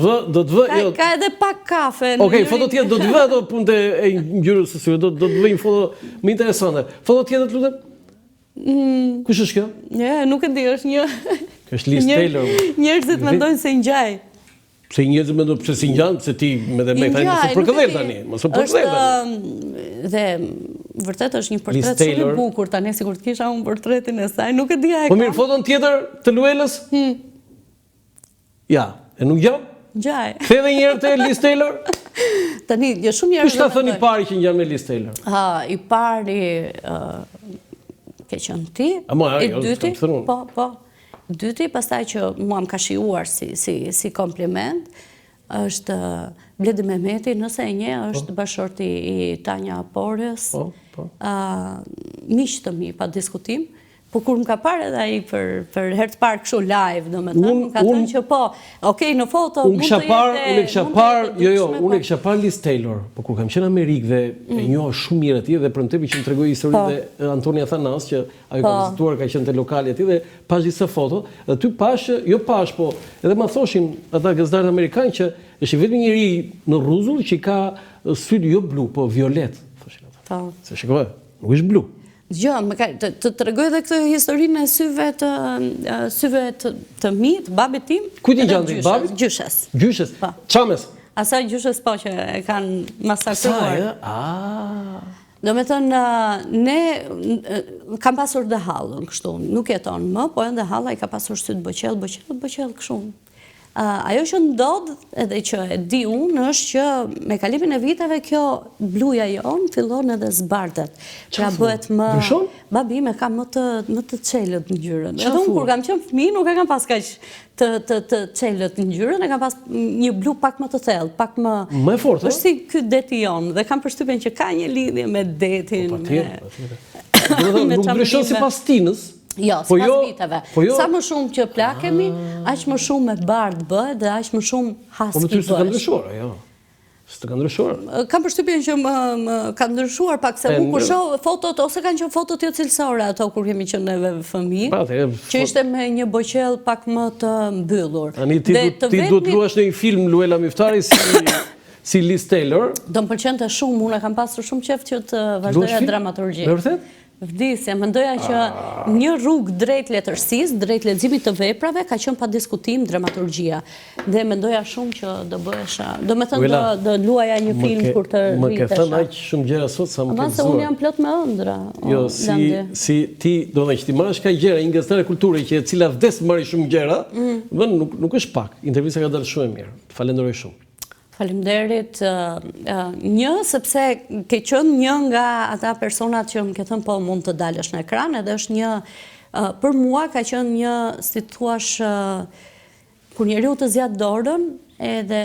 vë, jo. Ka edhe pak kafe. Okej, foto tjetër do të vë ato punët e ngjyrës së syve, do të vë një foto më interesante. Foto tjetër, lutem? Kush është kjo? Nuk e di, është një. Kjo është Liz Taylor. Njerëzit mendojnë se ngjaj. Pse njerëzit mendojnë pse si ngjan, se ti me dhe me thënë se për këdhel tani, mos për këdhel tani. Dhe vërtet është një portret shumë i bukur, tani sikur të kisha unë portretin e saj, nuk e di a e kam. Po mirë, foton tjetër të Luelës? Ja, e nuk gjam? Gjaj. The edhe një herë te Liz Taylor? Tani, jo shumë njerëz. Kush ka thënë i pari që ngjan me Liz Taylor? I pari ke qenë ti, i dyti, po. Dyti, pastaj që mua më ka shijuar si kompliment, është Bledi Mehmeti, nëse e nje, është bashorti i Tanja Porës, miq të mi, pa diskutim, po kur më ka parë edhe ai për herë të parë kështu live, domethënë, më ka thënë që po, okay, në foto mund të jetë. Unë e kisha parë Liz Taylor, po kur kam qenë në Amerikë dhe e njoh shumë mirë atje dhe prandaj që më tregoi historinë e Antonia Thanas që ajo ka vizituar, ka qenë te lokali atje dhe pash disa foto, dhe ty pash, po edhe ma thoshin ata gazetarët amerikanë që është vetëm njëri në rruzull që ka sy jo blu, po violet, thoshin ata. Se shikoj, nuk është blu. Jo, të tregoj edhe këtë historinë e syve të mi, të babit tim. Kujt i gjanë babit? Gjyshes. Gjyshes? Çames? Asaj gjyshes po që e kanë masakruar. Do me thënë, ne kam pasur dhe hallën kështu, nuk jeton më, po edhe halla i ka pasur sytë bëqell kështu. Ajo që ndodh, edhe që e di unë, është që me kalimin e viteve kjo bluja jonë fillon edhe zbartet. Pra bëhet më... Ndryshon? Babi me ka më të çelët ngjyrën. Edhe unë kur kam qenë fëmijë nuk e kam pas kaq të çelët ngjyrën, e kam pas një blu pak më të thellë, pak më... Më e fortë? Është si ky deti jonë, dhe kam përshtypjen që ka një lidhje me detin, Nuk ndryshon sipas tinës. Jo, s'pas viteve. Sa më shumë që plakemi, aq më shumë me bardh bëhet dhe aq më shumë husky bëhet. Po më ty s'të ka ndryshuar, jo. S'të ka ndryshuar. Kam përshtypjen që më ka ndryshuar pak se unë kur shoh fotot, ose kanë qenë fotot jo cilësore ato kur kemi qenë neve fëmijë, që ishte me një boqell pak më të mbyllur. Tani ti duhet luash në një film Luela Miftari si Liz Taylor. Do më pëlqente shumë, unë kam pasur shumë qejf që të vazhdoja dramaturgji. Me vërtet? Vdisja, mendoja që një rrugë drejt letërsisë, drejt leximit të veprave, ka qenë pa diskutim dramaturgjia. Dhe mendoja shumë që do bëhesha, do me thënë do luaja një film kur të rritesha. Më ke thënë aq shumë gjëra sot sa më ke gëzuar. Ama se unë jam plot me ëndra. Jo, si ti, do të që ti marrësh ka gjëra, një gazetare kulture që e cila vdes marrë shumë gjëra, nuk është pak. Intervista ka dalë shumë e mirë. Të falenderoj shumë. Faleminderit. Sepse ke qenë një nga ata personat që më ke thënë po mund të dalësh në ekran, edhe është një, për mua ka qenë një, si thuash, kur njeriu të zjat dorën, edhe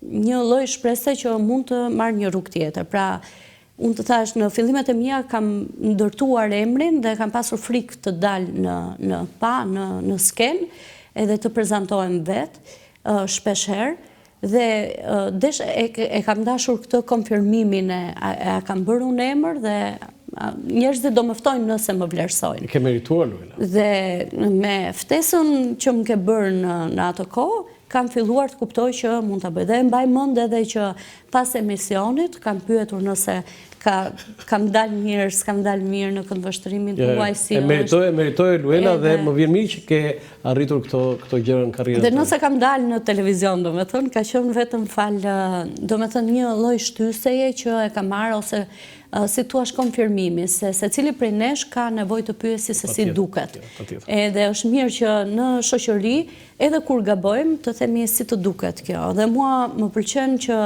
një lloj shprese që mund të marrë një rrugë tjetër. Pra, unë të thash, në fillimet e mia kam ndërtuar emrin dhe kam pasur frikë të dalë në skenë, edhe të prezantohem vetë shpesh herë. Dhe e kam dashur këtë konfirmimin e kam bërë unë emër dhe njerëzit do më ftojnë nëse më vlerësojnë. E ke merituar, Luela. Dhe me ftesën që më ke bërë në atë kohë, kam filluar të kuptoj që mund të bëj. Dhe mbaj mend edhe që pas emisionit kam pyetur nëse kam dalë mirë, s'kam dalë mirë në këndvështrimin tuaj si është. E meritoj Luela dhe më vjen mirë që ke arritur këto gjëra në karrierën. Dhe nëse kam dalë në televizion, do me thënë, ka qenë vetëm do me thënë një lloj shtyseje që e kam marrë ose si thuash konfirmimi, se secili prej nesh ka nevojë të pyesi se si duket. Edhe është mirë që në shoqëri, edhe kur gabojmë, të themi si të duket kjo. Dhe mua më pëlqen që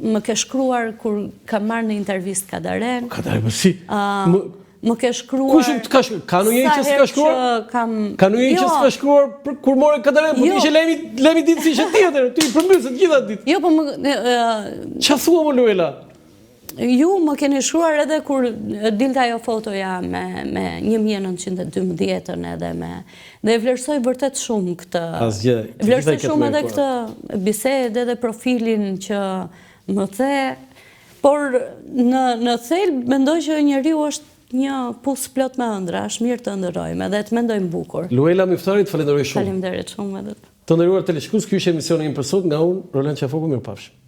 më ke shkruar kur kam marrë në intervistë Kadaren. Kadaren, më si? Më ke shkruar... Ka në një që s'ka shkruar? Ka në një që s'ka shkruar kur more Kadaren, po t'ishe lemi ditë si ishe tjetër, ty i përmbysët gjitha ditë. Jo, po më... Qa thua më, Luela? Ju më keni shkruar edhe kur dilta ajo fotoja me 1912 edhe me... Dhe e vlerësoj vërtet shumë këtë... Vlerësoj shumë edhe këtë bisedë edhe profilin që më the... Por në thelb mendoj që njeriu është një pus plot me ëndra, është mirë të ëndërrojmë edhe të mendojmë bukur. Luela Miftarit, falenderoj shumë. Faleminderit shumë edhe. Të nderuar teleshikues, ky ishte emisioni im për sot nga unë, Roland Qafoku, mirupafshim.